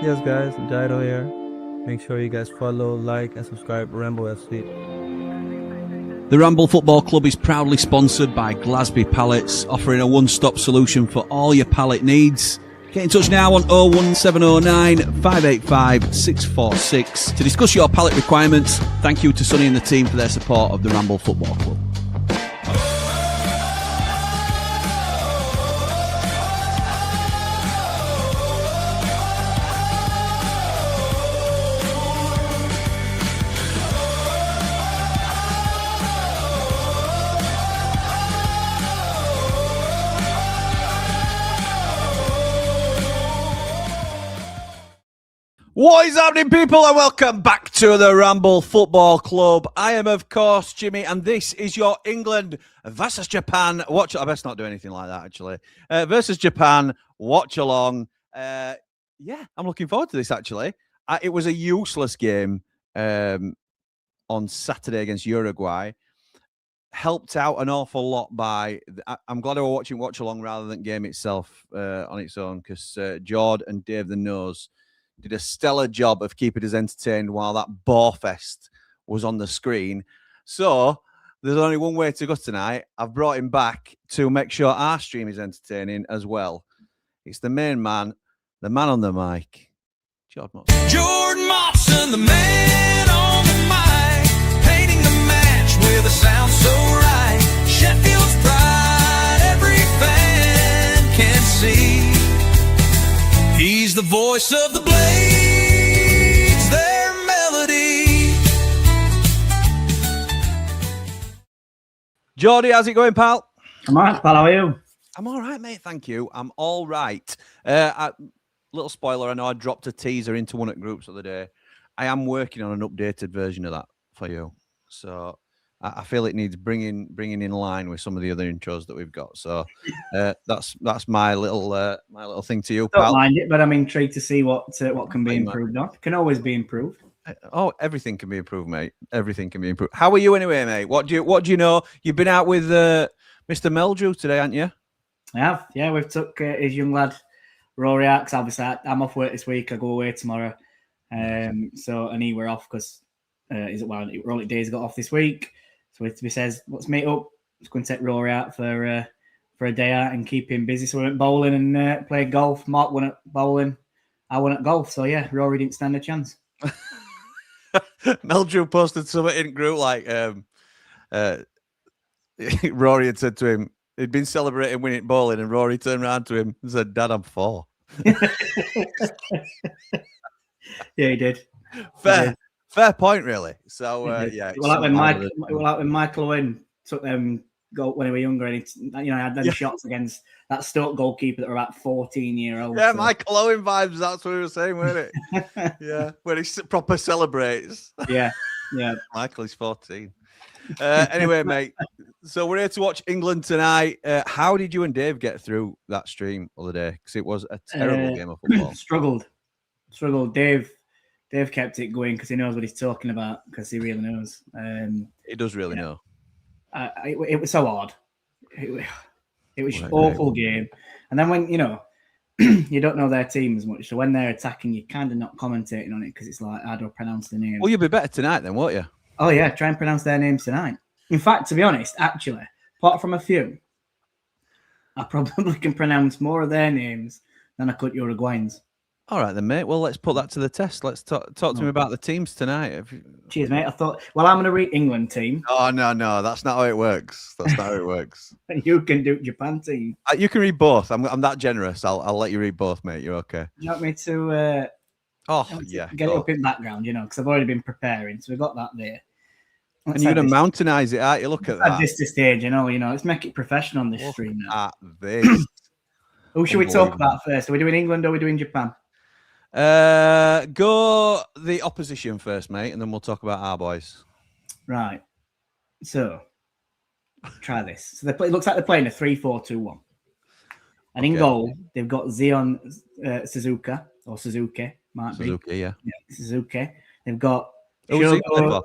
Yes, guys, Jaido here. Make sure you guys follow, like, and subscribe Ramble FC. The Ramble Football Club is proudly sponsored by Glasby Pallets, offering a one-stop solution for all your pallet needs. Get in touch now on 01709 585 646 to discuss your pallet requirements. Thank you to Sonny and the team for their support of the Ramble Football Club. What is happening, people, and welcome back to the Ramble Football Club. I am, of course, Jimmy, and this is your England versus Japan watch. I best not do anything like that, actually. Versus Japan watch along. Yeah, I'm looking forward to this, actually. It was a useless game on Saturday against Uruguay. Helped out an awful lot by. I'm glad I was watching watch along rather than game itself on its own, because Jord and Dave the Nose did a stellar job of keeping us entertained while that borefest was on the screen. So there's only one way to go tonight. I've brought him back to make sure our stream is entertaining as well. It's the main man, the man on the mic, Jord Motson. Jord Motson, the man on the mic, painting the match with a sound so right. Sheffield's pride, every fan can see. He's the voice of the Blades, their melody. Jordy, how's it going, pal? I'm all right, pal. How are you? I'm all right, mate. Thank you. I'm all right. Little spoiler, I know I dropped a teaser into one of the groups the other day. I am working on an updated version of that for you. So I feel it needs bringing in line with some of the other intros that we've got. So that's my little thing to you, pal. Don't mind it, but I'm intrigued to see what can be improved on. Can always be improved. Oh, everything can be improved, mate. Everything can be improved. How are you anyway, mate? What do you know? You've been out with Mr. Meldrew today, haven't you? I have. Yeah, we've took his young lad Rory out, because obviously I'm off work this week. I go away tomorrow. So and he were off because Rory Days got off this week. So he says, let's meet up. Let's go and take Rory out for a day out and keep him busy. So we went bowling and played golf. Mark won at bowling. I won at golf. So yeah, Rory didn't stand a chance. Meldrew posted something in group like Rory had said to him, he'd been celebrating winning bowling, and Rory turned around to him and said, "Dad, I'm 4." Yeah, he did. Fair point, really. So yeah. Well, like when Michael Owen took them goal when he was younger, and he had them shots against that Stoke goalkeeper that were about 14-year-olds. Yeah, so. Michael Owen vibes. That's what he was saying, wasn't it? Yeah, when he proper celebrates. Yeah. Michael is 14. Anyway, mate. So we're here to watch England tonight. How did you and Dave get through that stream the other day? Because it was a terrible game of football. Struggled. Dave kept it going because he knows what he's talking about, because he really knows. He does really know. It was so odd. It was an awful game. And then when, you don't know their team as much, so when they're attacking, you're kind of not commentating on it because it's like, how do I pronounce the name? Well, you'll be better tonight then, won't you? Oh, yeah, try and pronounce their names tonight. In fact, to be honest, actually, apart from a few, I probably can pronounce more of their names than I could Uruguayans. All right, then, mate. Well, let's put that to the test. Let's talk to me about the teams tonight. Cheers, mate. I thought, I'm going to read England team. Oh, no. That's not how it works. And you can do Japan team. You can read both. I'm that generous. I'll let you read both, mate. You're okay. You want me to... get it up in background, because I've already been preparing. So we've got that there. And you're going to mountainize it, aren't you? Look at that. At this stage, let's make it professional on this stream now. At this. Who should we talk about first? Are we doing England or are we doing Japan? Go the opposition first, mate, and then we'll talk about our boys. Right. So, try this. So it looks like they're playing a 3-4-2-1. And in goal, they've got Zion Suzuki, or Suzuki, might be. Suzuki, yeah. Suzuki. They've got Shogo.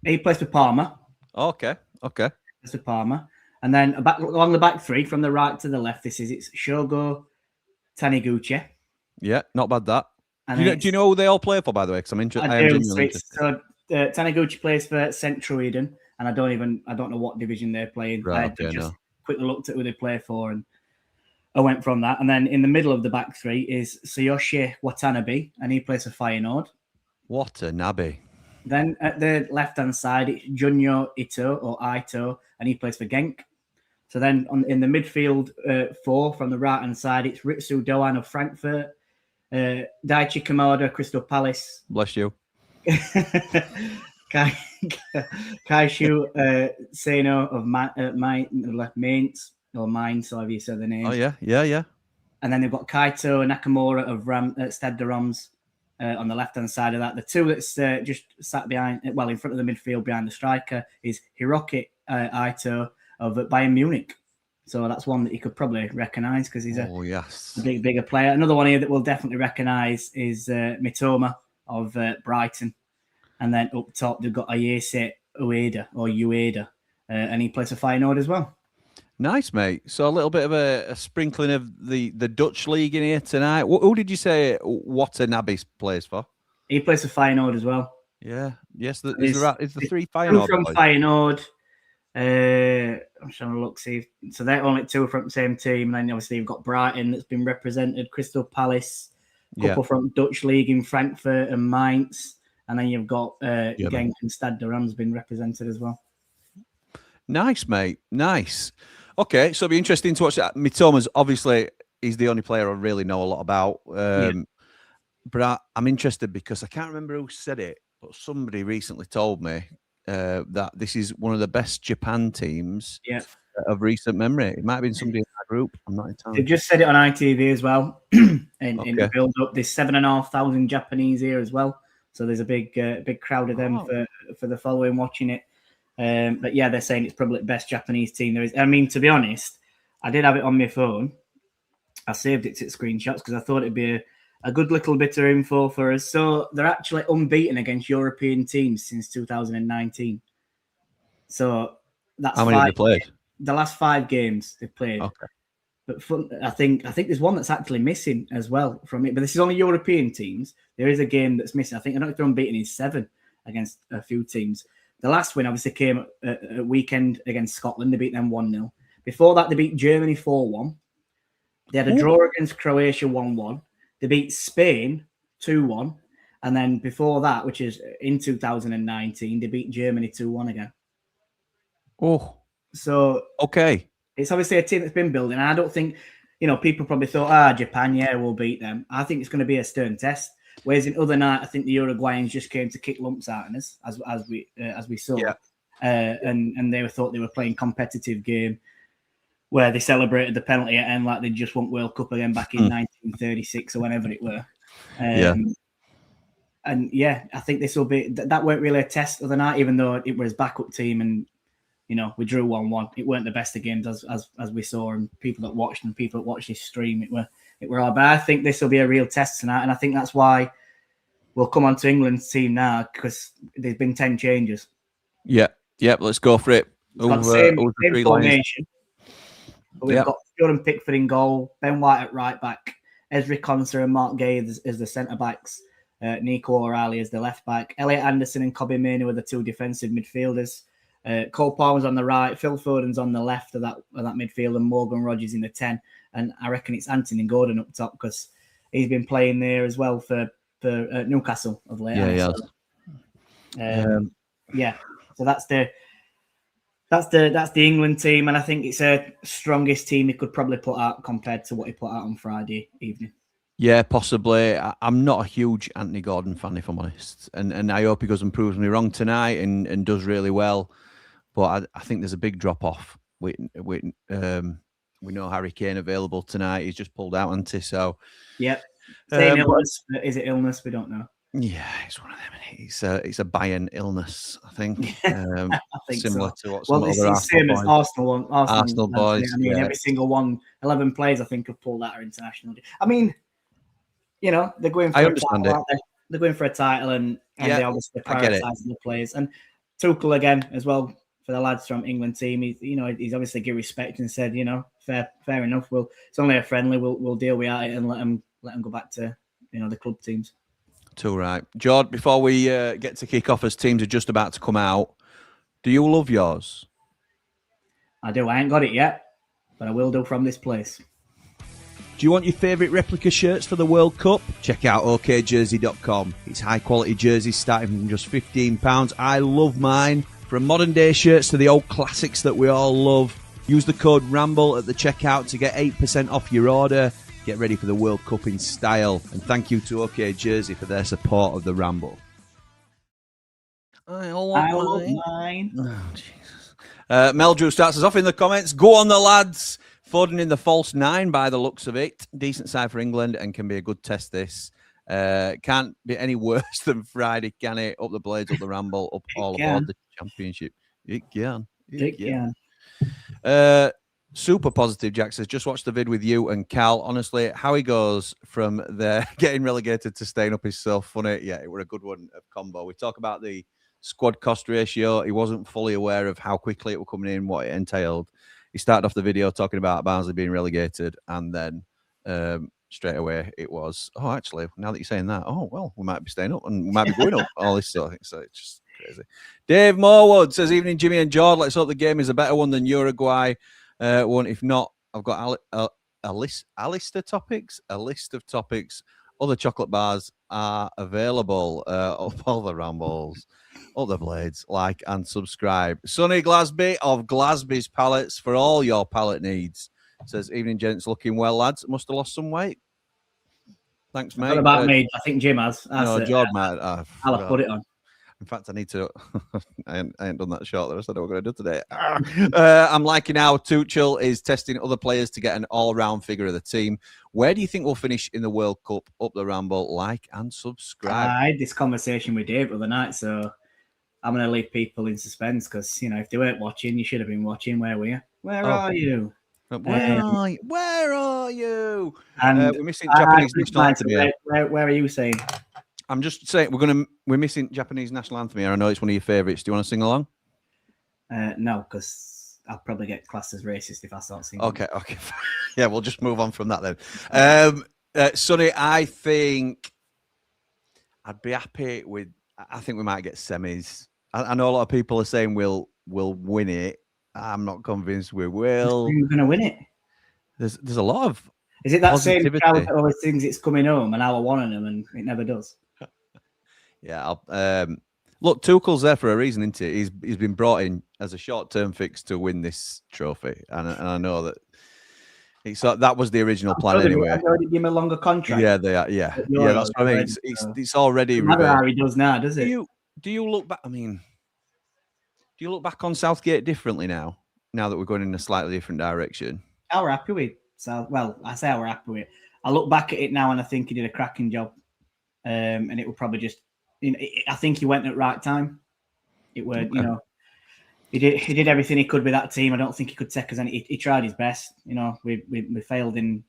He plays for Parma. Okay. Plays for Parma. And then along the back three, from the right to the left, it's Shogo Taniguchi. Yeah, not bad that. And Do you know who they all play for, by the way? Because I am genuinely interested. So Taniguchi plays for Central Eden, and I don't know what division they're playing. Right, I just quickly looked at who they play for, and I went from that. And then in the middle of the back three is Tsuyoshi Watanabe, and he plays for Feyenoord. Watanabe. Then at the left-hand side, it's Junyo Ito, and he plays for Genk. So then in the midfield four from the right-hand side, it's Ritsu Doan of Frankfurt, Daichi Kamada, Crystal Palace. Bless you. Kaishu Seno of Mainz, or Mainz, so have you said the name. Oh, yeah. And then they've got Kaito Nakamura of Stade de Reims on the left-hand side of that. The two that's just sat behind, well, in front of the midfield behind the striker is Hiroki Ito of Bayern Munich. So that's one that you could probably recognise because he's a bigger player. Another one here that we'll definitely recognise is Mitoma of Brighton. And then up top, they've got Ayase Ueda, and he plays for Feyenoord as well. Nice, mate. So a little bit of a sprinkling of the Dutch league in here tonight. Who did you say Watanabe plays for? He plays for Feyenoord as well. Yeah. Yes, is the three Feyenoord from boys? Feyenoord. I'm trying to look, see. So they're only two from the same team. And then obviously you've got Brighton that's been represented, Crystal Palace, a couple from Dutch league in Frankfurt and Mainz. And then you've got Genk and Stade de Reims been represented as well. Nice, mate. Nice. Okay, so it'll be interesting to watch that. Mitoma's obviously he's the only player I really know a lot about. But I'm interested because I can't remember who said it, but somebody recently told me that this is one of the best Japan teams of recent memory. It might have been somebody in that group. I'm not entirely. They just said it on ITV as well. in the build up, there's 7,500 Japanese here as well. So there's a big crowd of them for the following watching it. But yeah, they're saying it's probably the best Japanese team there is. I mean, to be honest, I did have it on my phone. I saved it to screenshots because I thought it'd be a good little bit of info for us. So they're actually unbeaten against European teams since 2019. So that's how many have they played? The last 5 games they've played. Okay. But I think there's one that's actually missing as well from it. But this is only European teams. There is a game that's missing. I don't know if they're unbeaten in 7 against a few teams. The last win obviously came at weekend against Scotland. They beat them 1-0. Before that, they beat Germany 4-1. They had a draw against Croatia 1-1. They beat Spain 2-1. And then before that, which is in 2019, they beat Germany 2-1 again. Oh. So, okay. It's obviously a team that's been building. And I don't think, people probably thought, Japan, we'll beat them. I think it's going to be a stern test. Whereas in other night, I think the Uruguayans just came to kick lumps out of us, as we saw. Yeah. And they thought they were playing competitive game where they celebrated the penalty at end like they just won World Cup again back in 1936 or whenever it were. And I think this will be that weren't really a test of the night, even though it was backup team and we drew 1-1. It weren't the best of games as we saw, and people that watched this stream, it were hard. But I think this will be a real test tonight, and I think that's why we'll come on to England's team now because there's been 10 changes. Yeah, let's go for it. Same formation. But we've got Jordan Pickford in goal, Ben White at right back, Ezri Konsa and Mark Gay as the centre backs, Nico O'Reilly as the left back, Elliot Anderson and Kobe Mainoo are the 2 defensive midfielders. Cole Palmer's on the right, Phil Foden's on the left of that midfield, and Morgan Rogers in the 10. And I reckon it's Anthony Gordon up top because he's been playing there as well for Newcastle of late. So that's the England team, and I think it's a strongest team he could probably put out compared to what he put out on Friday evening. Yeah, possibly. I'm not a huge Anthony Gordon fan, if I'm honest, and I hope he goes and proves me wrong tonight and does really well. But I think there's a big drop off. We know Harry Kane available tonight. He's just pulled out, hasn't he? So illness. Is it illness? We don't know. Yeah, it's one of them. It's a Bayern illness, I think. I think similar so. to what some it's other the same as Arsenal boys. I mean, every single one, 11 players, I think, have pulled out international. I mean, they're going for a title. They're going for a title, and they obviously prioritising the players. And Tuchel again as well for the lads from England team. He's obviously give respect and said, fair enough. It's only a friendly. We'll deal with it and let them go back to the club teams. Too right. Jord, before we get to kick off as teams are just about to come out, do you love yours? I do. I ain't got it yet, but I will do from this place. Do you want your favourite replica shirts for the World Cup? Check out okjersey.com. It's high quality jerseys starting from just £15. I love mine. From modern day shirts to the old classics that we all love. Use the code RAMBLE at the checkout to get 8% off your order. Get ready for the World Cup in style. And thank you to OK Jersey for their support of the Ramble. I love mine. Oh, Jesus. Mel Drew starts us off in the comments. Go on the lads. Foden in the false 9 by the looks of it. Decent side for England and can be a good test this. Can't be any worse than Friday, can it? Up the blades, up the Ramble, up all aboard the championship. It can. Super positive, Jack says, just watch the vid with you and Cal. Honestly, how he goes from there getting relegated to staying up is so funny. Yeah, it were a good one of combo. We talk about the squad cost ratio. He wasn't fully aware of how quickly it was coming in, what it entailed. He started off the video talking about Barnsley being relegated, and then straight away it was, oh, actually, now that you're saying that, oh, well, we might be staying up and we might be going up. All this sort of thing. So it's just crazy. Dave Morwood says, evening, Jimmy and Jord. Let's hope the game is a better one than Uruguay one. If not, I've got a list of topics. Other chocolate bars are available up all the Rambles, all the blades. Like and subscribe. Sonny Glasby of Glasby's Pallets for all your pallet needs. Says, evening, gents. Looking well, lads. Must have lost some weight. Thanks, mate. What about me? I think Jim has. No, Jord might. I'll have put it on. In fact, I need to. I ain't done that short. I said what we're going to do today. I'm liking how Tuchel is testing other players to get an all-round figure of the team. Where do you think we'll finish in the World Cup? Up the Ramble, like and subscribe. I had this conversation with Dave the other night, so I'm going to leave people in suspense because, you know, if they weren't watching, you should have been watching. Where were you? Where are you? Where are you? And we're missing Japanese national anthem here. Where are you saying? I'm just saying we're missing Japanese national anthem here. I know it's one of your favourites. Do you want to sing along? No, because I'll probably get classed as racist if I start singing. Okay. Yeah, we'll just move on from that then. Sonny, I think I'd be happy with. I think we might get semis. I know a lot of people are saying we'll win it. I'm not convinced we will. We're going to win it. There's a lot of. Is it that positivity. same crowd that always thinks it's coming home and hour one on them and it never does? Yeah, look, Tuchel's there for a reason, isn't he? He's been brought in as a short-term fix to win this trophy, and I know that that was the original plan anyway. They've already given him a longer contract. Yeah, they are. Yeah, that's what I mean. It's already. No matter how he does now, does it? Do you look back? I mean, do you look back on Southgate differently now that we're going in a slightly different direction? How we're happy with well, I say how we're happy with it. I look back at it now and I think he did a cracking job, and it will probably just. I think he went at right time. It were, you know, he did everything he could with that team. I don't think he could take us any. He tried his best. You know, we failed in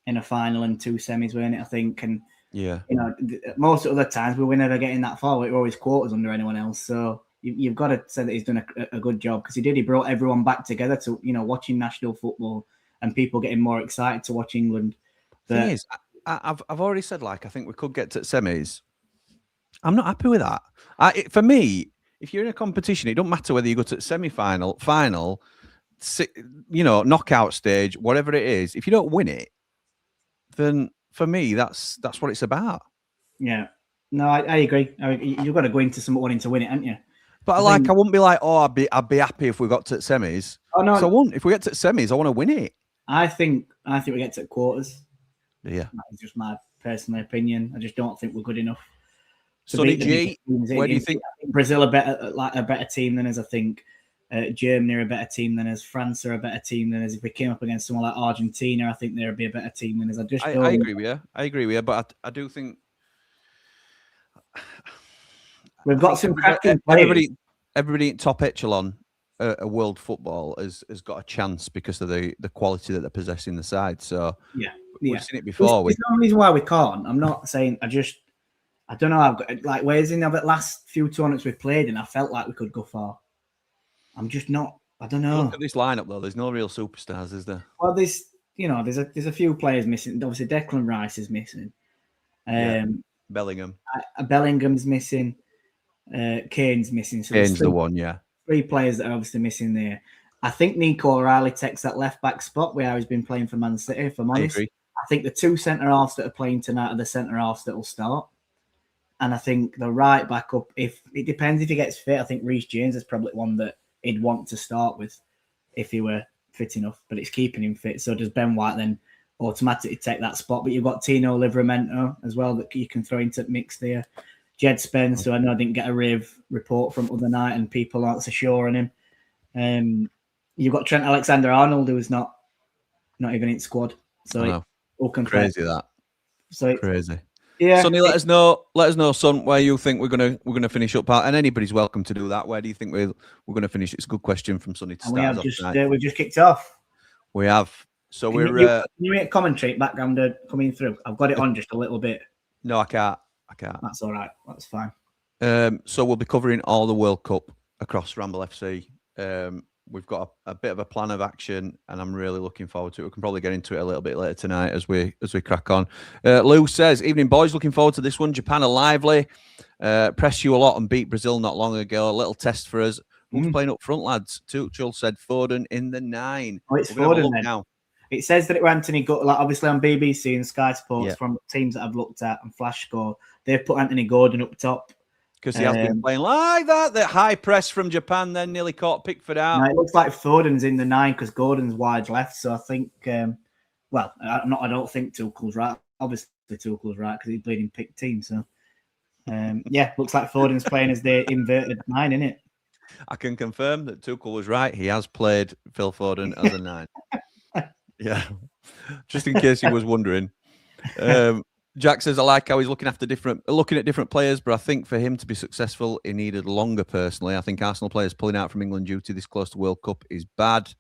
a final and 2 semis, weren't it? I think, and yeah, you know, most of the times we were never getting that far. We were always quarters under anyone else. So you've got to say that he's done a good job because he did. He brought everyone back together to watching national football and people getting more excited to watch England. The thing is, I've already said I think we could get to semis. I'm not happy with that. For me, if you're in a competition, it don't matter whether you go to semi-final, final, knockout stage, whatever it is. If you don't win it, then for me, that's what it's about. Yeah. No, I agree. You've got to go into some wanting to win it, haven't you? But I wouldn't be like, oh, I'd be happy if we got to semis. Oh no, so I won't. If we get to semis, I want to win it. I think we get to quarters. Yeah, that's just my personal opinion. I just don't think we're good enough. Sonny G, where do you think Brazil are a better team than us? I think Germany are a better team than us. France are a better team than us. If we came up against someone like Argentina, I think they'd be a better team than us. I agree with you. But I do think we've got some cracking players. Everybody in top echelon world football has got a chance because of the quality that they're possessing the side. So we've seen it before. There's no reason why we can't. I'm not saying. I don't know. I've got whereas in the last few tournaments we've played in, I felt like we could go far. I'm just not. I don't know. Look at this lineup though. There's no real superstars, is there? Well, there's a few players missing. Obviously, Declan Rice is missing. Bellingham. Bellingham's missing. Kane's missing. So Kane's the one, yeah. 3 players that are obviously missing there. I think Nico O'Reilly takes that left back spot where he's been playing for Man City, if I'm honest. I think the 2 centre-halves that are playing tonight are the centre-halves that will start. And I think the right back up, if it depends if he gets fit, I think Reece James is probably one that he'd want to start with if he were fit enough, but it's keeping him fit. So does Ben White then automatically take that spot? But you've got Tino Livramento as well that you can throw into the mix there. Jed Spence, who I know I didn't get a rave report from other night and people aren't so sure on him. You've got Trent Alexander-Arnold, who is not even in squad. So crazy that. So crazy. Yeah. Sonny, let us know, son, where you think we're gonna finish up, and anybody's welcome to do that. Where do you think we're gonna finish? It's a good question from Sonny to start off tonight. We've just kicked off. We have. So can you make commentary background coming through? I've got it on just a little bit. No, I can't. That's all right. That's fine. So we'll be covering all the World Cup across Ramble FC. We've got a bit of a plan of action, and I'm really looking forward to it. We can probably get into it a little bit later tonight as we crack on. Lou says, "Evening, boys. Looking forward to this one. Japan are lively. Pressed you a lot and beat Brazil not long ago. A little test for us. Who's playing up front, lads?" Tuchel said Foden in the 9. Oh, it's Foden then. Now. It says that it was Anthony Gordon, like obviously on BBC and Sky Sports from teams that I've looked at and Flash Score. They've put Anthony Gordon up top. Because he has been playing like that. The high press from Japan then nearly caught Pickford out. No, it looks like Foden's in the 9 because Gordon's wide left. So I think, I don't think Tuchel's right. Obviously, Tuchel's right because he's played in pick team. So, looks like Foden's playing as the inverted 9, innit? I can confirm that Tuchel was right. He has played Phil Foden as a 9. Yeah, just in case he was wondering. Jack says, I like how he's looking at different players, but I think for him to be successful, he needed longer personally. I think Arsenal players pulling out from England due to this close to World Cup is bad.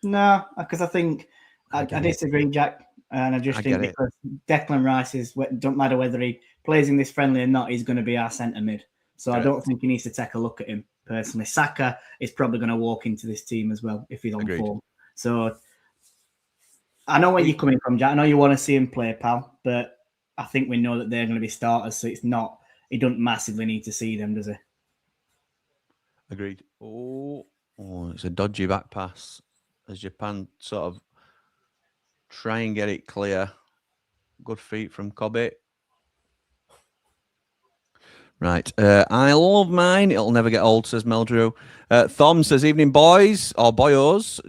No, because I think I disagree, Jack. And I just think because Declan Rice don't matter whether he plays in this friendly or not, he's going to be our centre mid. So I don't think he needs to take a look at him personally. Saka is probably going to walk into this team as well if he's on form. So I know where you're coming from, Jack. I know you want to see him play, pal, but I think we know that they're going to be starters, so he doesn't massively need to see them, does he? Agreed. Oh, it's a dodgy back pass as Japan sort of try and get it clear. Good feet from Kobe. Right. I love mine. It'll never get old, says Meldrew. Thom says, evening, boys, or boyos.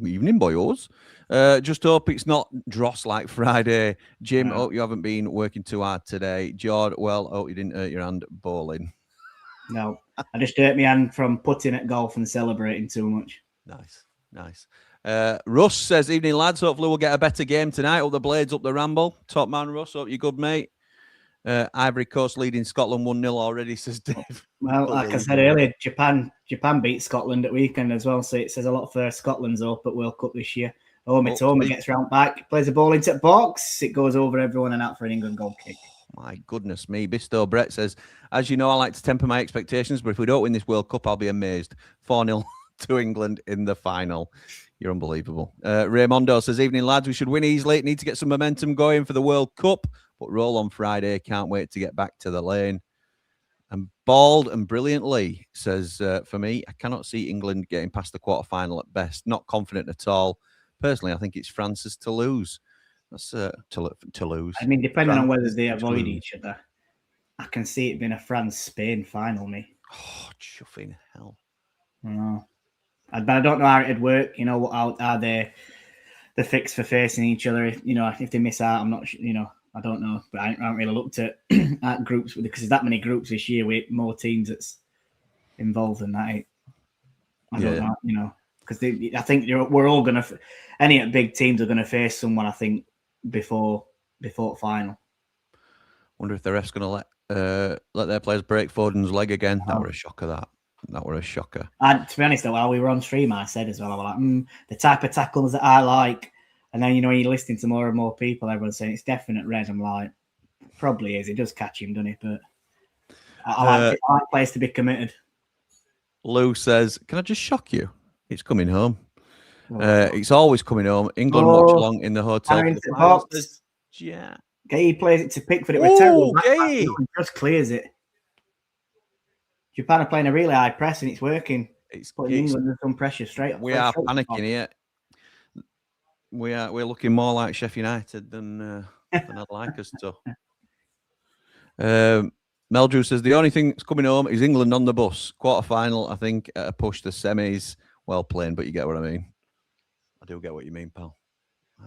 Evening, boyos. Just hope it's not dross like Friday. Jim, hope you haven't been working too hard today. Jord, well, hope you didn't hurt your hand bowling. No, I just hurt my hand from putting at golf and celebrating too much. Nice. Russ says, evening, lads. Hopefully we'll get a better game tonight. Up the Blades, up the Ramble. Top man, Russ. Hope you're good, mate. Ivory Coast leading Scotland 1-0 already, says Dave. Well, like I said earlier, Japan beat Scotland at weekend as well, so it says a lot for Scotland's hope at World Cup this year. Mitoma gets round back, plays the ball into the box, it goes over everyone and out for an England goal kick. My goodness me. Bisto Brett says, as you know, I like to temper my expectations, but if we don't win this World Cup, I'll be amazed. 4-0 to England in the final. You're unbelievable. Raymondo says, evening, lads. We should win easily. Need to get some momentum going for the World Cup, but roll on Friday. Can't wait to get back to the lane. And Bald and Brilliantly says, for me, I cannot see England getting past the quarterfinal at best. Not confident at all. Personally, I think it's France's to lose. That's to lose. I mean, depending on whether they avoid each other, I can see it being a France-Spain final, me. Oh, chuffing hell. But I don't know how it'd work. You know, what are they the fix for facing each other? If they miss out, I'm not. I don't know. But I haven't really looked at groups because there's that many groups this year with more teams that's involved than that. I don't know. Because I think we're all going to. Any big teams are going to face someone. I think before final. Wonder if the ref's going to let their players break Foden's leg again. That were a shocker. That were a shocker. And to be honest, though, while we were on stream, I said as well, I was like, the type of tackles that I like. And then, when you're listening to more and more people, everyone's saying it's definite red. I'm like, probably is. It does catch him, doesn't it? But I like players to be committed. Lou says, can I just shock you? It's coming home. It's always coming home. England watch along in the hotel. Box. Yeah. Gay plays it to Pickford. It was terrible. Gay. Just clears it. Japan are playing a really high press and it's working. It's putting England under some pressure straight. We are panicking here. We're looking more like Sheffield United than I'd like us to. Meldrew says the only thing that's coming home is England on the bus. Quarter-final, I think, at a push to semis. Well played, but you get what I mean. I do get what you mean, pal.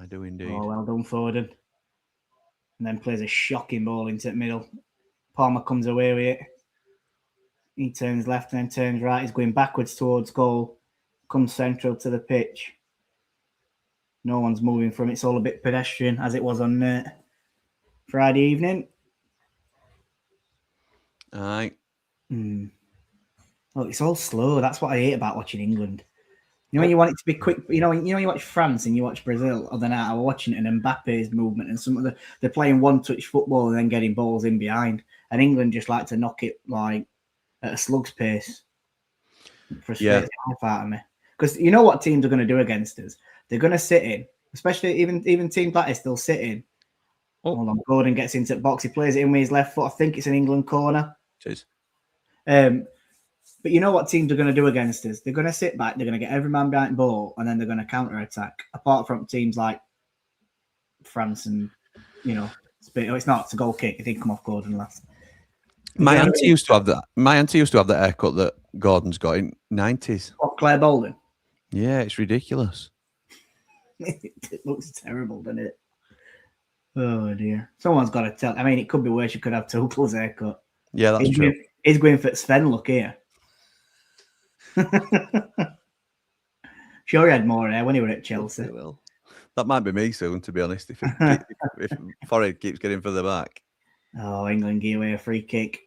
I do indeed. Oh, well done, Foden. And then plays a shocking ball into the middle. Palmer comes away with it. He turns left and then turns right. He's going backwards towards goal. Comes central to the pitch. No one's moving from it. It's all a bit pedestrian, as it was on Friday evening. Aye. Oh, it's all slow. That's what I hate about watching England. You know when you want it to be quick. You know when you watch France and you watch Brazil. Other night I was watching it and Mbappe's movement and some of they're playing one-touch football and then getting balls in behind. And England just like to knock it like at a slug's pace. Frustrates the half out of me. Because you know what teams are going to do against us? They're going to sit in, especially even teams like this. They'll sit in. Oh. Hold on, Gordon gets into the box. He plays it in with his left foot. I think it's an England corner. Cheers. But you know what teams are going to do against us? They're going to sit back. They're going to get every man behind the ball, and then they're going to counter-attack. Apart from teams like France and Spain. Oh, it's not. It's a goal kick. It didn't come off Gordon last. My auntie used to have that. My auntie used to have that haircut that Gordon's got in 90s. What, Claire Bolden? Yeah, it's ridiculous. It looks terrible, doesn't it? Oh dear. Someone's got to tell. I mean, it could be worse. You could have Tuchel's haircut. Yeah, that's true. He's going for Sven look here. Sure, he had more hair when he were at Chelsea. Well, that might be me soon, to be honest. If Forrest keeps getting further back. Oh, England give away a free kick.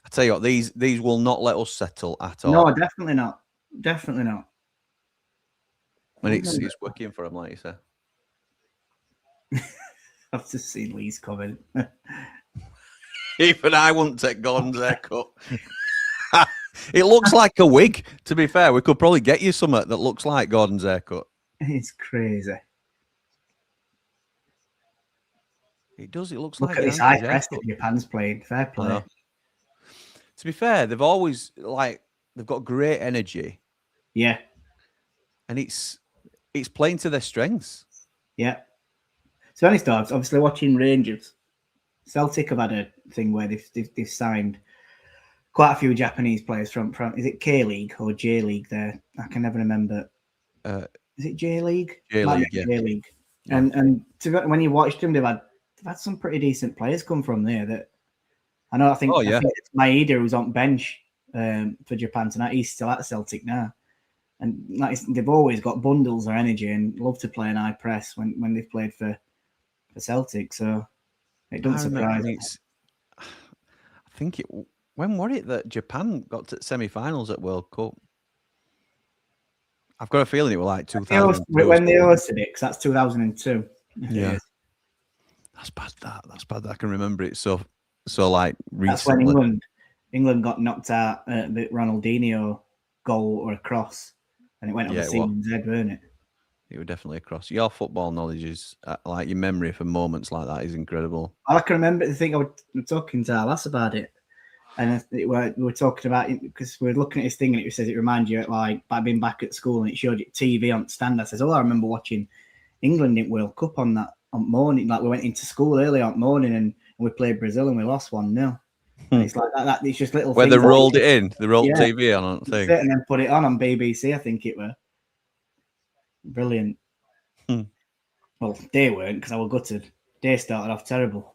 I tell you what, these will not let us settle at all. No, definitely not. Definitely not. And it's working for him, like you say. I've just seen Lee's comment. Even I wouldn't take Gordon's haircut. It looks like a wig, to be fair. We could probably get you something that looks like Gordon's haircut. It's crazy. It does. It looks Look like at this high press that Japan's playing. Fair play. To be fair, they've always they've got great energy. Yeah. And it's playing to their strengths. Yeah. So any starts, obviously watching Rangers. Celtic have had a thing where they've signed quite a few Japanese players from is it K-League or J-League there? I can never remember. Is it J-League? J-League, yeah. J-League. Yeah. And when you watched them, they've had some pretty decent players come from there. That I know. I think it's Maeda who's on bench for Japan tonight. He's still at Celtic now, and they've always got bundles of energy and love to play an high press when they've played for Celtic. So it doesn't surprise me. I think when was it that Japan got to semi-finals at World Cup? I've got a feeling it was like 2000. When they hosted it, because that's 2002. Yeah. That's bad. That's bad. I can remember it so like recently. That's when England got knocked out at the Ronaldinho goal or a cross, and it went on the Seaman's head, weren't it? It was definitely a cross. Your football knowledge is like your memory for moments like that is incredible. All I can remember the thing I was talking to Alas about it, and we were talking about it because we were looking at this thing and it says it reminds you like by being back at school and it showed you TV on stand. I says, I remember watching England in World Cup on morning. Like we went into school early on morning and we played Brazil and we lost 1-0. It's like that. It's just little. Where things they rolled it in, they rolled TV on the thing, and then put it on BBC. I think it were brilliant. Well, they weren't because I was gutted. They started off terrible.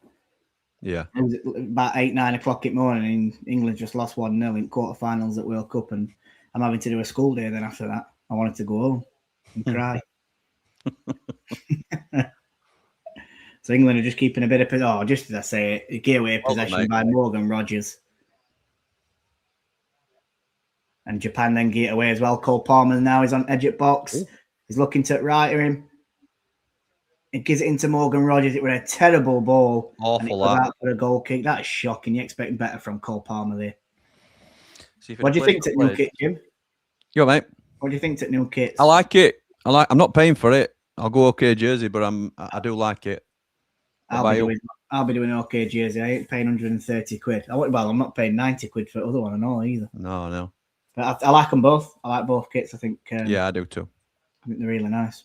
Yeah, it was about 8-9 o'clock in the morning. And England just lost 1-0 in quarterfinals at World Cup, and I'm having to do a school day. Then after that, I wanted to go home and cry. So England are just keeping a bit of just as I say it, give away possession by Morgan Rogers. And Japan then get away as well. Cole Palmer now is on edge at box. Ooh. He's looking to right of him. He gives it into Morgan Rogers. It was a terrible ball. Awful out for a goal kick. That is shocking. You expect better from Cole Palmer there. What do you think at new kit, Jim? Yo, mate. What do you think at new kits? I like it. I'm not paying for it. I'll go okay jersey, but I do like it. I'll be doing okay jersey. I ain't paying 130 quid. Well, I'm not paying 90 quid for the other one and all either. No. But I like them both. I like both kits. I think. Yeah, I do too. I think they're really nice.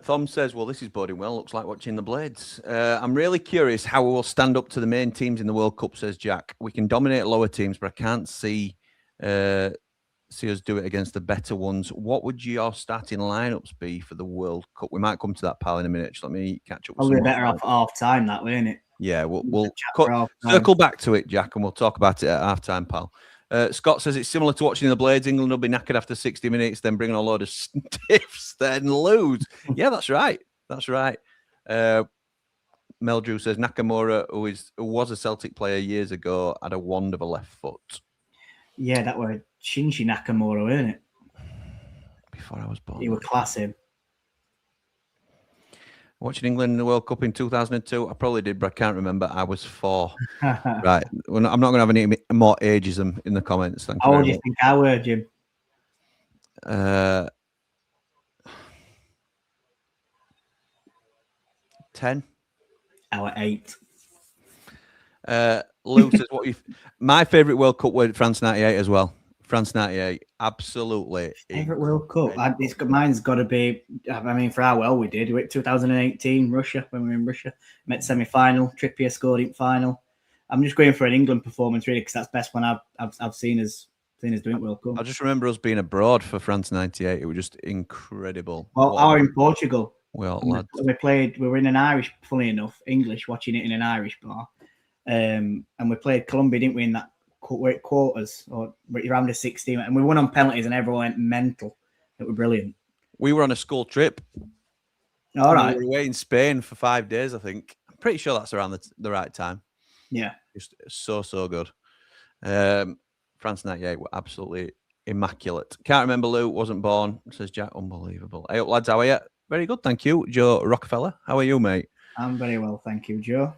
Thom says, well, this is boding well. Looks like watching the Blades. I'm really curious how we will stand up to the main teams in the World Cup, says Jack. We can dominate lower teams, but I can't see us do it against the better ones. What would your starting lineups be for the World Cup? We might come to that, pal, in a minute. Just let me catch up with Probably better off at half time, that way, isn't it? Yeah, we'll circle back to it, Jack, and we'll talk about it at half time, pal. Scott says it's similar to watching the Blades. England will be knackered after 60 minutes, then bring on a load of stiffs, then lose. Yeah, that's right. That's right. Mel Drew says Nakamura, who was a Celtic player years ago, had a wand of a left foot. Yeah, that were Shinji Nakamura, weren't it? Before I was born. He was class him. Watching England in the World Cup in 2002, I probably did, but I can't remember. I was 4. Right. I'm not going to have any more ageism in the comments. Thank you. How old do you think I were, Jim? 10. I were 8. Lou says, my favourite World Cup were France 98 as well. France 98, absolutely. Favourite World Cup? Mine's got to be, I mean, for how well we did. We were 2018, Russia, when we were in Russia. Met semi-final, Trippier scored in final. I'm just going for an England performance, really, because that's the best one I've seen us doing World Cup. I just remember us being abroad for France 98. It was just incredible. Well, I were in Portugal. Well, lads. We were in an Irish, funny enough, English, watching it in an Irish bar. And we played Colombia, didn't we, in that quarters or around the 16, and we won on penalties and everyone went mental. It was brilliant. We were on a school trip. All right. We were away in Spain for 5 days, I think. I'm pretty sure that's around the right time. Yeah. Just so good. France 98 were absolutely immaculate. Can't remember Lou, wasn't born, says Jack. Unbelievable. Hey up, lads, how are you? Very good, thank you. Joe Rockefeller, how are you, mate? I'm very well, thank you, Joe.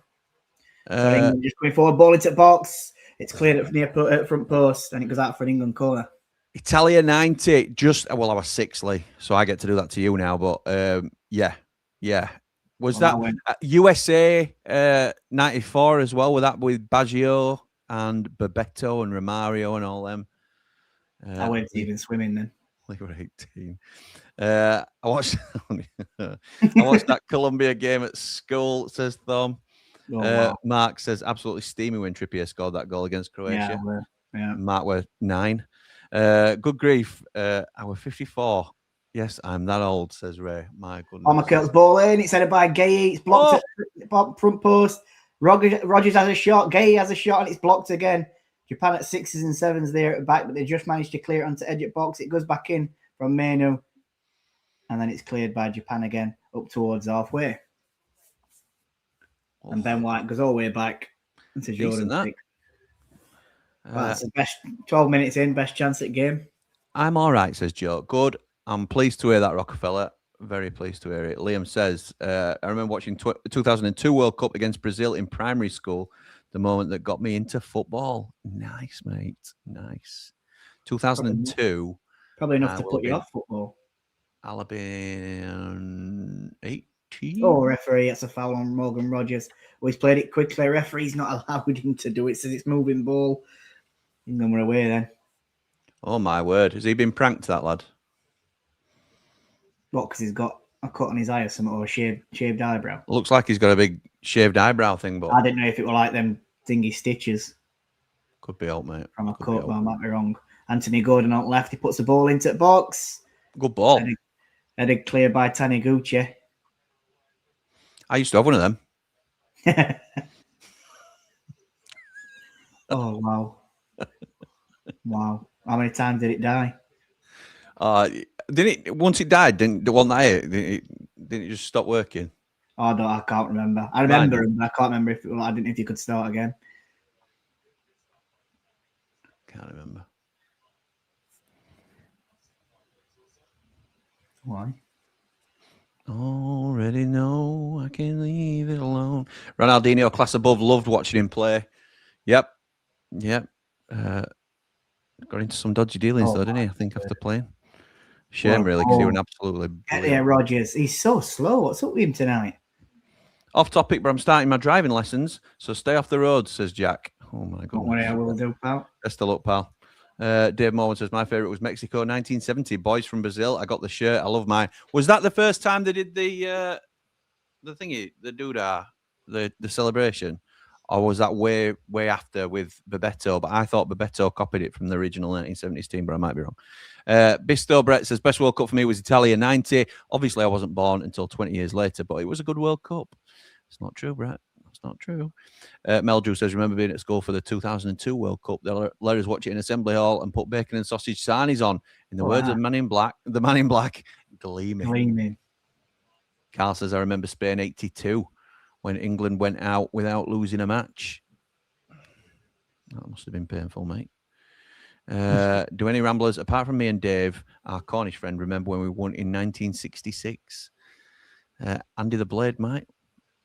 Just going forward, ball into the box. It's cleared at near front post, and it goes out for an England corner. Italia 90. I was 6, Lee, so I get to do that to you now. But yeah. Was that USA 94 as well? Was that with Baggio and Bebeto and Romario and all them? I weren't even swimming then. We were 18. I watched that Colombia game at school, says Thom. Oh, wow. Mark says absolutely steamy when Trippier scored that goal against Croatia. Yeah. Mark were 9. Good grief. I was 54. Yes, I'm that old, says Ray. My goodness. Oh, McKell's ball in. It's headed by Gay. It's blocked at front post. Rogers has a shot. Gay has a shot, and it's blocked again. Japan at 6s and 7s there at the back, but they just managed to clear it onto edge of box. It goes back in from Manu, and then it's cleared by Japan again up towards halfway. And Ben White goes all the way back into Jordan. That's the best 12 minutes in, best chance at game. I'm all right, says Joe. Good. I'm pleased to hear that, Rockefeller. Very pleased to hear it. Liam says, I remember watching 2002 World Cup against Brazil in primary school, the moment that got me into football. Nice, mate. Nice. 2002. Probably enough to put you off football. I'll have been 18. Oh, referee, that's a foul on Morgan Rogers. Well, he's played it quickly. Referee's not allowed him to do it, says it's moving ball. England were away then. Oh, my word. Has he been pranked, that lad? What, because he's got a cut on his eye or something, or a shaved eyebrow? Looks like he's got a big shaved eyebrow thing, but I didn't know if it were like them thingy stitches. Could be out, mate. From a cut, but I might be wrong. Anthony Gordon on left. He puts the ball into the box. Good ball. Headed clear by Taniguchi. I used to have one of them. Oh, wow. Wow. How many times did it die? Didn't it? Once it died, didn't it just stop working? Oh, no, I can't remember. I remember him, but I can't remember I didn't know if you could start again. Can't remember. Why? Already know I can leave it alone. Ronaldinho, class above, loved watching him play. Yep. Got into some dodgy dealings though, didn't he? I think after playing. Shame, really, because he was absolutely brilliant. Yeah, Rogers. He's so slow. What's up with him tonight? Off topic, but I'm starting my driving lessons, so stay off the road, says Jack. Oh my Don't worry, I goodness. will do, pal. Best of luck, pal. Dave Morgan says, my favorite was Mexico 1970. Boys from Brazil. I got the shirt. I love mine. Was that the first time they did the thingy, the doodah, the celebration? Or was that way after with Bebeto? But I thought Bebeto copied it from the original 1970s team, but I might be wrong. Bisto Brett says, best World Cup for me was Italia 90. Obviously, I wasn't born until 20 years later, but it was a good World Cup. It's not true, Brett. That's not true. Mel Drew says, remember being at school for the 2002 World Cup? They let us watch it in Assembly Hall and put bacon and sausage sarnies on. In the words of the Man in Black, gleaming. Carl says, I remember Spain 82 when England went out without losing a match. That must have been painful, mate. Do any Ramblers, apart from me and Dave, our Cornish friend, remember when we won in 1966? Andy the Blade, mate.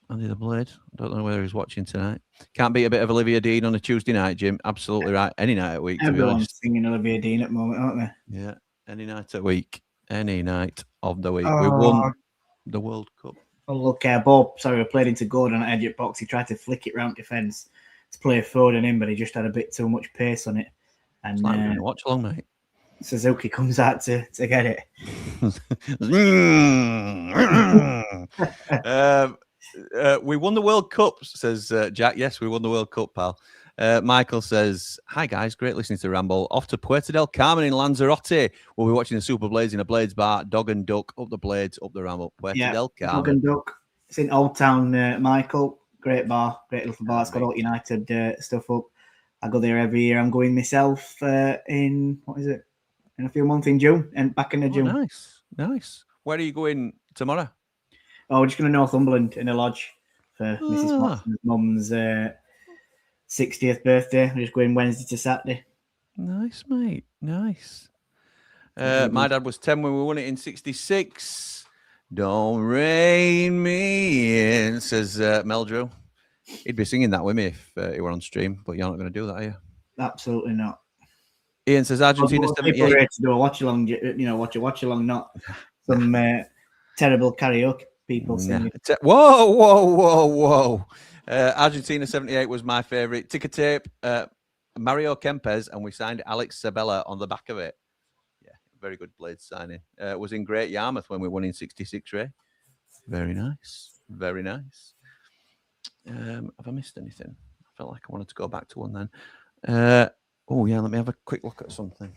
Andy the Blade. I don't know whether he's watching tonight. Can't beat a bit of Olivia Dean on a Tuesday night, Jim. Absolutely right. Any night of the week. Everyone's singing Olivia Dean at the moment, aren't they? Yeah. Any night of the week. Any night of the week. We won the World Cup. Oh, look, Bob, sorry, I played into Gordon at edge at box. He tried to flick it round defence to play Foden in, but he just had a bit too much pace on it. And it's like doing a watch along, mate. Suzuki comes out to get it. We won the World Cup, says Jack. Yes, we won the World Cup, pal. Michael says, hi, guys. Great listening to Ramble. Off to Puerto del Carmen in Lanzarote. We'll be watching the Super Blades in a Blades bar. Dog and duck, up the Blades, up the Ramble. Puerto del Carmen. Dog and duck. It's in Old Town, Michael. Great bar. Great little bar. It's got all United stuff up. I go there every year. I'm going myself in, in a few months in June, and back in June. Nice. Where are you going tomorrow? Oh, we're just going to Northumberland in a lodge for Mrs. Watson's mum's 60th birthday. We're just going Wednesday to Saturday. Nice, mate. Nice. My dad was 10 when we won it in 66. Don't rein me in, says Mel Drew. He'd be singing that with me if he were on stream, but you're not going to do that, are you? Absolutely not. Ian says Argentina 78. People are ready to do a watch along, watch along, not some terrible karaoke people singing. Whoa. Argentina 78 was my favourite. Ticker tape, Mario Kempes, and we signed Alex Sabella on the back of it. Yeah, very good Blades signing. Was in Great Yarmouth when we won in 66, Ray. Very nice. Very nice. Have I missed anything? I felt like I wanted to go back to one then. Let me have a quick look at something.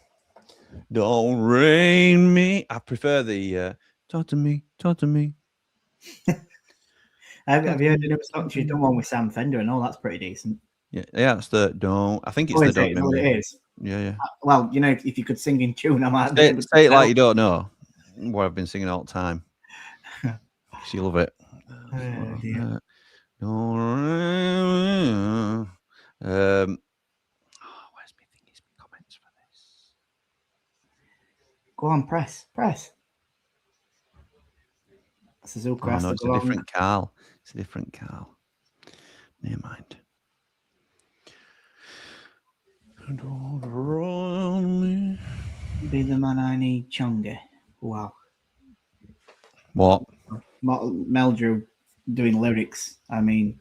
Don't rain me. I prefer the talk to me. Have you heard the new song? She's done one with Sam Fender, and all that's pretty decent. Yeah, that's the don't. I think it's the don't. Well, it is. Yeah. Well, if you could sing in tune, I might say it like you don't know what I've been singing all the time. You love it. Where's my thingies comments for this? Go on, press. Suzuki. Oh, no, it's a different Carl. Never mind. Be the man I need, Chunga. Wow. What? Mel Drew doing lyrics. I mean,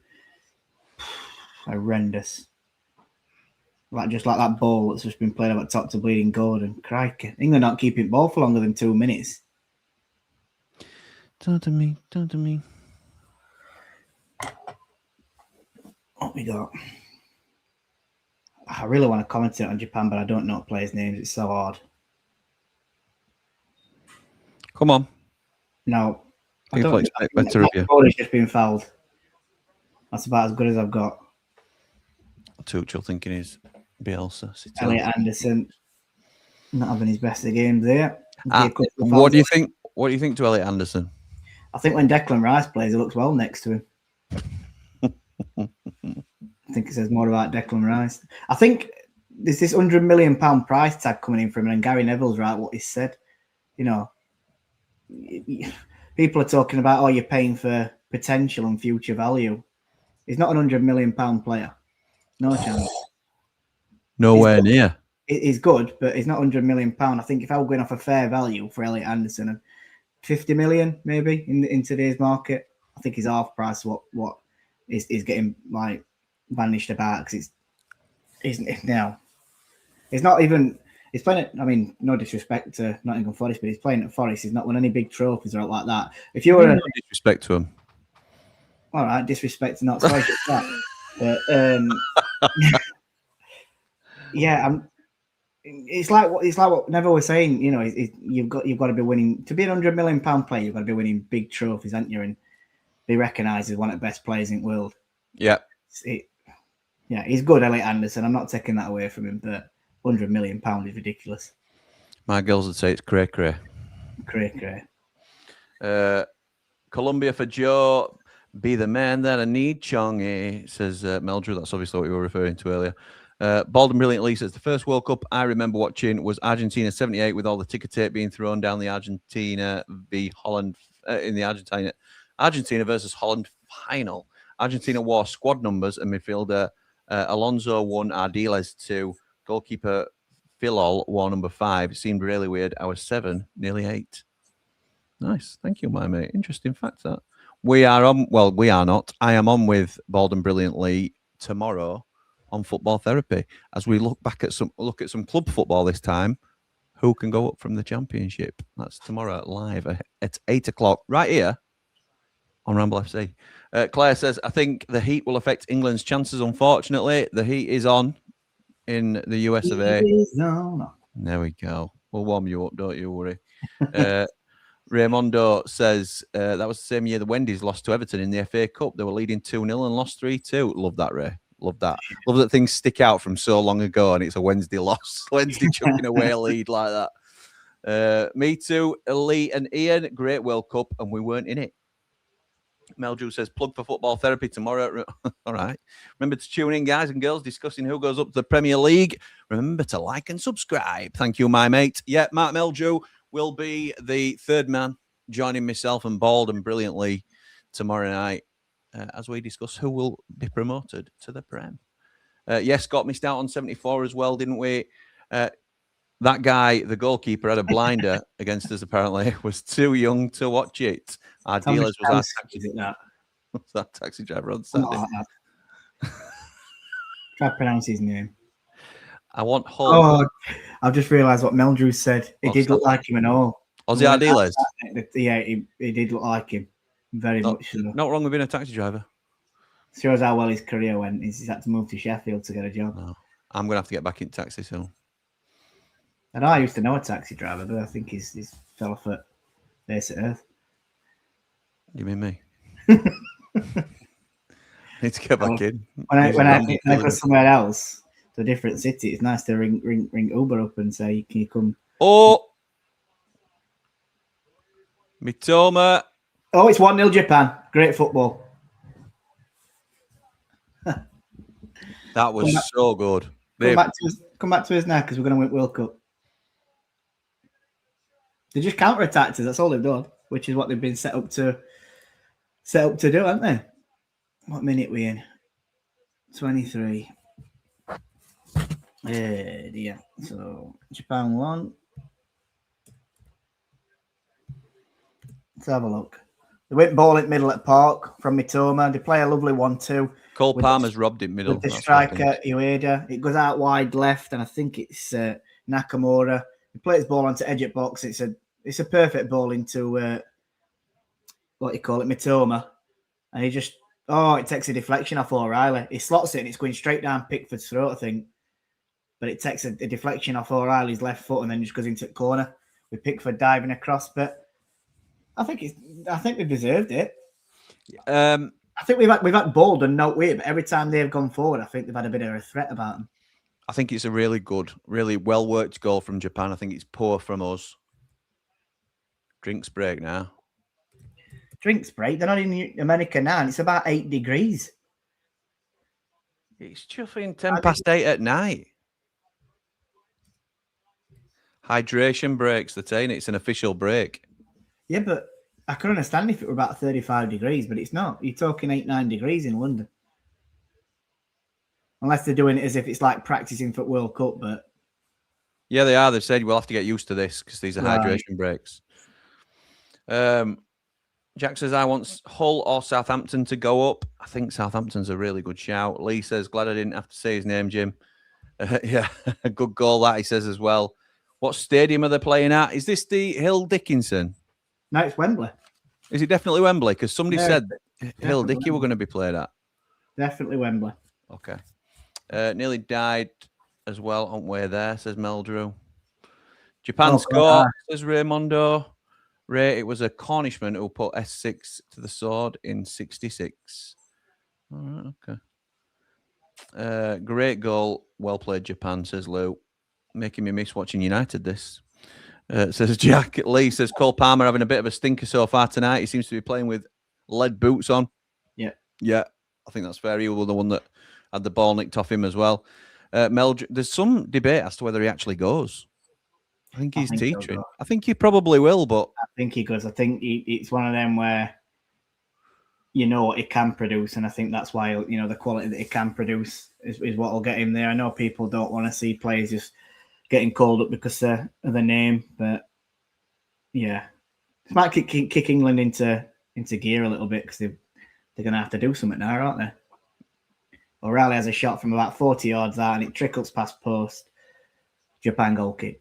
horrendous. Just like that ball that's just been played up at top to bleeding Gordon. Crikey. England not keeping ball for longer than 2 minutes. Talk to me. What we got? I really want to comment on Japan, but I don't know players' names. It's so hard. Come on. No. People expect better of you. He's just been fouled. That's about as good as I've got. Tuchel thinking he's Bielsa. Elliot Anderson not having his best of games there. What do you think? What do you think to Elliot Anderson? I think when Declan Rice plays, it looks well next to him. I think it says more about Declan Rice. I think there's this £100 million price tag coming in from him, and Gary Neville's right what he said. People are talking about, you're paying for potential and future value. He's not an £100 million player. No chance. Nowhere near. He's good, but he's not £100 million. I think if I were going off a fair value for Elliot Anderson, and 50 million maybe in today's market, I think he's half price what is getting like vanished about because he's not even. He's playing at, I mean, no disrespect to Nottingham Forest, but he's playing at Forest. He's not won any big trophies or like that. If you were No disrespect to him. all right, disrespect to not sorry that. But yeah, it's like what Neville was saying. You know, you've got to be winning to be an £100 million player. You've got to be winning big trophies, haven't you? And be recognised as one of the best players in the world. Yeah, yeah, he's good, Elliot Anderson. I'm not taking that away from him, but £100 million is ridiculous. my girls would say it's cray. Cray. Colombia for Joe. Be the man that I need, Chongy, says Meldrew. That's obviously what we were referring to earlier. Bald and Brilliant Lee says the first World Cup I remember watching was Argentina 78 with all the ticker tape being thrown down the Argentina v Holland in the Argentina versus Holland final. Argentina wore squad numbers and midfielder Alonso won Ardiles 2. Goalkeeper Philol wore number 5. It seemed really weird. I was 7, nearly 8. Nice. Thank you, my mate. Interesting fact that. We are on, well, we are not. I am on with Bald and Brilliantly tomorrow on Football Therapy as we look at some club football this time. Who can go up from the Championship? That's tomorrow live at 8 o'clock right here on Ramble FC. Claire says, I think the heat will affect England's chances, unfortunately. The heat is on in the US of A. No. There we go. We'll warm you up, don't you worry. Raymondo says that was the same year the Wendy's lost to Everton in the FA Cup. They were leading 2-0 and lost 3-2. Love that, Ray. Love that. Love that things stick out from so long ago and it's a Wednesday loss. Wednesday chucking away a lead like that. Me too, Lee and Ian. Great World Cup and we weren't in it. Meldrew says, plug for Football Therapy tomorrow. All right. Remember to tune in, guys and girls, discussing who goes up to the Premier League. Remember to like and subscribe. Thank you, my mate. Yeah, Mark Meldrew will be the third man joining myself and Bald and Brilliantly tomorrow night as we discuss who will be promoted to the Prem. Yes, got missed out on 74 as well, didn't we? That guy, the goalkeeper, had a blinder against us, apparently. Was too young to watch it. Our dealers was our taxi driver on Saturday. Try to pronounce his name. I want Hull. Oh, I've just realised what Meldrew said. It did look like him and all. Was he our dealers? Yeah, he did look like him. Very much so. Not wrong with being a taxi driver. Shows how well his career went. He's had to move to Sheffield to get a job. Oh, I'm going to have to get back in taxi soon. I know I used to know a taxi driver, but I think he's fell off at face of earth. You mean me? Need to get back in. When I go somewhere else, to a different city, it's nice to ring Uber up and say, can you come? Oh! Mitoma. Oh, it's 1-0 Japan. Great football. That was so good. Come back to us now because we're going to win World Cup. They just counter-attacked us. That's all they've done, which is what they've been set up to do, haven't they? What minute we in? 23. Yeah. So Japan won. Let's have a look. They went ball in middle at Park from Mitoma. They play a lovely 1-2. Cole Palmer's robbed it middle. With the striker, Ueda. It goes out wide left, and I think it's Nakamura. He plays ball onto edge at box. It's a perfect ball into what you call it, Mitoma. And he just it takes a deflection off O'Reilly. He slots it and it's going straight down Pickford's throat, I think. But it takes a deflection off O'Reilly's left foot and then just goes into the corner with Pickford diving across. But I think they deserved it. I think we've had bold and no way, but every time they've gone forward, I think they've had a bit of a threat about them. I think it's a really good, really well-worked goal from Japan. I think it's poor from us. Drinks break now. Drinks break? They're not in America now, and it's about 8 degrees. It's chuffing 10 past 8 at night. Hydration breaks, they're saying it's an official break. Yeah, but I could understand if it were about 35 degrees, but it's not. You're talking 8-9 degrees in London. Unless they're doing it as if it's like practicing for World Cup, but... Yeah, they are. They've said we'll have to get used to this because these are hydration breaks. Jack says, I want Hull or Southampton to go up. I think Southampton's a really good shout. Lee says, glad I didn't have to say his name, Jim. Yeah, a good goal that he says as well. What stadium are they playing at? Is this the Hill Dickinson? No, it's Wembley. Is it definitely Wembley? Because somebody said Hill Dickey Wembley. were going to be played at. Definitely Wembley. Okay. Nearly died as well on way there, says Meldrew. Japan score, says Raymondo. Ray, it was a Cornishman who put S6 to the sword in 66. All right, okay. Great goal. Well played, Japan, says Lou. Making me miss watching United this. Says Jack. Lee says Cole Palmer having a bit of a stinker so far tonight. He seems to be playing with lead boots on. Yeah. I think that's fair. He was the one that had the ball nicked off him as well. There's some debate as to whether he actually goes. I think he's teetering. I think he probably will, but I think he goes. I think it's one of them where you know what he can produce, and I think that's why the quality that he can produce is what will get him there. I know people don't want to see players just getting called up because of the name, but yeah, it might kick England into gear a little bit because they're going to have to do something now, aren't they? O'Reilly has a shot from about 40 yards out, and it trickles past post. Japan goal kick.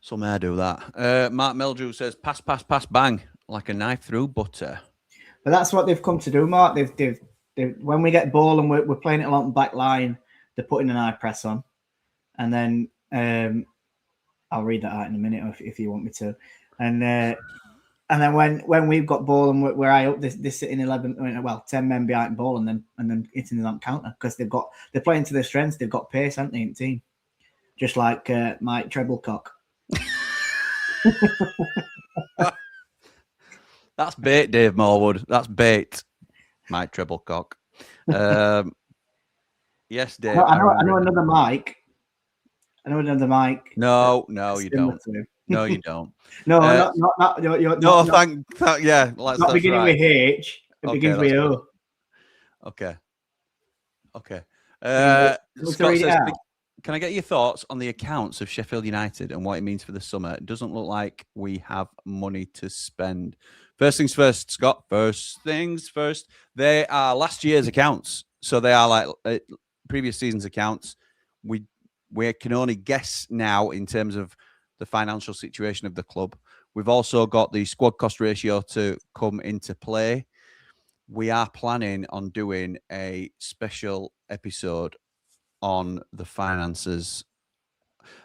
Some may do that. Mark Meldrew says, pass, bang, like a knife through butter. But that's what they've come to do, Mark. They've when we get ball and we're playing it along the back line, they're putting an high press on. And then I'll read that out in a minute if you want me to. And then when we've got ball and we're high up, they're sitting 10 men behind the ball and then hitting them on counter because they're playing to their strengths. They've got pace, haven't they, in the team? Just like Mike Treblecock. That's bait, Dave Morwood. That's bait, Mike Treblecock. Yes, Dave. I know another Mike. No, you don't. No, you don't. No, not. Yeah, not beginning with H. It begins with O. Okay. Scott says, can I get your thoughts on the accounts of Sheffield United and what it means for the summer? It doesn't look like we have money to spend. First things first, Scott. First things first. They are last year's accounts. So they are like previous season's accounts. We can only guess now in terms of the financial situation of the club. We've also got the squad cost ratio to come into play. We are planning on doing a special episode on the finances,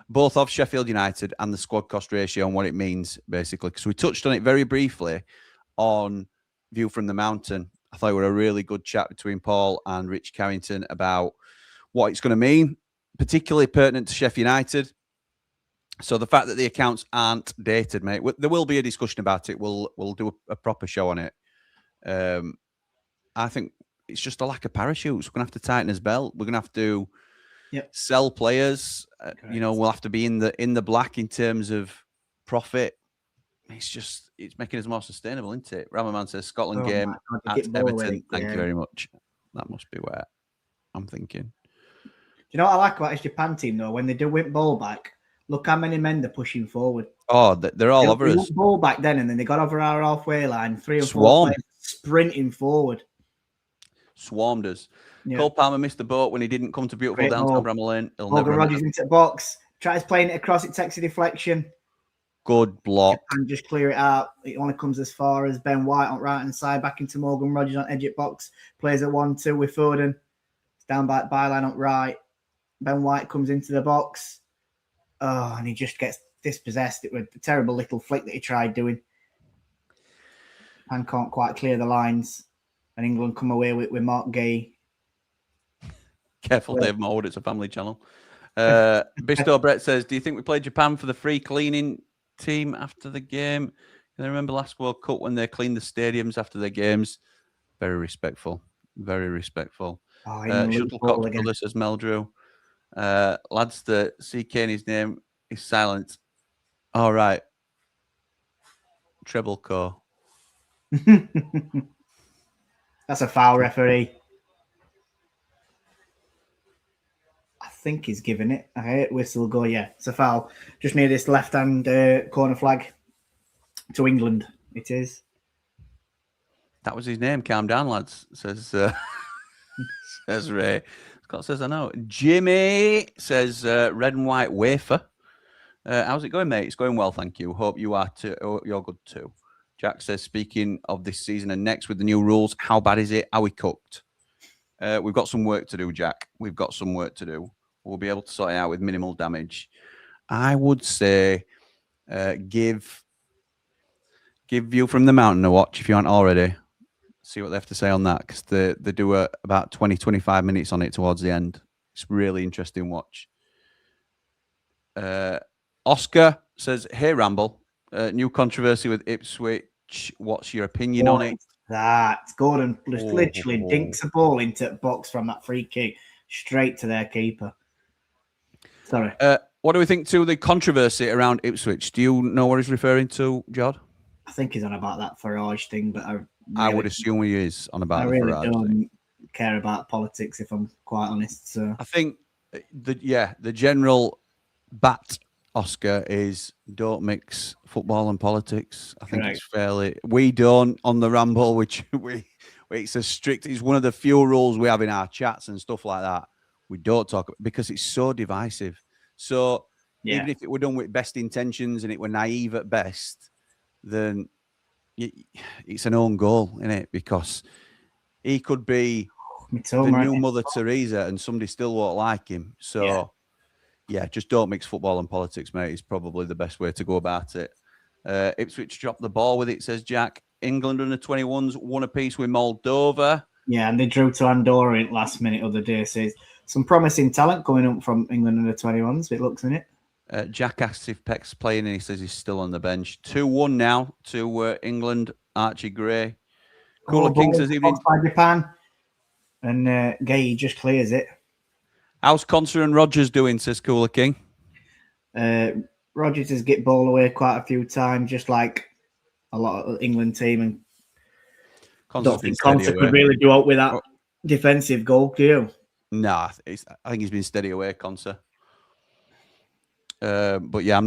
both of Sheffield United and the squad cost ratio and what it means, basically, because we touched on it very briefly on View from the Mountain. I thought it was a really good chat between Paul and Rich Carrington about what it's going to mean, particularly pertinent to Sheffield United. So the fact that the accounts aren't dated, mate, there will be a discussion about it. We'll do a proper show on it. I think it's just a lack of parachutes. We're going to have to tighten his belt. We're going to have to sell players. We'll have to be in the black in terms of profit. It's making us more sustainable, isn't it? Ramaman says Scotland game at Everton. Thank you very much. That must be where I'm thinking. Do you know what I like about this Japan team, though? When they do win ball back, look how many men they're pushing forward. Oh, they're all over us. Ball back then, and then they got over our halfway line. 3 or 4 players sprinting forward. Swarmed us. Yeah. Cole Palmer missed the boat when he didn't come to beautiful downtown Ramble Lane. Morgan Rogers into the box. Tries playing it across. It takes a deflection. Good block. And just clear it out. It only comes as far as Ben White on right hand side. Back into Morgan Rogers on edge at box. Plays at 1-2 with Foden. It's down by byline on right. Ben White comes into the box. Oh, and he just gets dispossessed. It was a terrible little flick that he tried doing. And can't quite clear the lines. And England come away with Mark Gay. Careful, Dave Morwood. It's a family channel. Bisto Brett says, do you think we played Japan for the free cleaning team after the game? Can I remember last World Cup when they cleaned the stadiums after their games? Very respectful. Very respectful. Shuttlecock brother, says Meldrew. Lads, the CK in his name is silent. All right. Treble core. That's a foul, referee. I think he's giving it. I hate whistle go. Yeah, it's a foul. Just near this left-hand corner flag to England. It is. That was his name. Calm down, lads. Says says Ray. Scott says I know. Jimmy says red and white wafer. How's it going, mate? It's going well, thank you. Hope you are too. You're good too. Jack says, speaking of this season and next with the new rules, how bad is it? Are we cooked? We've got some work to do, Jack. We've got some work to do. We'll be able to sort it out with minimal damage. I would say give View from the Mountain a watch if you aren't already. See what they have to say on that, because they do about 20-25 minutes on it towards the end. It's really interesting watch. Oscar says, hey, Ramble, new controversy with Ipswich. What's your opinion on it? That Gordon just literally dinks a ball into the box from that free kick straight to their keeper. Sorry. What do we think to the controversy around Ipswich? Do you know what he's referring to, Jord? I think he's on about that Farage thing, but I would assume he is on about the really Farage don't thing. care about politics, if I'm quite honest. So I think the general bat, Oscar, is don't mix football and politics. I think it's fairly. We don't on the Ramble, which it's a strict. It's one of the few rules we have in our chats and stuff like that. We don't talk because it's so divisive. So even if it were done with best intentions and it were naive at best, then it's an own goal, isn't it? Because he could be the new Mother Teresa and somebody still won't like him. So yeah, just don't mix football and politics, mate. Is probably the best way to go about it. Ipswich dropped the ball with it, says Jack. England under 21s won a piece with Moldova. Yeah, and they drew to Andorra in last minute other day. So some promising talent coming up from England under 21s. It looks in it. Jack asks if Peck's playing, and he says he's still on the bench. 2-1 now to England. Archie Gray. Cooler King says evening. By Japan, and Gay just clears it. How's Conser and Rogers doing? Says Cooler King. Rogers has get ball away quite a few times, just like a lot of England team, and don't think Conser could really do out with that defensive goal, do you? Nah, I think he's been steady away, Conser. But yeah,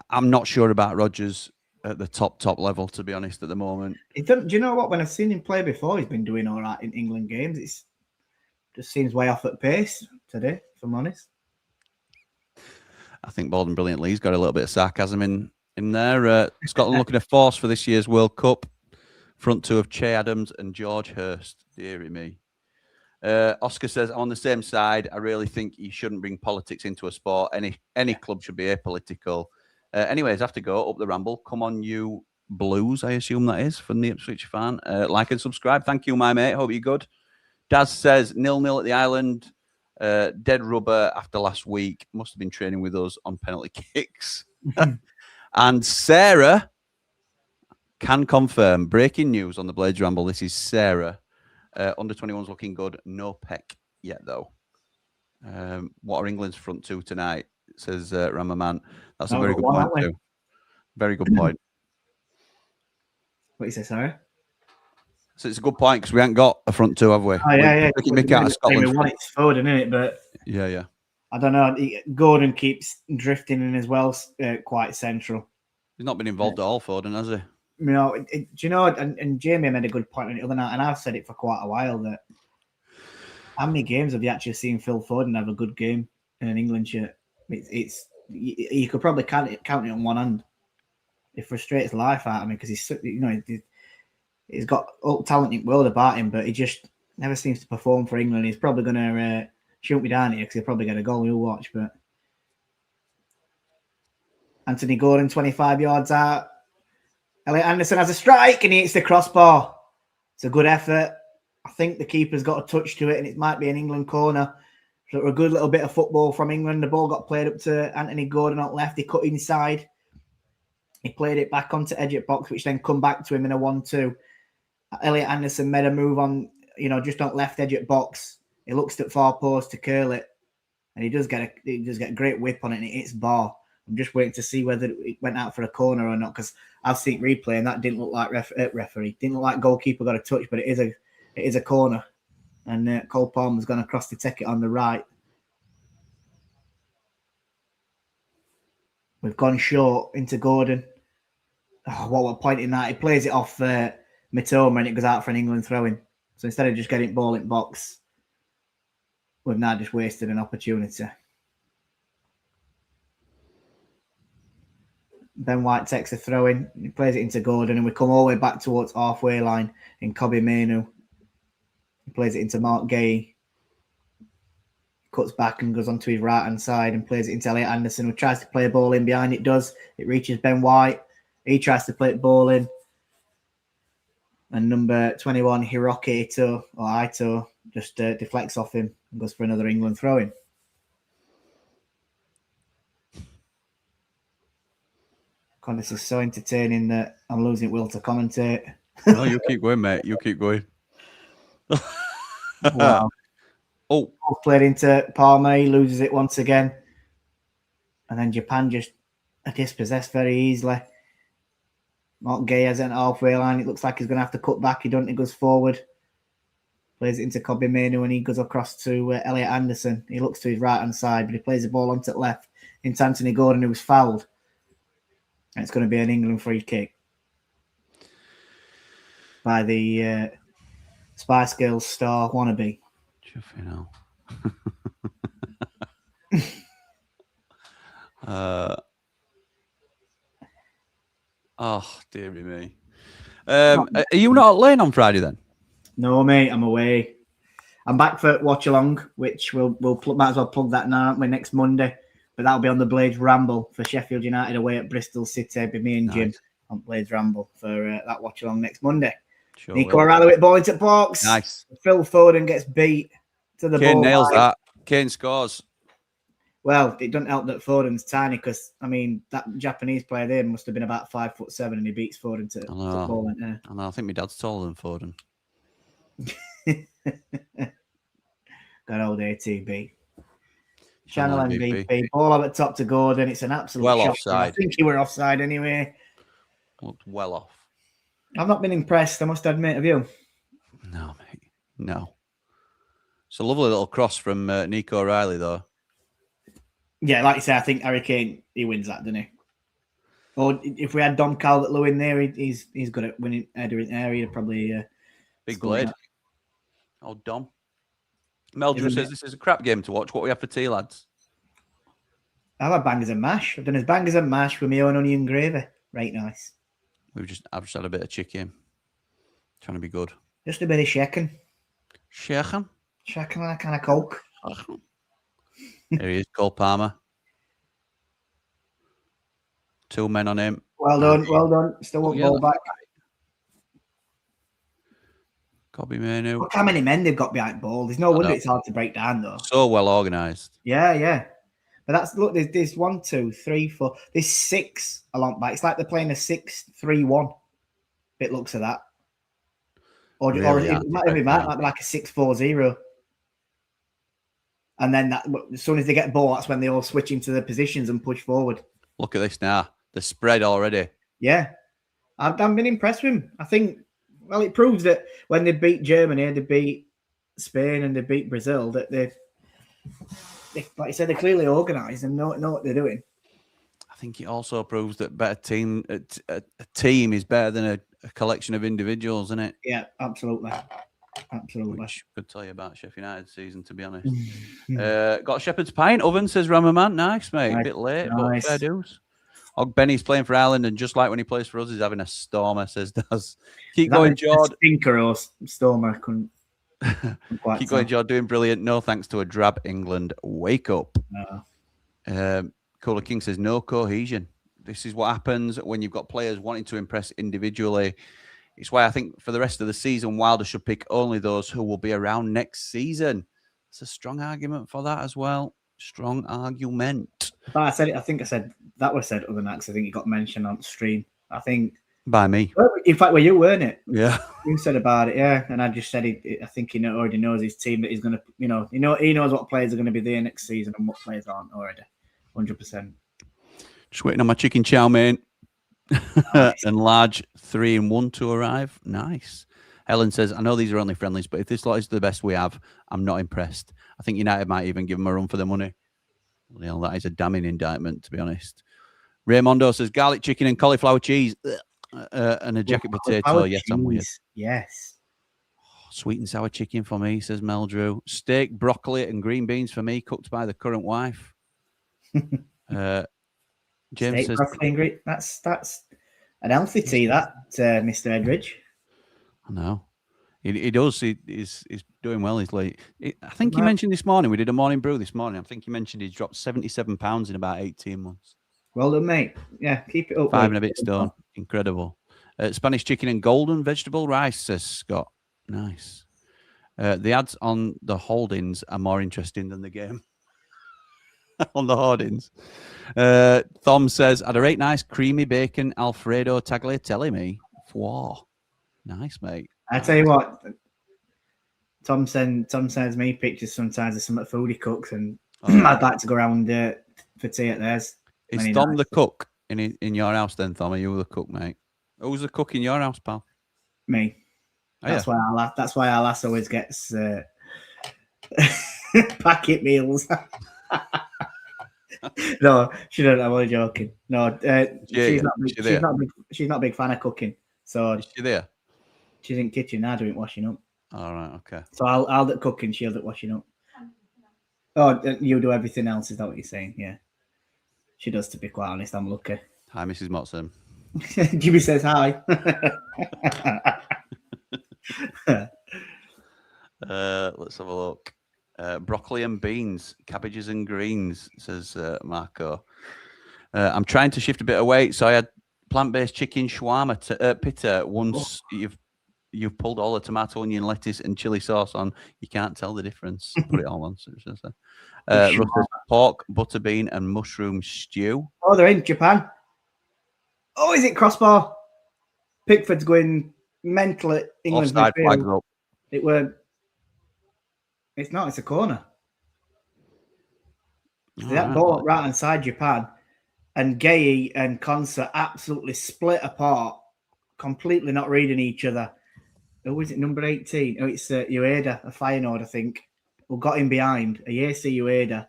I'm not sure about Rogers at the top level, to be honest, at the moment. Do you know what? When I've seen him play before, he's been doing all right in England games. It's just seems way off at pace today, if I'm honest. I think Baldwin Brilliant Lee's got a little bit of sarcasm in there. Scotland looking a force for this year's World Cup. Front two of Che Adams and George Hurst. Deary me. Oscar says, on the same side, I really think you shouldn't bring politics into a sport. Any club should be apolitical. Anyways, I have to go up the Ramble. Come on, you Blues, I assume that is, from the Ipswich fan. Like and subscribe. Thank you, my mate. Hope you're good. Daz says, 0-0 at the Island. Dead rubber after last week. Must have been training with us on penalty kicks. And Sarah can confirm. Breaking news on the Blades Ramble. This is Sarah. Under 21's looking good. No Peck yet, though. What are England's front two tonight? Says Ramaman. That's a very good point, too. Very good point. What you say, sorry? So it's a good point because we haven't got a front two, have we? Oh, yeah. Mick out of Scotland. It's Foden, isn't it? But yeah. I don't know. Gordon keeps drifting in as well, quite central. He's not been involved at all, Foden, has he? You know, do you know? And Jamie made a good point on it the other night, and I've said it for quite a while that how many games have you actually seen Phil Foden have a good game in an England shirt? It's you could probably count it on one hand. It frustrates life out of me because he's got all talent in the world about him, but he just never seems to perform for England. He's probably going to shoot me down here because he'll probably get a goal. You'll watch, but Anthony Gordon 25 yards out. Elliot Anderson has a strike and he hits the crossbar. It's a good effort. I think the keeper's got a touch to it and it might be an England corner. So a good little bit of football from England. The ball got played up to Anthony Gordon on left. He cut inside. He played it back onto edge at box, which then come back to him in a 1-2. Elliot Anderson made a move on, just on left edge at box. He looks at far post to curl it. And he does get a great whip on it and it hits bar. I'm just waiting to see whether it went out for a corner or not because I've seen replay and that didn't look like referee. Didn't look like goalkeeper got a touch, but it is a corner. And Cole Palmer's going to cross to take it on the right. We've gone short into Gordon. Oh, what a point in that. He plays it off Mitoma and it goes out for an England throw-in. So instead of just getting ball in box, we've now just wasted an opportunity. Ben White takes a throw-in. He plays it into Gordon, and we come all the way back towards halfway line in Kobe Mainu. He plays it into Mark Gay. Cuts back and goes onto his right-hand side and plays it into Elliot Anderson, who tries to play a ball in behind. It does. It reaches Ben White. He tries to play it ball in. And number 21, Hiroki Ito, just deflects off him and goes for another England throw-in. God, this is so entertaining that I'm losing will to commentate. No, you keep going, mate. You keep going. Wow. Oh, Played into Palmer. He loses it once again. And then Japan just are dispossessed very easily. Mark Gay has an halfway line. It looks like he's going to have to cut back. He doesn't. He goes forward. Plays it into Kobe Mainu and he goes across to Elliot Anderson. He looks to his right-hand side, but he plays the ball onto the left into Anthony Gordon, who was fouled. And it's going to be an England free kick by the Spice Girls star wannabe. you know. Oh, dearie me. Are you not at Lane on Friday then? No, mate, I'm away. I'm back for Watchalong, which we'll might as well plug that now, aren't we, next Monday. But that'll be on the Blades Ramble for Sheffield United away at Bristol City. Be me and Jim on Blades Ramble for that Watchalong next Monday. Sure. Nico O'Reilly with ball into box. Nice. Phil Foden gets beat to the ball. Kane nails that. Kane scores. Well, it doesn't help that Foden's tiny because, I mean, that Japanese player there must have been about 5'7" and he beats Foden to the ball. I know. I think my dad's taller than Foden. Good old ATB. Channel MVP. Ball up at top to Gordon. It's an absolute shot. Offside. I think you were offside anyway. Looked well off. I've not been impressed, I must admit. Have you? No, mate. No. It's a lovely little cross from Nico O'Reilly, though. Yeah, like you say, I think Harry Kane, he wins that, doesn't he? Or if we had Dom Calvert-Lewin there, he's good at winning header in there. He'd probably big blade. That. Oh, Dom. Meldrew says this is a crap game to watch. What we have for tea, lads? I've had bangers and mash. I've done his bangers and mash with my own onion gravy. Right, nice. I've just had a bit of chicken. Trying to be good. Just a bit of shaking. Shaking? Shaking like a kind of Coke. Here he is, Cole Palmer. 2 men on him. Well done. Still want ball back. Kobe Mainu. Look how many men they've got behind ball. There's no wonder it's hard to break down, though. So well organised. Yeah. But that's, look, there's 1, 2, 3, 4. There's 6 along back. It's like they're playing a 6-3-1. It looks at that. Or it might be like a 6-4-0. And then as soon as they get ball, that's when they all switch into their positions and push forward. Look at this now. The spread already. Yeah. I've been impressed with him. I think, well, it proves that when they beat Germany, they beat Spain and they beat Brazil, that they like you said, they're clearly organised and know what they're doing. I think it also proves that a team is better than a collection of individuals, isn't it? Yeah, absolutely. Which could tell you about Sheffield United season, to be honest. Got Shepherd's Pint oven, says Ramaman. Nice, mate. A bit late, but fair dues. Og Benny's playing for Ireland, and just like when he plays for us, he's having a stormer, says Daz. Keep going, Jord. Stinker or stormer, couldn't quite Keep going, Jord. Doing brilliant. No thanks to a drab England. Wake up. Cooler King says no cohesion. This is what happens when you've got players wanting to impress individually. It's why I think for the rest of the season, Wilder should pick only those who will be around next season. It's a strong argument for that as well. Strong argument. But I think I said that was said other nights. I think it got mentioned on stream. I think by me. In fact, you weren't it? Yeah. You said about it, yeah. And I just said I think he already knows his team that he's going to, he knows what players are going to be there next season and what players aren't already. 100%. Just waiting on my chicken chow mein. Nice. And large 3-in-1 to arrive. Nice. Helen says, I know these are only friendlies, but if this lot is the best we have, I'm not impressed. I think United might even give them a run for their money. Well, that is a damning indictment, to be honest. Raymondo says, garlic chicken and cauliflower cheese. Ugh. And a jacket potato. Cauliflower Yes, I'm weird. cheese. Yes. Sweet and sour chicken for me, says Meldrew. Steak, broccoli, and green beans for me, cooked by the current wife. James Steak, says, broccoli, and green. That's an healthy tea, that, Mr. Edridge. I know. He does. He's doing well. He's late. I think he mentioned this morning, we did a morning brew this morning. I think he mentioned he's dropped 77 pounds in about 18 months. Well done, mate. Yeah, keep it up. 5 and a bit stone. Incredible. Spanish chicken and golden vegetable rice, says Scott. Nice. The ads on the holdings are more interesting than the game. On the hoardings. Thom says, I'd a rate nice creamy bacon Alfredo tagliatelle, me. Wow. Nice, mate. I tell you what, Tom sends me pictures sometimes of some of the food he cooks, and I'd like to go around for tea at theirs. Is Thom the cook in your house then, Thom? Are you the cook, mate? Who's the cook in your house, pal? Me. That's why our lass always gets packet meals. No, she doesn't. I'm only joking. No, she's not a big fan of cooking. So is she there? She's in the kitchen now doing washing up. All right, okay. So I'll do cooking, she'll do washing up. Oh, you do everything else, is that what you're saying? Yeah. She does, to be quite honest. I'm lucky. Hi, Mrs. Motson. Jimmy says hi. Let's have a look. Broccoli and beans, cabbages and greens, says Marco. I'm trying to shift a bit of weight, so I had plant-based chicken shawarma pita. Once you've pulled all the tomato, onion, lettuce, and chili sauce on, you can't tell the difference. Put it all on. Pork, butterbean, and mushroom stew. Oh, they're in Japan. Oh, is it crossbar? Pickford's going mental at England's Offside flags up. It's not. It's a corner. That ball right inside Japan, and Gay and Konsa absolutely split apart, completely not reading each other. Who is it? Number 18. Oh, it's Ueda, a Feyenoord, I think. Who got him behind? A Yesi Ueda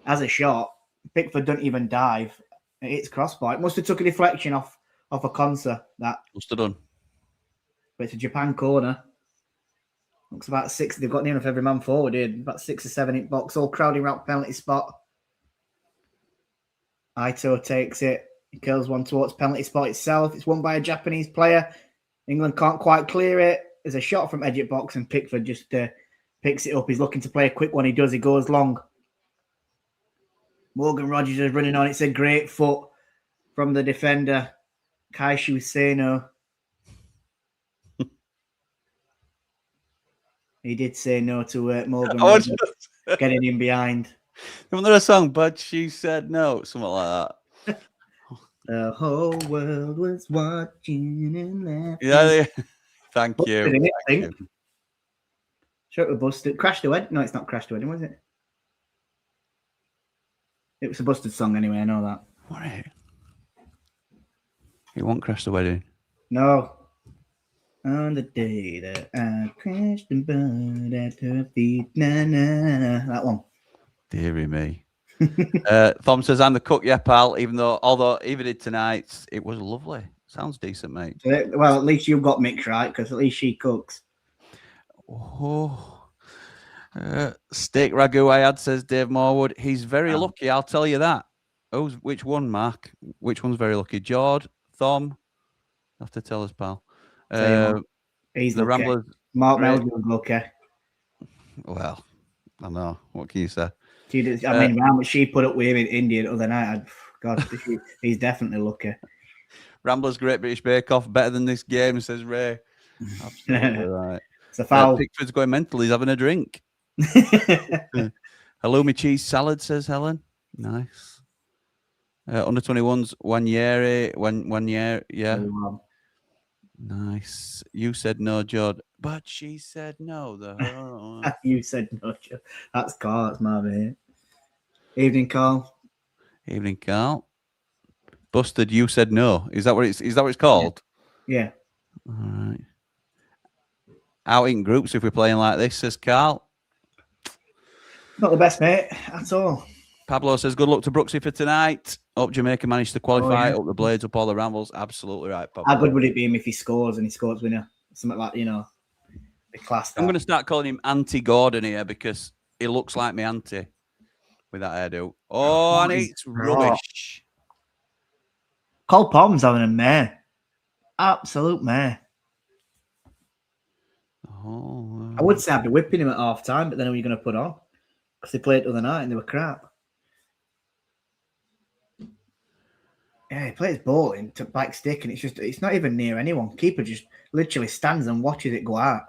has a shot. Pickford don't even dive. It's crossbar. It must have took a deflection off a Konsa. That must have done. But it's a Japan corner. Looks about 6. They've got near enough every man forward here. About 6 or 7 in box, all crowding around penalty spot. Ito takes it. He kills one towards penalty spot itself. It's won by a Japanese player. England can't quite clear it. There's a shot from edge at box, and Pickford just picks it up. He's looking to play a quick one. He does. He goes long. Morgan Rogers is running on. It's a great foot from the defender, Kaishu Seno. He did say no to Morgan Rogers getting in behind. Wasn't there a song, but she said no, something like that. The whole world was watching and laughing. Yeah. Thank you. Thank you. Sure, it busted. Crashed the wedding. No, it's not Crashed the Wedding, was it? It was a busted song anyway. I know that. What? It won't crash the wedding. No. On the day that I crashed and burned at her feet. Na, na, na. That one. Deary me. Thom says, I'm the cook, yeah, pal. Although Eva did tonight, it was lovely. Sounds decent, mate. Well, at least you got Mick right, because at least she cooks. Oh. Steak ragu I had, says Dave Morwood. He's very lucky, I'll tell you that. Oh, which one, Mark? Which one's very lucky? Jord, Thom? You have to tell us, pal. He's the lucky. Ramblers. Mark Melville's lucky. Well, I know. What can you say? I mean, how much she put up with him in India the other night. God, he's definitely lucky. Ramblers Great British Bake Off better than this game, says Ray. Absolutely right. It's a foul. Pickford's going mental. He's having a drink. Halloumi cheese salad, says Helen. Nice. Under 21s, 1 year. 1 year. Yeah. Nice. You said no, Jord, but she said no. You said no, Jord. That's Carl. That's my mate. Evening, Carl. Evening, Carl. Busted. You said no. Is that what it's called? Yeah. All right. Out in groups if we're playing like this, says Carl. Not the best, mate, at all. Pablo says, good luck to Brooksy for tonight. Hope Jamaica managed to qualify. yeah. Hope the Blades up all the Rambles. Absolutely right, Pablo. How good would it be if he scores and he scores winner? Something like, the class. I'm going to start calling him Auntie Gordon here because he looks like me auntie with that hairdo. Oh, and it's rubbish. Cole Pom's having a mare. Absolute mare. Oh, I would say I'd be whipping him at half time, but then who are you going to put on? Because they played the other night and they were crap. Yeah, he plays ball into back stick and it's not even near anyone. Keeper just literally stands and watches it go out.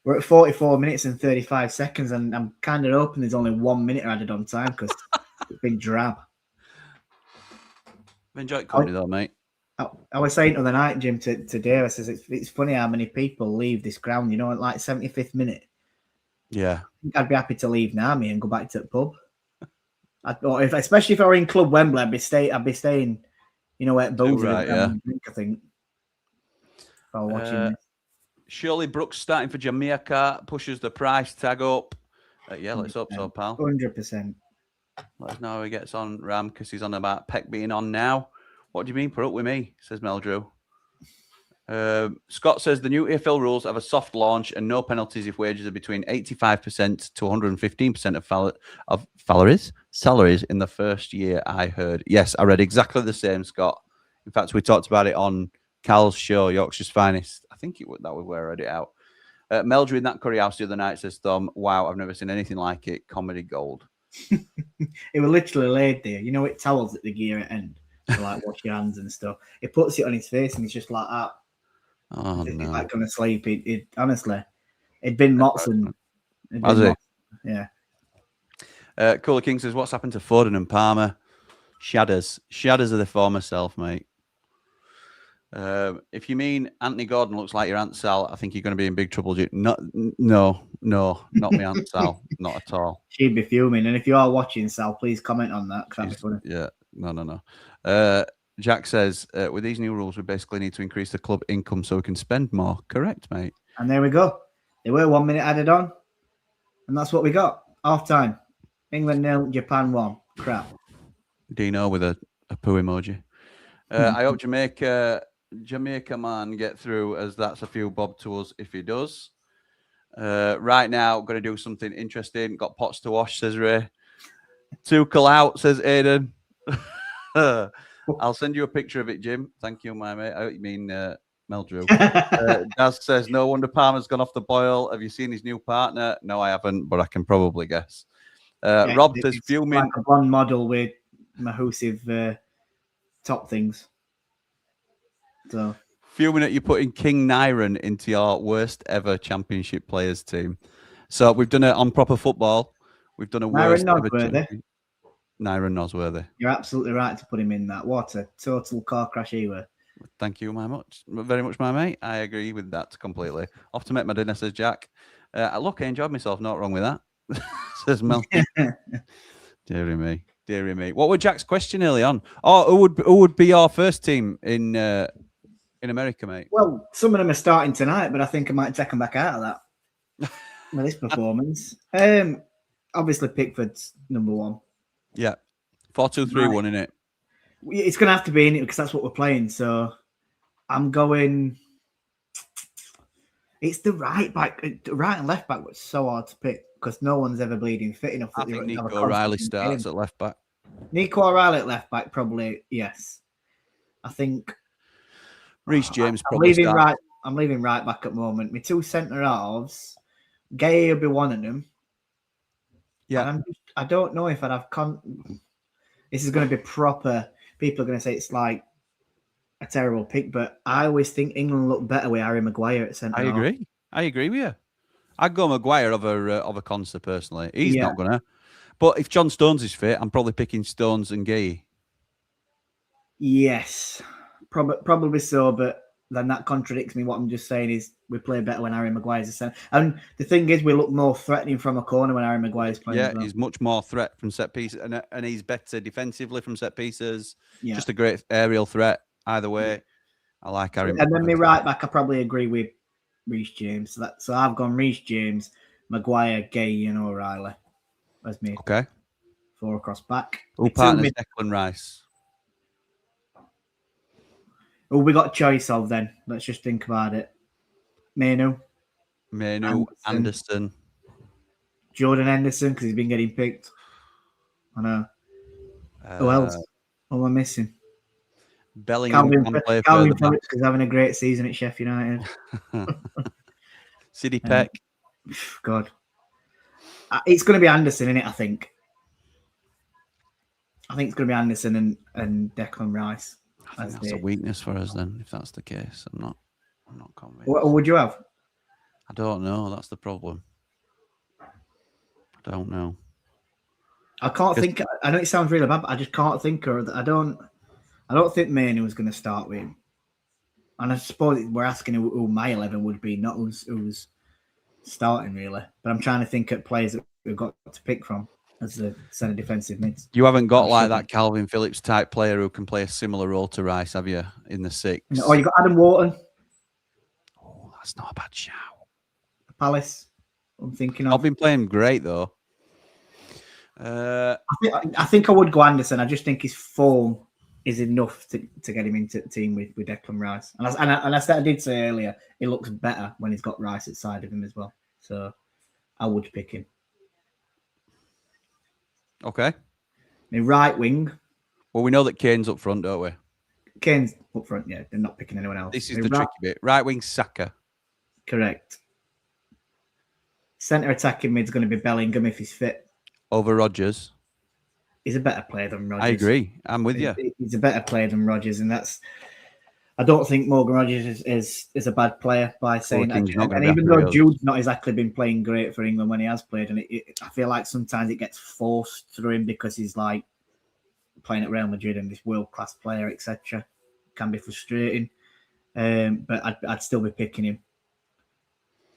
We're at 44 minutes and 35 seconds, and I'm kind of hoping there's only 1 minute added on time because it's been drab. I've enjoyed company though, mate. I was saying the other night, Jim, to Dave, I says it's funny how many people leave this ground, at like 75th minute. Yeah. I'd be happy to leave now, and go back to the pub. Especially if I were in Club Wembley, I'd be staying, at Booth drink, I think. If I were watching this. Shirley Brooks starting for Jamaica, pushes the price tag up. Yeah, let's hope so, pal. 100%. Let us know how he gets on, Ram, because he's on about Peck being on now. What do you mean, put up with me, says Meldrew. Scott says the new EFL rules have a soft launch and no penalties if wages are between 85% to 115% of salaries in the first year, I heard. Yes, I read exactly the same, Scott. In fact, we talked about it on Cal's show, Yorkshire's Finest. I think that was where I read it out. Meldrew in that curry house the other night says, Tom, wow, I've never seen anything like it. Comedy gold. It was literally laid there. It towels at the gear at end to wash your hands and stuff. He puts it on his face and he's just like that. Oh, no. Like going to sleep. It honestly, it'd been Motson. Has it? Yeah. Cooler King says, what's happened to Foden and Palmer? Shadders of the former self, mate. If you mean Anthony Gordon looks like your Aunt Sal, I think you're going to be in big trouble. No, not my Aunt Sal, not at all. She'd be fuming. And if you are watching, Sal, please comment on that. That'd be funny. Yeah, no. Jack says, with these new rules, we basically need to increase the club income so we can spend more. Correct, mate. And there we go. There were 1 minute added on, and that's what we got. Half time. England 0, Japan 1. Crap. Dino with a poo emoji. I hope Jamaica man get through, as that's a few bob to us if he does. Right now, going to do something interesting. Got pots to wash, says Ray. Tuchel out, says Aiden. I'll send you a picture of it, Jim. Thank you, my mate. I mean, Meldrew. Daz says, no wonder Palmer's gone off the boil. Have you seen his new partner? No, I haven't, but I can probably guess. Rob says, fuming. Like a blonde model with massive top things. So fuming at you putting King Nyron into your worst ever championship players team. So we've done it on Proper Football. We've done a worst ever champion. Nyron Nosworthy. You're absolutely right to put him in that. What a total car crash he were. Thank you very much, my mate. I agree with that completely. Off to make my dinner, says Jack. Look, I enjoyed myself. Not wrong with that, says Mel. Deary me. What was Jack's question early on? Oh, who would be your first team in America, mate? Well, some of them are starting tonight, but I think I might take them back out of that with this performance. Obviously, Pickford's number one. Yeah, 4-2-3-1, isn't it? It's going to have to be in it because that's what we're playing. So I'm going. It's the right back, right and left back was so hard to pick because no one's ever bleeding fit enough. I think Nico O'Reilly starts at left back. Nico O'Reilly at left back, probably yes. I think Reece James probably starts. I'm leaving right back at the moment. My two centre halves, Gay will be one of them. Yeah, I don't know if I'd have. This is going to be proper. People are going to say it's like a terrible pick, but I always think England look better with Harry Maguire at centre. I agree with you. I'd go Maguire over Conser personally. He's not gonna. But if John Stones is fit, I'm probably picking Stones and Gay. Yes, probably so. But then that contradicts me. What I'm just saying is we play better when Harry Maguire's a centre. And the thing is, we look more threatening from a corner when Harry Maguire's playing. Yeah, he's much more threat from set pieces, and he's better defensively from set pieces. Yeah. Just a great aerial threat. Either way, I like Harry. And then me right back, I probably agree with Reece James. So I've gone Reece James, Maguire, Gay, and O'Reilly as me. Okay. 4 across back. Who partners Declan Rice? Oh, we got a choice of then. Let's just think about it. Manu, Anderson. Jordan Henderson, because he's been getting picked. I know. Who else? What am I missing? Bellingham Calvin Phillips, because having a great season at Sheffield United. Sidney Peck. God. It's going to be Anderson, isn't it, I think? I think it's going to be Anderson and Declan Rice. I think that's a weakness for us then, if that's the case. I'm not convinced. What would you have? I don't know. That's the problem. I don't know. I can't think. I know it sounds really bad, but I just can't think. I don't think Manu was going to start with him. And I suppose we're asking who my 11 would be, not who's starting really. But I'm trying to think at players that we've got to pick from as the centre defensive mids. You haven't got like that Calvin Phillips type player who can play a similar role to Rice, have you? In the 6. Oh, you got Adam Wharton. Oh, that's not a bad shout. Palace. I'm thinking of. I've been playing great though. I think I would go Anderson. I just think his form is enough to get him into the team with Declan Rice. And I did say earlier, he looks better when he's got Rice at side of him as well. So I would pick him. Okay. The right wing. Well, we know that Kane's up front, don't we? Kane's up front, yeah. They're not picking anyone else. This is the tricky bit. Right wing, Saka. Correct. Centre attacking mid's going to be Bellingham if he's fit. Over Rodgers. He's a better player than Rodgers. I agree. I'm with you. He's a better player than Rodgers, and that's. I don't think Morgan Rodgers is a bad player by saying that. And even though Jude's not exactly been playing great for England when he has played, and I feel like sometimes it gets forced through him because he's like playing at Real Madrid and this world-class player, etc. Can be frustrating. But I'd still be picking him.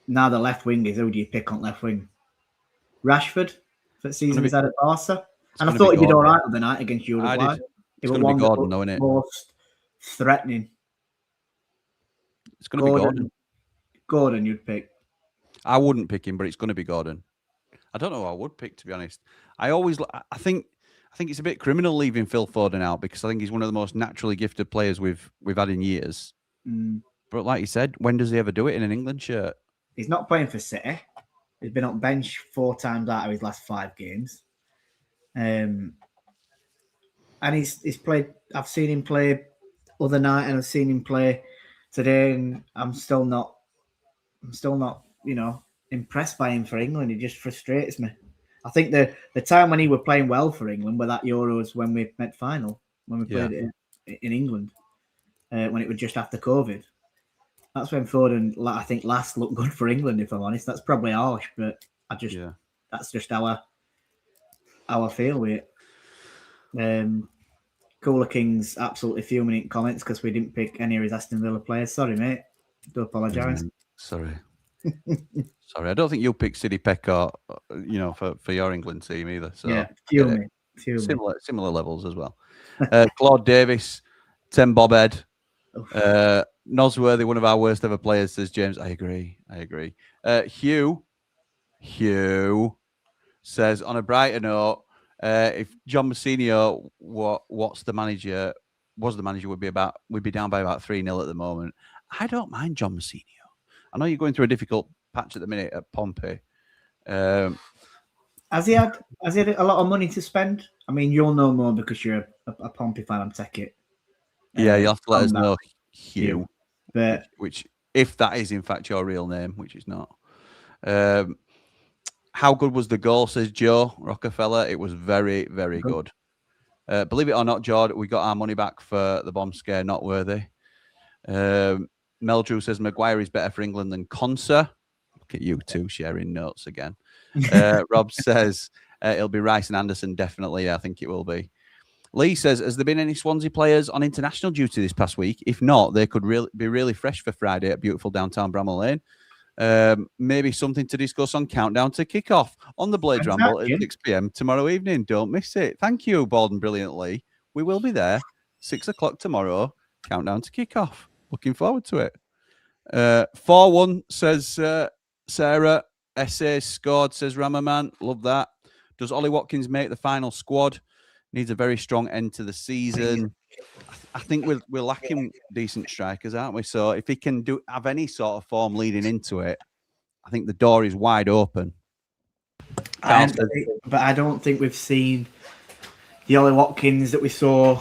Now the left wing is, who do you pick on left wing? Rashford, for the season he's had at Barca. And I thought he did all right the night against Uruguay. It's going to be Gordon, though, isn't it? Most threatening. It's going to be Gordon. Gordon, you'd pick. I wouldn't pick him, but it's going to be Gordon. I don't know who I would pick, to be honest. I think it's a bit criminal leaving Phil Foden out because I think he's one of the most naturally gifted players we've had in years. But like you said, when does he ever do it in an England shirt? He's not playing for City. He's been on bench 4 times out of his last 5 games. And he's played. I've seen him play other night, and I've seen him play today, and I'm still not, impressed by him for England. He just frustrates me. I think the time when he were playing well for England were that Euros when we met final, when we played it in England, when it was just after COVID. That's when Foden, I think, last looked good for England, if I'm honest. That's probably harsh, but that's just how I feel with it. Cooler King's absolutely fuming in comments because we didn't pick any of his Aston Villa players. Sorry, mate. Do apologise. Sorry. Sorry. I don't think you'll pick Sidney Peck or, for your England team either. So yeah, similar levels as well. Claude Davis, Tim Bobhead, Nosworthy, one of our worst ever players, says James. I agree. Hugh says, on a brighter note, if Jord Motson was the manager, we'd be down by about 3-0 at the moment. I don't mind Jord Motson. I know you're going through a difficult patch at the minute at Pompey. Has he had a lot of money to spend? I mean, you'll know more because you're a Pompey fan. I'm take it. Yeah, you'll have to let us know, Hugh. But which, if that is in fact your real name, which is not. How good was the goal, says Joe Rockefeller? It was very, very good. Believe it or not, Jord, we got our money back for the bomb scare, not worthy. Meldrew says Maguire is better for England than Conser. Look at you two sharing notes again. Rob says it'll be Rice and Anderson, definitely. I think it will be. Lee says, has there been any Swansea players on international duty this past week? If not, they could be really fresh for Friday at beautiful downtown Bramall Lane. Maybe something to discuss on countdown to kickoff on the Blades Ramble at 6 p.m. tomorrow evening. Don't miss it. Thank you, Borden Brilliantly. We will be there 6 o'clock tomorrow. Countdown to kickoff. Looking forward to it. 4-1 says Sarah. SA scored, says Ramaman. Love that. Does Ollie Watkins make the final squad? Needs a very strong end to the season. I think we're lacking decent strikers, aren't we? So if he can have any sort of form leading into it, I think the door is wide open. But I don't think we've seen the Ollie Watkins that we saw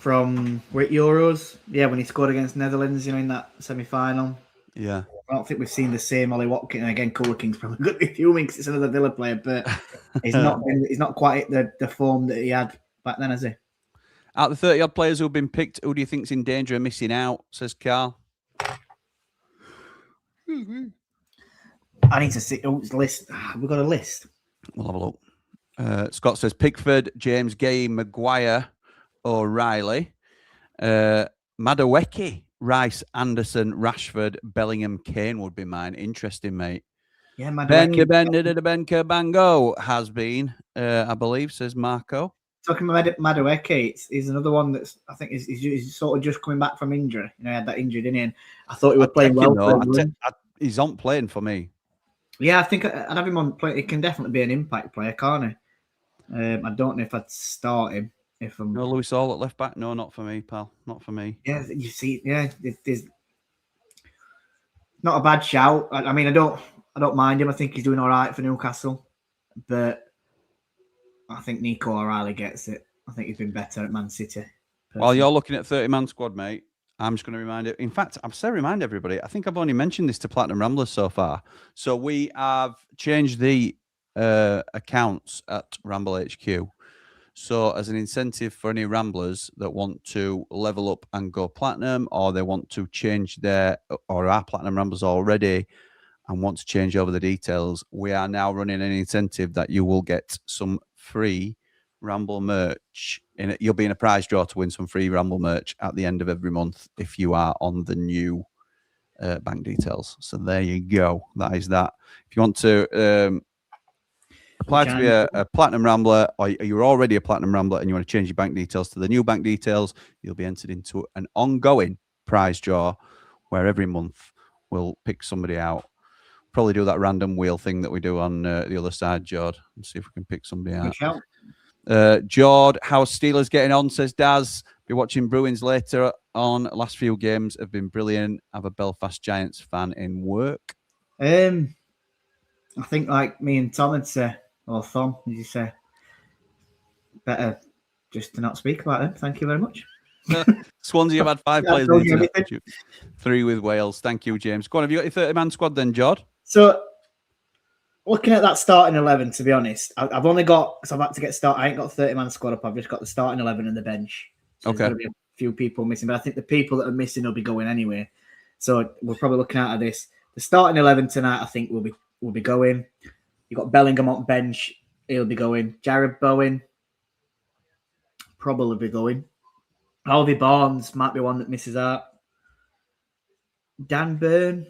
from Euros. Yeah, when he scored against Netherlands, in that semi-final. Yeah. I don't think we've seen the same Ollie Watkins. And again, Cooler King's probably going to be fuming because it's another Villa player, but he's not quite the form that he had back then, has he? Out of the 30-odd players who have been picked, who do you think's in danger of missing out, says Carl? I need to see list. We've got a list. We'll have a look. Scott says Pickford, James Gay, Maguire, O'Reilly, Madueke, Rice, Anderson, Rashford, Bellingham, Kane would be mine. Interesting, mate. Yeah, Ben Bango has been, I believe, says Marco. Talking about Madueke, he's another one that's, I think, he's sort of just coming back from injury. He had that injury, didn't he? And I thought he was playing well. He's on playing for me. Yeah, I think I'd have him on play. He can definitely be an impact player, can't he? I don't know if I'd start him. No, Lewis Hall at left back? No, not for me, pal. Not for me. Yeah, you see, there's not a bad shout. I mean, I don't mind him. I think he's doing all right for Newcastle, but I think Nico O'Reilly gets it. I think he's been better at Man City. Personally. While you're looking at 30-man squad, mate, I'm just going to remind it. In fact, I've said remind everybody. I think I've only mentioned this to Platinum Ramblers so far. So we have changed the accounts at Ramble HQ. So as an incentive for any Ramblers that want to level up and go platinum, or they want to change or are Platinum Ramblers already and want to change over the details, we are now running an incentive that you will get some free Ramble merch. You'll be in a prize draw to win some free Ramble merch at the end of every month if you are on the new bank details. So there you go. That is that. If you want to apply to be a Platinum Rambler, or you're already a Platinum Rambler and you want to change your bank details to the new bank details, you'll be entered into an ongoing prize draw where every month we'll pick somebody out. Probably do that random wheel thing that we do on the other side, Jord, and see if we can pick somebody out. Jord, how's Steelers getting on, says Daz. Be watching Bruins later on. Last few games have been brilliant. I'm a Belfast Giants fan in work. I think like me and Tom would say, or Thom, as you say, better just to not speak about them. Thank you very much. Swansea have had 5 players in 3 with Wales. Thank you, James. Go on, have you got your 30-man squad then, Jord? So, looking at that starting 11, to be honest, I've only got, so I've had to get started. I ain't got 30-man squad up. I've just got the starting 11 and the bench. So okay. There's going to be a few people missing, but I think the people that are missing will be going anyway. So we're probably looking at this. The starting 11 tonight, I think, will be going. You've got Bellingham on bench. He'll be going. Jared Bowen probably be going. Harvey Barnes might be one that misses out. Dan Burn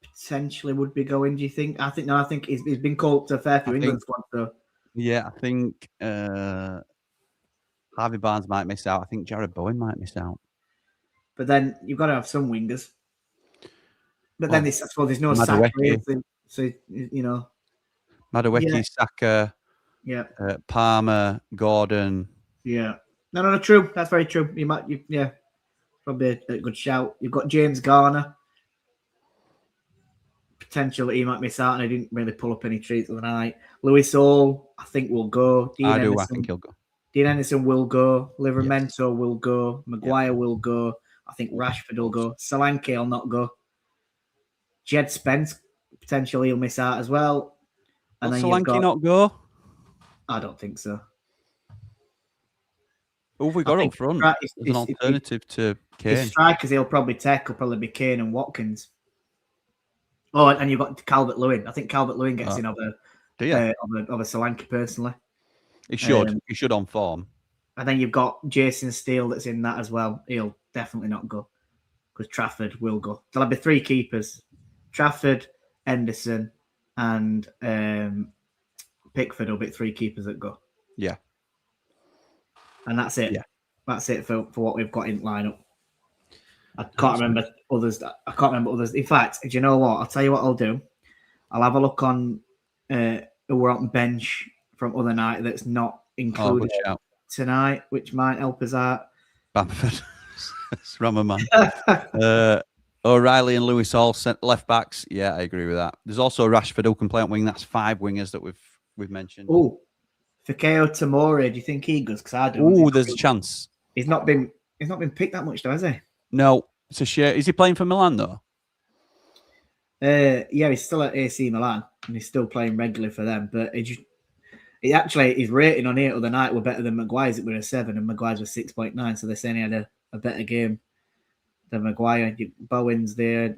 potentially would be going, do you think? I think he's been called to a fair few England squad. So. Yeah, I think Harvey Barnes might miss out. I think Jared Bowen might miss out. But then you've got to have some wingers. But then I suppose there's no Saka. So, Madueke, Saka, Palmer, Gordon. Yeah. No, true. That's very true. Probably a good shout. You've got James Garner. Potential that he might miss out, and he didn't really pull up any treats the night. Lewis Hall, I think, will go. I think he'll go. Dean Henderson will go. Livramento will go. Maguire will go. I think Rashford will go. Solanke will not go. Jed Spence, potentially he'll miss out as well. And will Solanke not go? I don't think so. Who have we got up front as an alternative to Kane? The strikers he'll probably take will probably be Kane and Watkins. Oh, and you've got Calvert-Lewin. I think Calvert-Lewin gets in over Solanke personally. He should. He should on form. And then you've got Jason Steele that's in that as well. He'll definitely not go because Trafford will go. There'll be 3 keepers. Trafford, Henderson, and Pickford will be 3 keepers that go. Yeah. And that's it. Yeah. That's it for what we've got in lineup. I can't remember others. In fact, do you know what? I'll tell you what I'll do. I'll have a look on who were on bench from other night that's not included tonight, which might help us out. Bamford, Rammerman. O'Reilly and Lewis all left backs. Yeah, I agree with that. There's also Rashford who can play on wing. That's 5 wingers that we've mentioned. Oh, Fikayo Tomori, do you think he goes? Because I don't. Oh, there's a chance. He's not been picked that much, though, has he? No, it's a share. Is he playing for Milan though? Yeah, he's still at AC Milan and he's still playing regularly for them. But his rating on 8 other night were better than Maguire's. It were a 7 and Maguire's was 6.9. So they're saying he had a better game than Maguire. Bowen's there.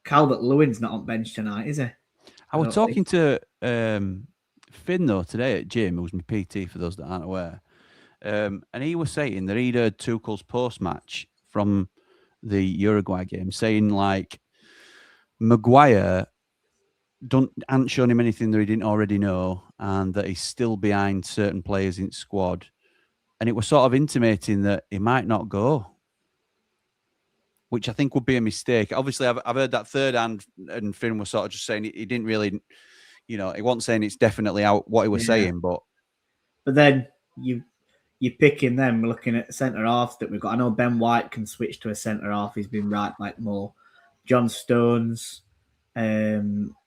Calvert-Lewin's not on bench tonight, is he? I was talking to Finn though today at gym, who's my PT for those that aren't aware, and he was saying that he'd heard Tuchel's post-match from the Uruguay game saying like Maguire hadn't shown him anything that he didn't already know, and that he's still behind certain players in squad, and it was sort of intimating that he might not go, which I think would be a mistake. Obviously, I've heard that third hand, and Finn was sort of just saying he didn't really, he wasn't saying it's definitely out what he was saying, but then you're picking them, looking at centre halves that we've got. I know Ben White can switch to a centre half. He's been right like more. John Stones, Tomori,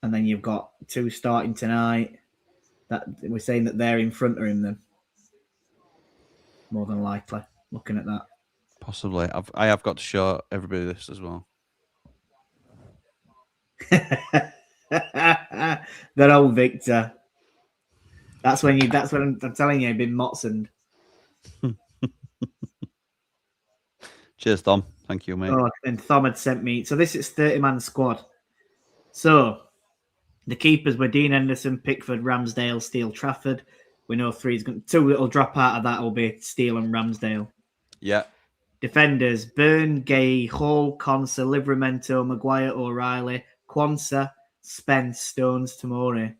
and then you've got 2 starting tonight. That we're saying that they're in front of him then. More than likely, looking at that. Possibly. I have got to show everybody this as well. That old Victor. That's when I'm telling you, you've been Motson. Cheers, Tom. Thank you, mate. Oh, and Tom had sent me. So this is 30-man squad. So the keepers were Dean Henderson, Pickford, Ramsdale, Steele, Trafford. We know 2 that'll drop out of that will be Steele and Ramsdale. Yeah. Defenders, Byrne, Gay, Hall, Conser, Livramento, Maguire, O'Reilly, Quansah, Spence, Stones, Tomori.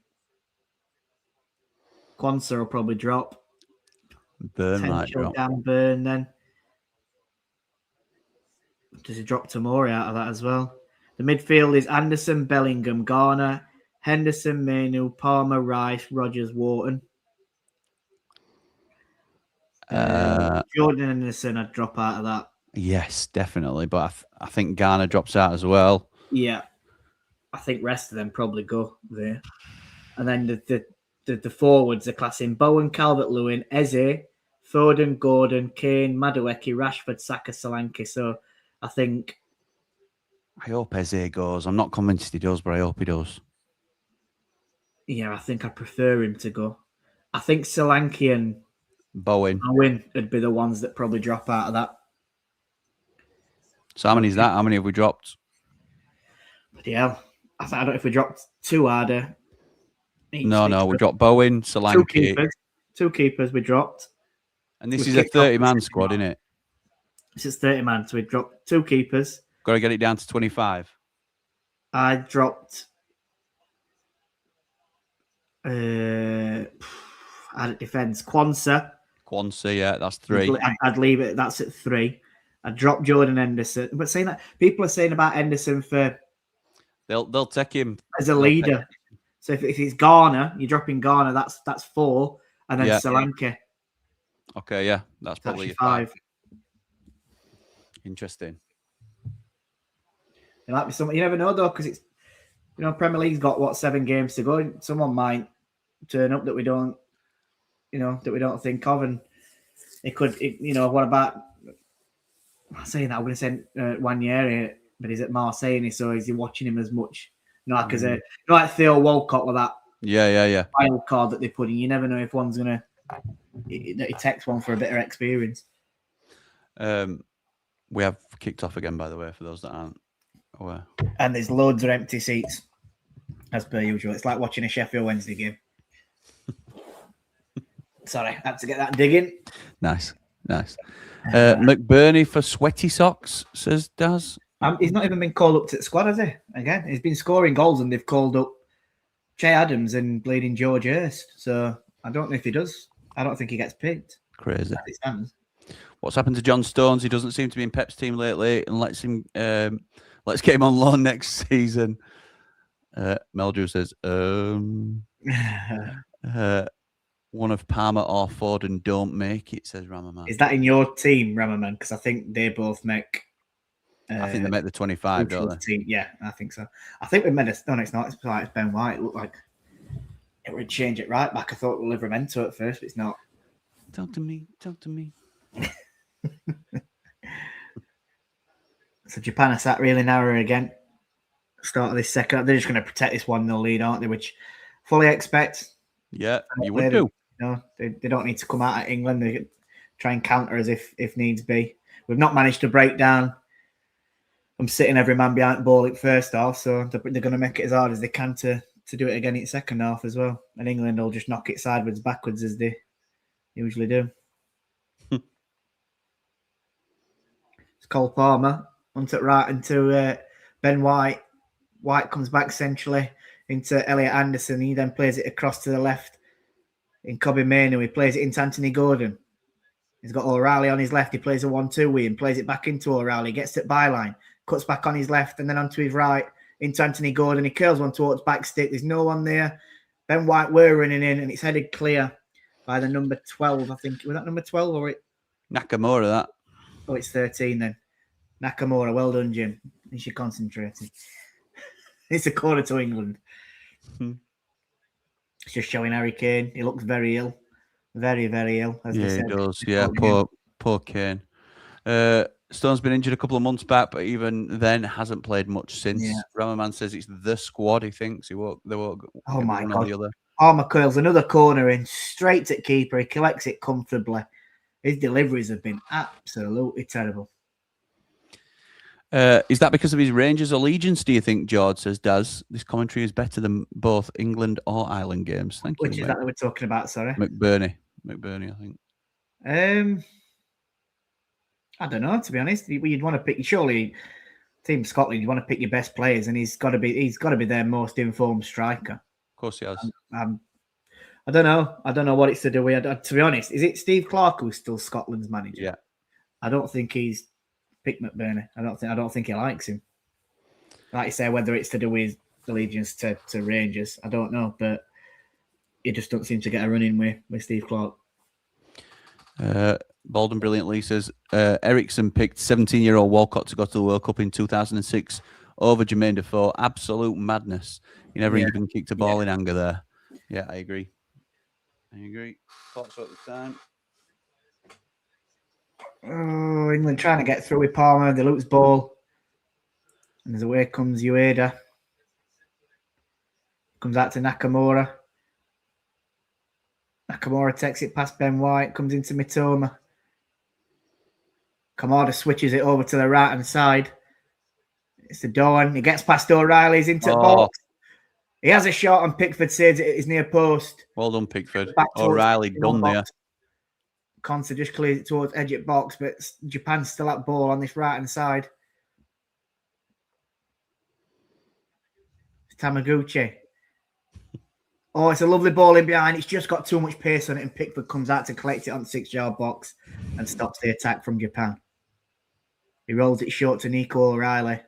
Quansah will probably drop. Byrne might drop. Dan Byrne then. Does he drop Tomori out of that as well? The midfield is Anderson, Bellingham, Garner, Henderson, Mainu, Palmer, Rice, Rogers, Wharton. Jordan Anderson, I'd drop out of that. Yes, definitely. But I think Garner drops out as well. Yeah. I think rest of them probably go there. And then the forwards are classing Bowen, Calvert-Lewin, Eze, Foden, Gordon, Kane, Madueke, Rashford, Saka, Solanke. So I think... I hope Eze goes. I'm not convinced he does, but I hope he does. Yeah, I think I prefer him to go. I think Solanke and Bowen would be the ones that probably drop out of that. So how many is that? How many have we dropped? Bloody hell. I don't know if we dropped 2 harder. No, we dropped Bowen, Solanke. 2 keepers we dropped. And this is a 30-man squad, isn't it? This is 30-man, so we dropped 2 keepers. Got to get it down to 25. I dropped... I'd defence. Quansah, yeah, that's 3. I'd leave it. That's at 3. I'd drop Jordan Henderson. But saying that, people are saying about Henderson for... They'll take him... as a leader. So if it's Garner, you're dropping Garner, that's 4. And then Solanke. Okay, yeah. That's probably 5. Interesting. It might be something. You never know, though, because it's... Premier League's got, 7 games to go. Someone might turn up that we don't... that we don't think of. And it could... what about... I'm saying that, I'm going to say Wanyeri, but he's at Marseille, so is he watching him as much? Because like Theo Walcott with that wild card that they put in. You never know if one's going to... He takes one for a better experience. We have kicked off again, by the way, for those that aren't aware. And there's loads of empty seats, as per usual. It's like watching a Sheffield Wednesday game. Sorry, I had to get that digging. Nice. McBurney for sweaty socks, says Daz. He's not even been called up to the squad, has he? Again, he's been scoring goals and they've called up Che Adams and bleeding George Hurst. So I don't know if he does. I don't think he gets picked. Crazy. What's happened to John Stones? He doesn't seem to be in Pep's team lately, and let's get him on loan next season. Meldrew says, one of Palmer or Foden don't make it, says Ramaman. Is that in your team, Ramaman? Because I think they both make. I think they make the 25, don't they? Team. Yeah, I think so. I think we made a. No, it's not. It's like it's Ben White. It looked like it would change it right back. I thought we'll Livramento at first, but it's not. Talk to me. Talk to me. So Japan are sat really narrow again. Start of this second. They're just going to protect this 1-0 lead, aren't they? Which fully expect. Yeah, you would do. No, they don't need to come out at England. They try and counter us if needs be. We've not managed to break down. I'm sitting every man behind the ball at first half, so they're going to make it as hard as they can to do it again in second half as well. And England will just knock it sideways, backwards as they usually do. It's Cole Palmer onto it right into Ben White. White comes back centrally into Elliot Anderson. He then plays it across to the left in Kobe Mainoo. He plays it into Anthony Gordon. He's got O'Reilly on his left. He plays a 1-2 with him, plays it back into O'Reilly, gets it byline, cuts back on his left and then onto his right into Anthony Gordon. He curls one towards back stick. There's no one there. Ben White were running in and it's headed clear by the number 12, I think. Was that number 12 or it? Nakamura, that. Oh, it's 13 then. Nakamura, well done, Jim. You should concentrate. It's a corner to England. It's just showing Harry Kane. He looks very ill. Very, very ill. As Yeah, they said. he does. Yeah, poor Kane. Stone's been injured a couple of months back, but even then hasn't played much since. Yeah. Ramaman says it's the squad. He thinks they won't. Oh my one God! or the other. Palmer curls another corner in straight to keeper. He collects it comfortably. His deliveries have been absolutely terrible. Is that because of his Rangers allegiance, do you think, Jord? Says Daz. This commentary is better than both England or Ireland games. Thank you. Which is that we're talking about, sorry? McBurney, I think. I don't know, to be honest. You'd want to pick, surely, Team Scotland, you want to pick your best players, and he's got to be their most informed striker. Of course he has. I don't know what it's to do with. To be honest, is it Steve Clarke who's still Scotland's manager? Yeah. I don't think he's picked McBurney. I don't think he likes him. Like you say, whether it's to do with allegiance to Rangers, I don't know, but he just don't seem to get a run in with Steve Clarke. Bolden brilliantly says Ericsson picked 17-year-old Walcott to go to the World Cup in 2006 over Jermaine Defoe. Absolute madness. He never even kicked a ball in anger there. Yeah, I agree. Thoughts at the time. Oh, England trying to get through with Palmer. They lose ball. And as away comes Ueda. Comes out to Nakamura. Nakamura takes it past Ben White. Comes into Mitoma. Kamada switches it over to the right-hand side. It's the Dawn. He gets past O'Reilly. He's into the box. He has a shot and Pickford saves it at his near post. Well done, Pickford. O'Reilly done there. Konsa just clears it towards edge at box, but Japan's still at ball on this right-hand side. It's Tamaguchi. Oh, it's a lovely ball in behind. It's just got too much pace on it, and Pickford comes out to collect it on the 6-yard box and stops the attack from Japan. He rolls it short to Nico O'Reilly,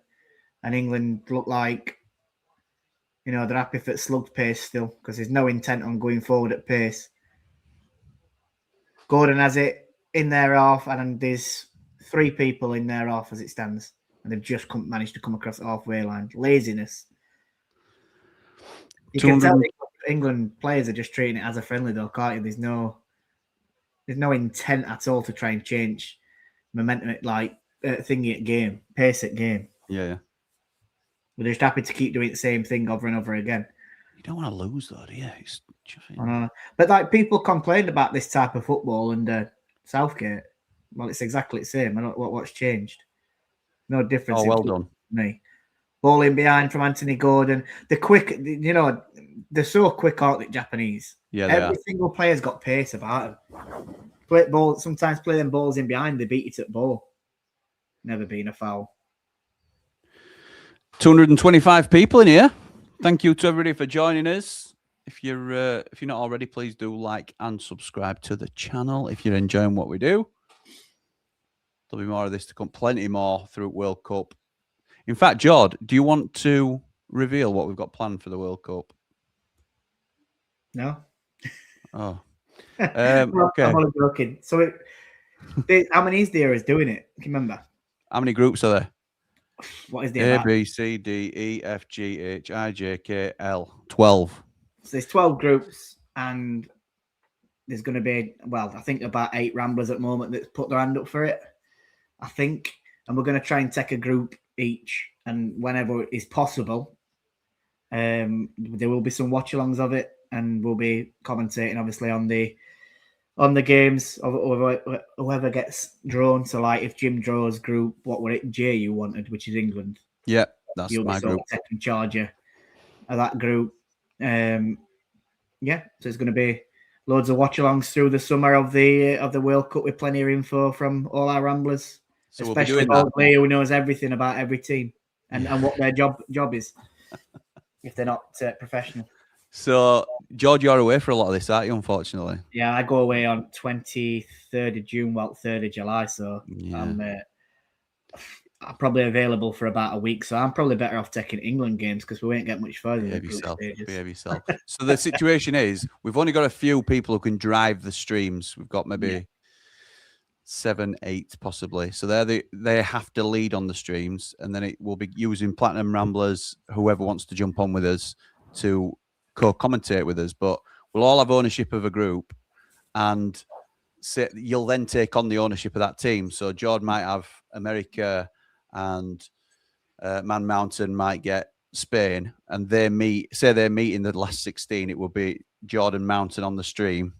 and England look like, they're happy for slugged pace still because there's no intent on going forward at pace. Gordon has it in their half, and there's 3 people in their half as it stands, and they've just managed to come across the halfway line. Laziness. You can tell England players are just treating it as a friendly, though, can't you? There's no intent at all to try and change momentum, thingy at game, pace at game. Yeah. We're just happy to keep doing the same thing over and over again. You don't want to lose, though, do you? I know. But people complained about this type of football under Southgate. Well, it's exactly the same. I don't know what's changed. No difference. Oh, well done. Me. Ball in behind from Anthony Gordon. The quick, they're so quick, aren't they, Japanese? Yeah, every single player's got pace about them. Sometimes play them balls in behind, they beat it at ball. Never been a foul. 225 people in here. Thank you to everybody for joining us. If you're not already, please do like and subscribe to the channel if you're enjoying what we do. There'll be more of this to come, plenty more through World Cup. In fact, Jord, do you want to reveal what we've got planned for the World Cup? No. Oh, Well, okay. I'm only joking. So, how many is there is doing it? Can you remember? How many groups are there? What is there? A, B, C, D, E, F, G, H, I, J, K, L. 12. So there's 12 groups, and there's going to be, well, I think about 8 Ramblers at the moment that's put their hand up for it, I think. And we're going to try and take a group each, and whenever is possible, there will be some watch-alongs of it, and we'll be commentating, obviously, on the games of whoever gets drawn. So, like, if Jim draws group, what were it, J you wanted, which is England. Yeah, that's You'll be my sort group. of taking charge of that group. Yeah, so it's going to be loads of watch-alongs through the summer of the World Cup with plenty of info from all our Ramblers, So we'll be especially doing that. Lee, who knows everything about every team and what their job is if they're not professional. So, George, you're away for a lot of this, aren't you, unfortunately? Yeah, I go away on 23rd of June, 3rd of July, so Yeah. I'm probably available for about a week, so I'm probably better off taking England games because we won't get much further. Behave yourself. So the situation is, we've only got a few people who can drive the streams. We've got maybe 7, 8 possibly. So they have to lead on the streams, and then it will be using Platinum Ramblers, whoever wants to jump on with us, to co-commentate with us. But we'll all have ownership of a group, and you'll then take on the ownership of that team. So Jord might have America, and Man Mountain might get Spain, and they meet in the last 16. It will be Jordan Mountain on the stream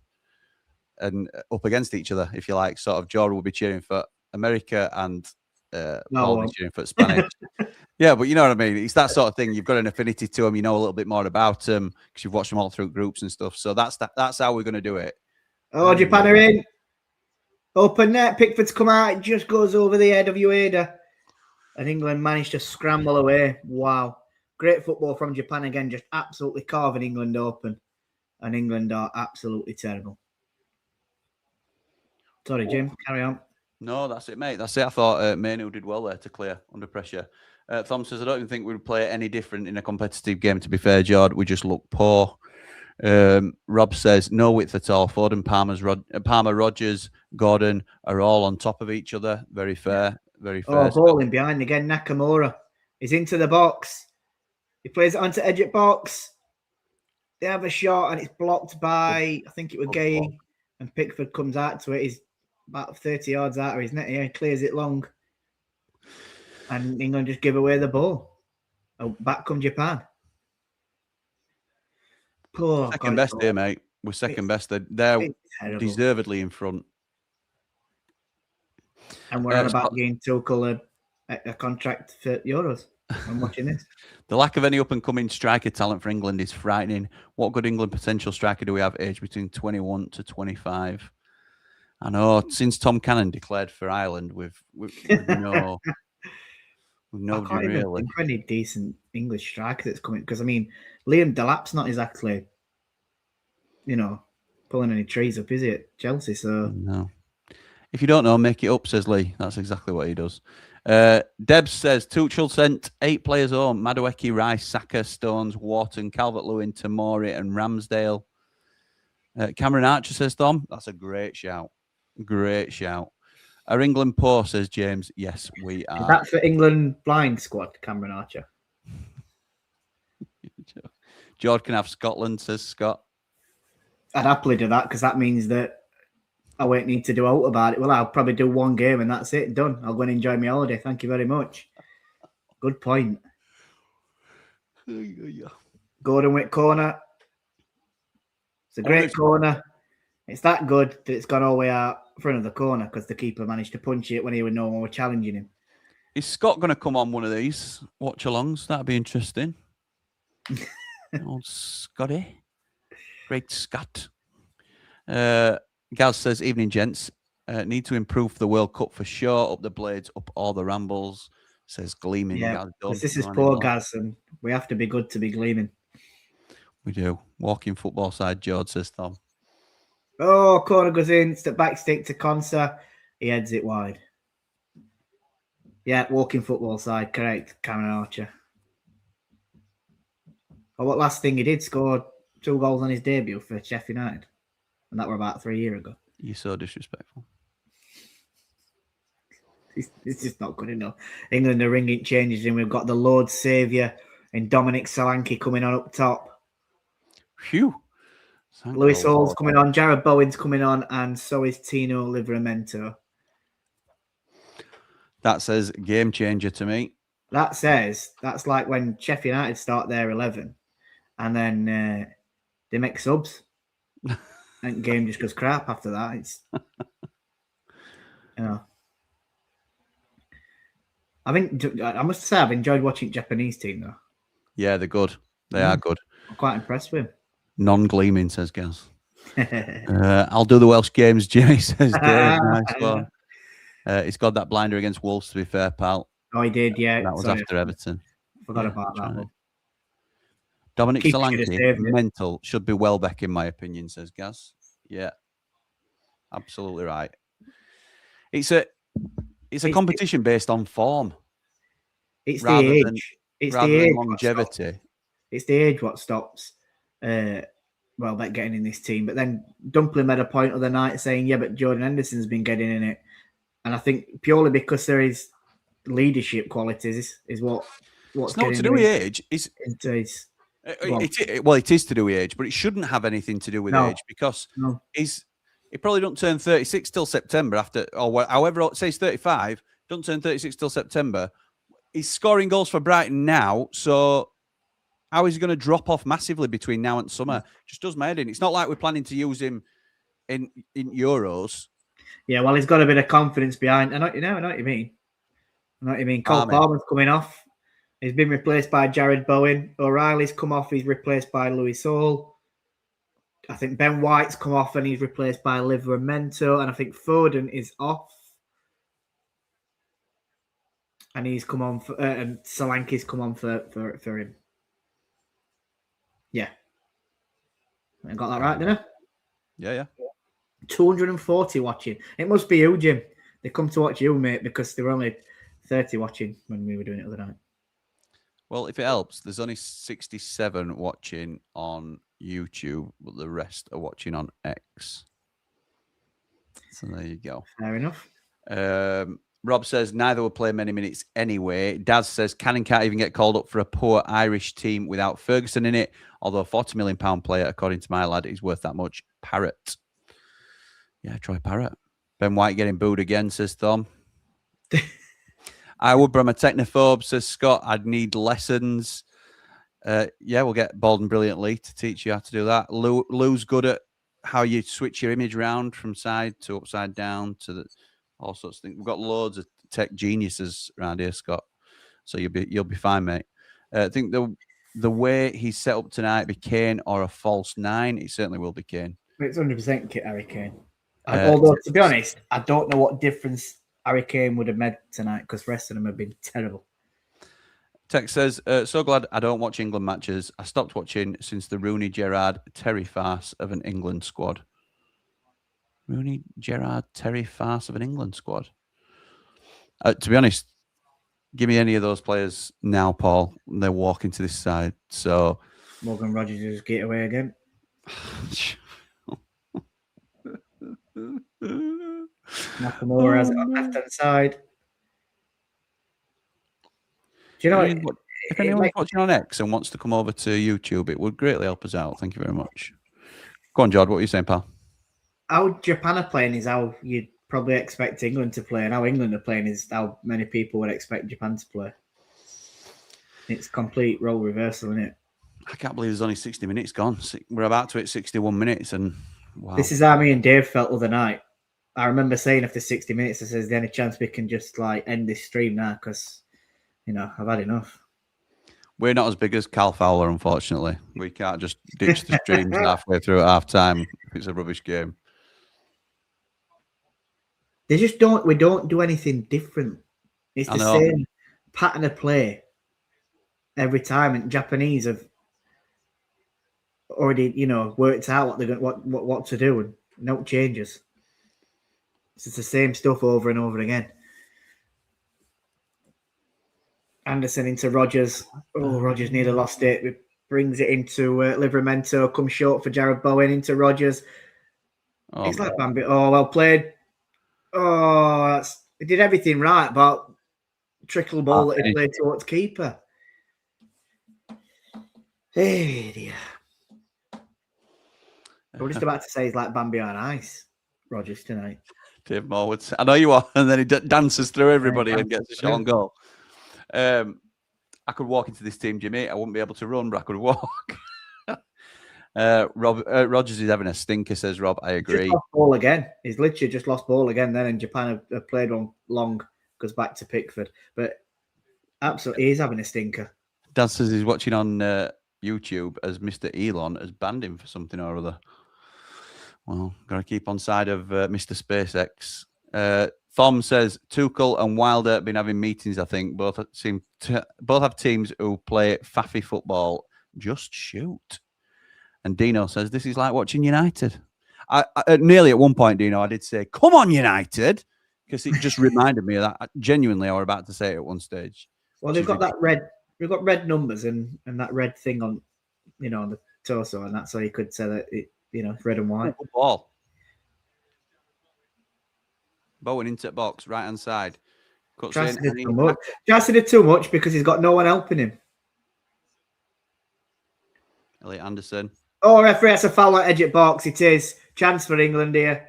and up against each other, if you like. Sort of Jordan will be cheering for America, and Paul will be cheering for Spanish. Yeah, but you know what I mean. It's that sort of thing. You've got an affinity to them. You know a little bit more about them because you've watched them all through groups and stuff. So that's how we're going to do it. Oh, Japan are in. Open net. Pickford's come out. It just goes over the head of Ueda. And England managed to scramble away. Wow. Great football from Japan again. Just absolutely carving England open. And England are absolutely terrible. Sorry, Jim. Carry on. No, that's it, mate. That's it. I thought Manu did well there to clear under pressure. Thom says, I don't even think we'd play any different in a competitive game, to be fair, Jord. We just look poor. Rob says, no width at all. Foden, Palmer, Rogers, Gordon are all on top of each other. Very fair. Very fair. Oh, ball in behind again. Nakamura is into the box. He plays it onto edge at box. They have a shot and it's blocked by, I think it was Gay. And Pickford comes out to it. He's about 30 yards out of his net. He clears it long. And England just give away the ball. Oh, back come Japan. Oh, second best here, mate. We're second best. They're deservedly in front. And we're on about getting Tuchel a contract for Euros. I'm watching this. The lack of any up-and-coming striker talent for England is frightening. What good England potential striker do we have aged between 21 to 25? I know, since Tom Cannon declared for Ireland, we've no really. Any decent English striker that's coming, because I mean, Liam Delap's not exactly, pulling any trees up, is he, at Chelsea? So no. If you don't know, make it up, says Lee. That's exactly what he does. Debs says Tuchel sent 8 players home: Madueke, Rice, Saka, Stones, Wharton, Calvert-Lewin, Tomori, and Ramsdale. Cameron Archer says, Tom, that's a great shout. Great shout. Are England poor, says James. Yes, we are. Is that for England blind squad, Cameron Archer? George can have Scotland, says Scott. I'd happily do that because that means that I won't need to do out about it. Well, I'll probably do one game and that's it. Done. I'll go and enjoy my holiday. Thank you very much. Good point. Gordon Wick corner. It's a great corner. It's that good that it's gone all the way out front of the corner because the keeper managed to punch it when he would no one were challenging him. Is Scott going to come on one of these watch-alongs? That'd be interesting. Old Scotty. Great Scott. Gaz says, evening, gents. Need to improve the World Cup for sure. Up the blades, up all the rambles, says Gleaming. Yeah, this is poor Gaz, and we have to be good to be gleaming. We do. Walking football side, George, says Tom. Oh, corner goes in. Step back stick to Conser. He heads it wide. Yeah, walking football side. Correct, Cameron Archer. But what last thing he did score 2 goals on his debut for Sheffield United, and that were about 3 years ago. You're so disrespectful. It's just not good enough. England are ringing changes, and we've got the Lord Saviour and Dominic Solanke coming on up top. Phew. Lewis Hall's coming on, Jared Bowen's coming on, and so is Tino Livramento. That says game changer to me. That's like when Sheffield United start their 11 and then they make subs and the game just goes crap after that. It's, I must say I've enjoyed watching Japanese team though. Yeah, they're good. They are good. I'm quite impressed with him. Non-gleaming, says Gaz. I'll do the Welsh games, Jimmy, says Dave. Nice one. He's got that blinder against Wolves, to be fair, pal. Oh, he did, yeah. That was after Everton. Forgot about that one. Dominic Solanke, mental, should be Welbeck, in my opinion, says Gaz. Yeah, absolutely right. It's a competition based on form. It's the age. It's the age. Longevity. It's the age what stops Welbeck getting in this team. But then Dumpling made a point of the night saying, yeah, but Jordan Henderson's been getting in it. And I think purely because there is leadership qualities is what's it's not to do with age. It is to do with age, but it shouldn't have anything to do with age because he probably don't turn 36 till September after, or however, say he's 35, don't turn 36 till September. He's scoring goals for Brighton now, so how is he going to drop off massively between now and summer? Just does my head in. It's not like we're planning to use him in Euros. Yeah, well, he's got a bit of confidence behind. I know what you mean. Cole Palmer's coming off. He's been replaced by Jared Bowen. O'Reilly's come off. He's replaced by Lewis Hall. I think Ben White's come off and he's replaced by Livramento. And I think Foden is off. And he's come on for, and Solanke's come on for him. Yeah. I got that right, didn't I? Yeah. 240 watching. It must be you, Jim. They come to watch you, mate, because there were only 30 watching when we were doing it the other night. Well, if it helps, there's only 67 watching on YouTube, but the rest are watching on X. So there you go. Fair enough. Rob says neither will play many minutes anyway. Daz says Cannon can't even get called up for a poor Irish team without Ferguson in it, although a £40 million player, according to my lad, is worth that much. Parrott. Yeah, Troy Parrott. Ben White getting booed again, says Tom. I would, but I'm a technophobe, says Scott. I'd need lessons. Yeah, we'll get Bald and Brilliantly to teach you how to do that. Lou's good at how you switch your image around from side to upside down to all sorts of things. We've got loads of tech geniuses around here, Scott. So you'll be fine, mate. I think the way he's set up tonight be Kane or a false 9. It certainly will be Kane. It's 100% Harry Kane. Although, to be honest, I don't know what difference Harry Kane would have made tonight because the rest of them have been terrible. Tex says, so glad I don't watch England matches. I stopped watching since the Rooney, Gerrard, Terry farce of an England squad. Rooney, Gerrard, Terry farce of an England squad. To be honest, give me any of those players now, Paul. And they're walking to this side. So Morgan Rogers just get away again. Nakamura has it on the left-hand side. Do you know if anyone's watching on X and wants to come over to YouTube, it would greatly help us out. Thank you very much. Go on, Jord. What are you saying, pal? How Japan are playing is how you'd probably expect England to play, and how England are playing is how many people would expect Japan to play. It's complete role reversal, isn't it? I can't believe there's only 60 minutes gone. We're about to hit 61 minutes, and wow. This is how me and Dave felt the other night. I remember saying after 60 minutes, I says, "Is there any chance we can just like end this stream now? Because, you know, I've had enough." We're not as big as Cal Fowler, unfortunately. We can't just ditch the streams halfway through at half time if it's a rubbish game. They just don't. We don't do anything different. It's the same pattern of play every time. And Japanese have already, you know, worked out what they're going, what to do, and no changes. It's just the same stuff over and over again. Anderson into Rogers. Oh, Rogers nearly lost it. We brings it into Livramento, comes short for Jared Bowen into Rodgers. Oh, It's like Bambi. Oh, well played. Oh, he did everything right, but trickle ball that he played towards keeper. Hey, dear. I was just about to say he's like Bambi on ice, Rodgers, tonight. Dave Moore would say, I know you are. And then he dances through everybody and gets a shot on goal. I could walk into this team, Jimmy. I wouldn't be able to run, but I could walk. Rodgers is having a stinker, says Rob. I agree. Just lost ball again. He's literally just lost ball again. Then in Japan have played on long, goes back to Pickford. But absolutely, he's having a stinker. Dan says he's watching on YouTube as Mr. Elon has banned him for something or other. Well, gotta keep on side of Mr. SpaceX. Thom says Tuchel and Wilder have been having meetings. I think both have teams who play faffy football. Just shoot. And Dino says this is like watching United. I nearly at one point, Dino, I did say, "Come on, United," because it just reminded me of that. Genuinely, I was about to say it at one stage. Well, they've got that red. We've got red numbers and that red thing on, on the torso, and that's how you could say that it's red and white. Good ball. Bowen into the box, right hand side. Jassy did too much because he's got no one helping him. Elliot Anderson. Oh, referee, that's a foul at edge at box. It is. Chance for England here.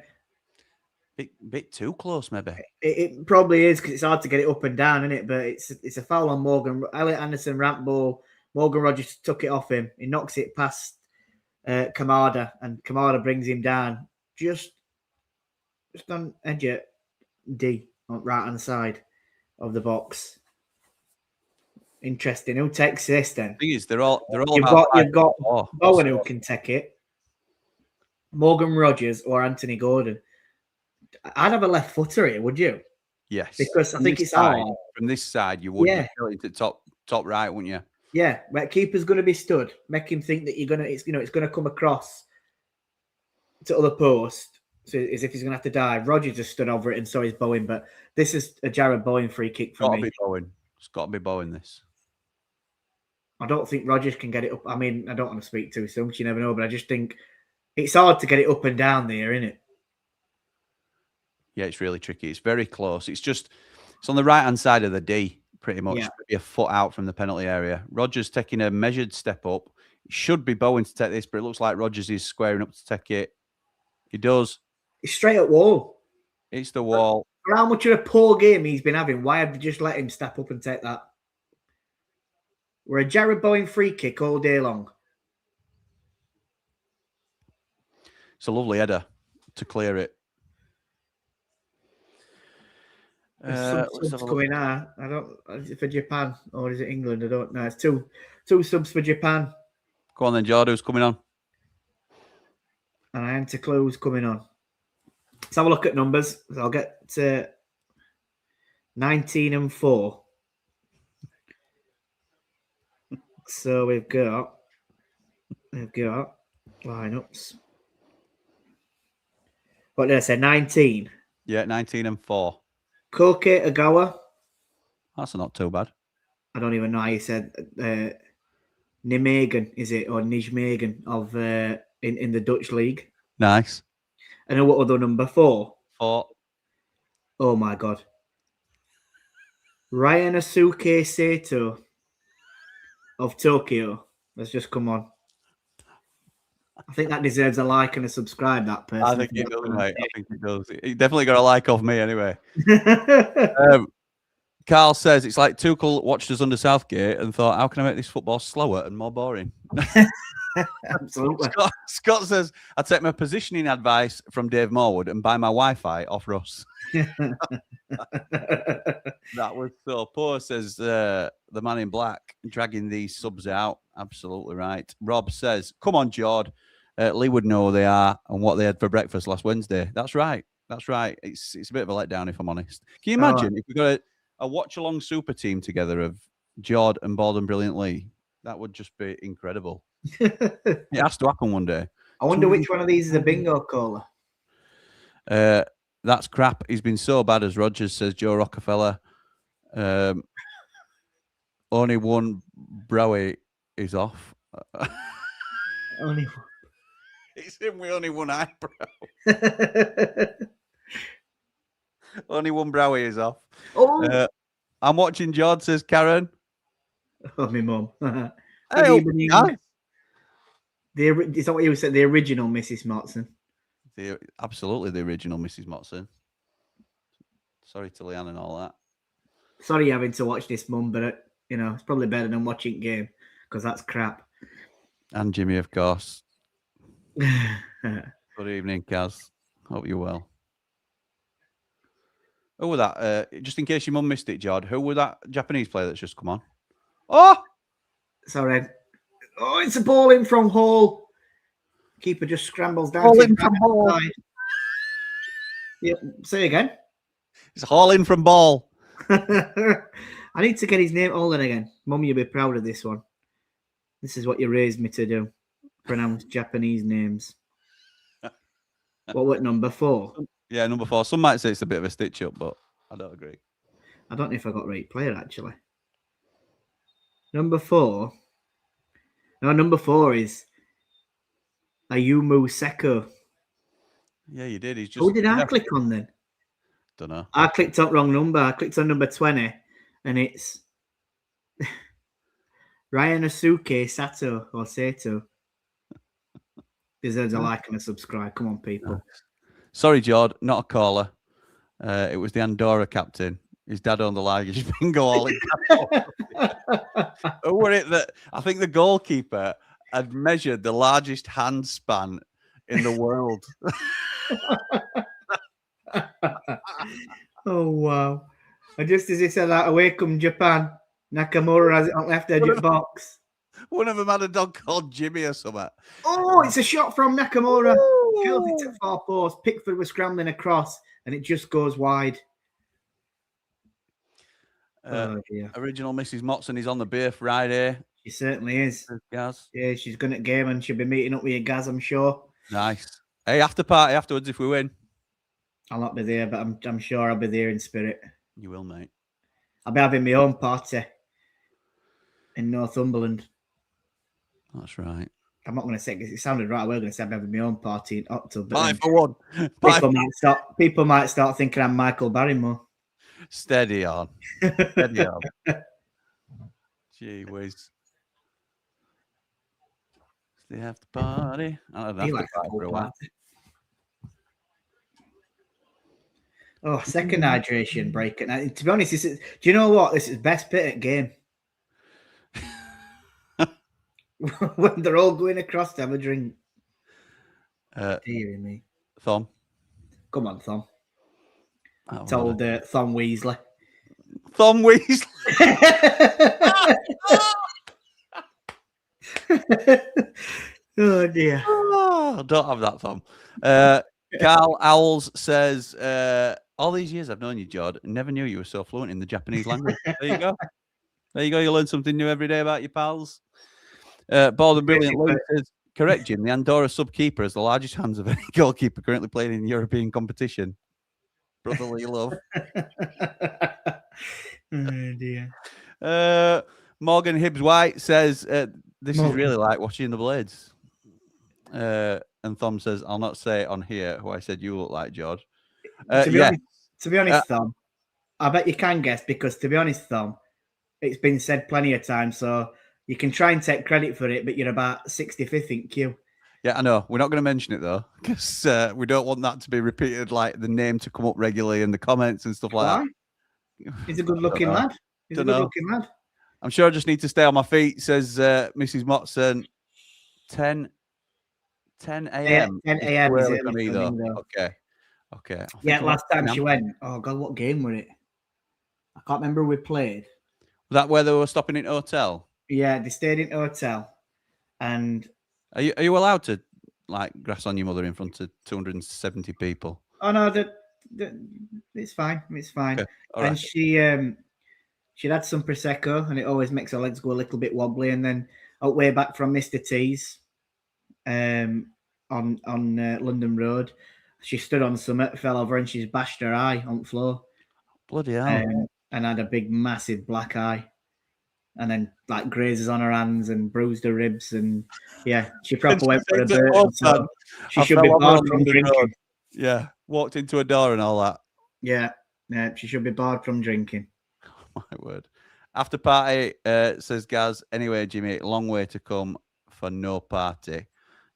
Bit too close, maybe. It probably is because it's hard to get it up and down, isn't it? But it's a foul on Morgan. Elliot Anderson, ramp ball. Morgan Rodgers took it off him. He knocks it past Kamada, and Kamada brings him down. Just on edge at D, on right hand side of the box. Interesting. Who takes this then? The thing is, they're all. You've got Bowen who can take it. Morgan Rodgers or Anthony Gordon. I'd have a left footer here, would you? Yes, because I think it's hard. From this side, you would. Yeah, into top right, wouldn't you? Yeah, but keeper's going to be stood. Make him think that it's going to come across to other post, so as if he's going to have to dive. Rodgers just stood over it, and so is Bowen. But this is a Jared Bowen free kick for me. It's got to be Bowen. This. I don't think Rodgers can get it up. I mean, I don't want to speak too soon, because you never know. But I just think it's hard to get it up and down there, isn't it? Yeah, it's really tricky. It's very close. It's on the right hand side of the D, pretty much. Yeah. Maybe a foot out from the penalty area. Rodgers taking a measured step up. It should be Bowen to take this, but it looks like Rodgers is squaring up to take it. He does. It's straight at wall. It's the wall. For how much of a poor game he's been having, why have they just let him step up and take that? We're a Jared Bowen free kick all day long. It's a lovely header to clear it. Some subs coming out. I don't. Is it for Japan or is it England? I don't know. It's two subs for Japan. Go on then, Jord. Who's coming on? And I enter clues coming on. Let's have a look at numbers. I'll get to 19 and 4. So we've got lineups. What did I say? 19. Yeah, 19 and 4. Koke Agawa. That's not too bad. I don't even know how you said Nijmegen, is it? Or Nijmegen of in the Dutch league. Nice. And what other number? 4? 4. Oh my God. Ryan Asuke Sato of Tokyo. Let's just come on. I think that deserves a like and a subscribe, that person. I think it does, mate. I think it does. He definitely got a like off me anyway. Carl says it's like Tuchel watched us under Southgate and thought, how can I make this football slower and more boring? Absolutely. Scott says, I take my positioning advice from Dave Morwood and buy my Wi-Fi off Russ. That was so poor, says the man in black, dragging these subs out. Absolutely right. Rob says, come on, Jord. Lee would know who they are and what they had for breakfast last Wednesday. That's right. That's right. It's a bit of a letdown, if I'm honest. Can you imagine if we got a watch-along super team together of Jord and Bald and Brilliant Lee? That would just be incredible. It has to happen one day. I wonder which one of these is a bingo caller. That's crap. He's been so bad as Rodgers, says Joe Rockefeller. Only one Browie is off. Only It's him with only one eyebrow. one. Only one brow is off. Oh, I'm watching Jord, says Karen. oh, my mum. Good Hey, evening. guys. Is that what you said? The original Mrs. Motson. Absolutely the original Mrs. Motson. Sorry to Leanne and all that. Sorry having to watch this, mum, but it's probably better than watching game because that's crap. And Jimmy, of course. Good evening, Kaz. Hope you're well. Who was that? Just in case your mum missed it, Jord, who was that Japanese player that's just come on? Oh! Sorry. Oh, it's a ball in from Hall. Keeper just scrambles down Ball to in from Hall. side. Yep. Say again. He's hauling from ball. I need to get his name all in again. Mum, you'll be proud of this one. This is what you raised me to do. Pronounce Japanese names. What number 4? Yeah, number 4. Some might say it's a bit of a stitch up, but I don't agree. I don't know if I got right player actually. Number 4. No, number 4 is Ayumu Seko. Yeah, you did. He's just. Who did I click on then? Don't know. I clicked on wrong number. I clicked on number 20, and it's Ryanosuke Sato or Sato. Deserves a like and a subscribe. Come on, people. Sorry, Jord, not a caller. It was the Andorra captain. His dad owned the luggage bingo all in. Who were it that I think the goalkeeper had measured the largest hand span in the world? Oh, wow. And just as he said that, away come Japan. Nakamura has it on left edge of box. One of them had a dog called Jimmy or something. Oh, it's a shot from Nakamura. Killed it at far post. Pickford was scrambling across, and it just goes wide. Original Mrs. Motson is on the beer Friday. She certainly is. Gaz. Yeah, she's going at game, and she'll be meeting up with you, Gaz, I'm sure. Nice. Hey, after party afterwards if we win. I'll not be there, but I'm sure I'll be there in spirit. You will, mate. I'll be having my own party in Northumberland. That's right. I'm not going to say it sounded right. We're going to say I'm having my own party in October. 5 for 1. People might start thinking I'm Michael Barrymore. Steady on. Steady on. Gee whiz. They have the party. I don't have to party for a while. Oh, second hydration break. And to be honest, do you know what? This is best bit at game. When they're all going across to have a drink. Dear me. Thom. Come on, Thom. Told Thom Weasley. Thom Weasley. Oh, dear. Oh, don't have that, Thom. Carl Owls says, all these years I've known you, Jord, never knew you were so fluent in the Japanese language. There you go. There you go. You learn something new every day about your pals. Bald and Brilliant Lou says, correct, Jim. The Andorra sub-keeper has the largest hands of any goalkeeper currently playing in European competition. Brotherly love. Oh, dear. Morgan Hibbs White says, this is really like watching the Blades. And Thom says, I'll not say on here who I said you look like, George. To be honest, Thom, I bet you can guess because, to be honest, Thom, it's been said plenty of times, so you can try and take credit for it, but you're about 65th in queue. Yeah, I know. We're not going to mention it, though, because we don't want that to be repeated, like the name to come up regularly in the comments and stuff like that. He's a good-looking lad. He's a good-looking lad. I'm sure I just need to stay on my feet, says Mrs. Motson. 10 a.m. 10 a.m. is for me, though. Okay. Yeah, last time she went, oh, God, what game were it? I can't remember who we played. Was that where they were stopping in a hotel? Yeah, they stayed in a hotel. And are you allowed to, like, grass on your mother in front of 270 people? Oh, no, it's fine. It's fine. Okay. And right. She'd had some Prosecco, and it always makes her legs go a little bit wobbly. And then out way back from Mr. T's on London Road, she stood on summit, fell over, and she's bashed her eye on the floor. Bloody hell. And had a big, massive black eye. and then like grazes on her hands and bruised her ribs, and yeah, she proper went for a Said, burn. "Oh, So man, she I should fell be over barred on from the drinking. road." Yeah, walked into a door and all that. Yeah, she should be barred from drinking. My word. After party, says Gaz. Anyway, Jimmy, long way to come for no party.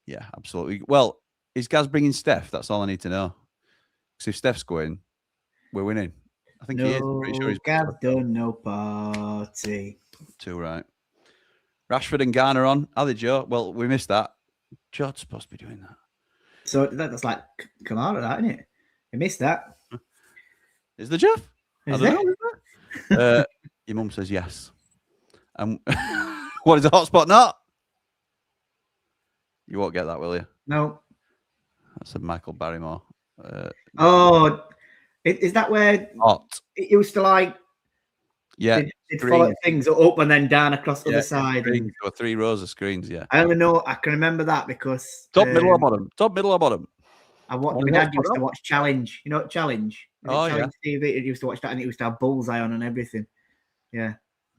Yeah, absolutely. Well, is Gaz bringing Steph? That's all I need to know. Because if Steph's going, we're winning. I think he is. I'm pretty sure he's Gaz done no party. too right. Rashford and Garner on. Are they, Joe? Well, we missed that. Jord's supposed to be doing that. So that's like Kamara, that, isn't it? We missed that. Is the Jeff? Is I don't know. Is there? Your mum says yes. What is a hotspot not? You won't get that, will you? No. That's a Michael Barrymore. Is that where Hot. it used to like? Yeah. It follow things up and then down across the other side. Screens, or 3 rows of screens, yeah. I only know I can remember that because Top, middle, or bottom? Top, middle, or bottom? My dad used to watch Challenge. You know what Challenge? Challenge TV. It used to watch that, and it used to have bullseye on and everything. Yeah.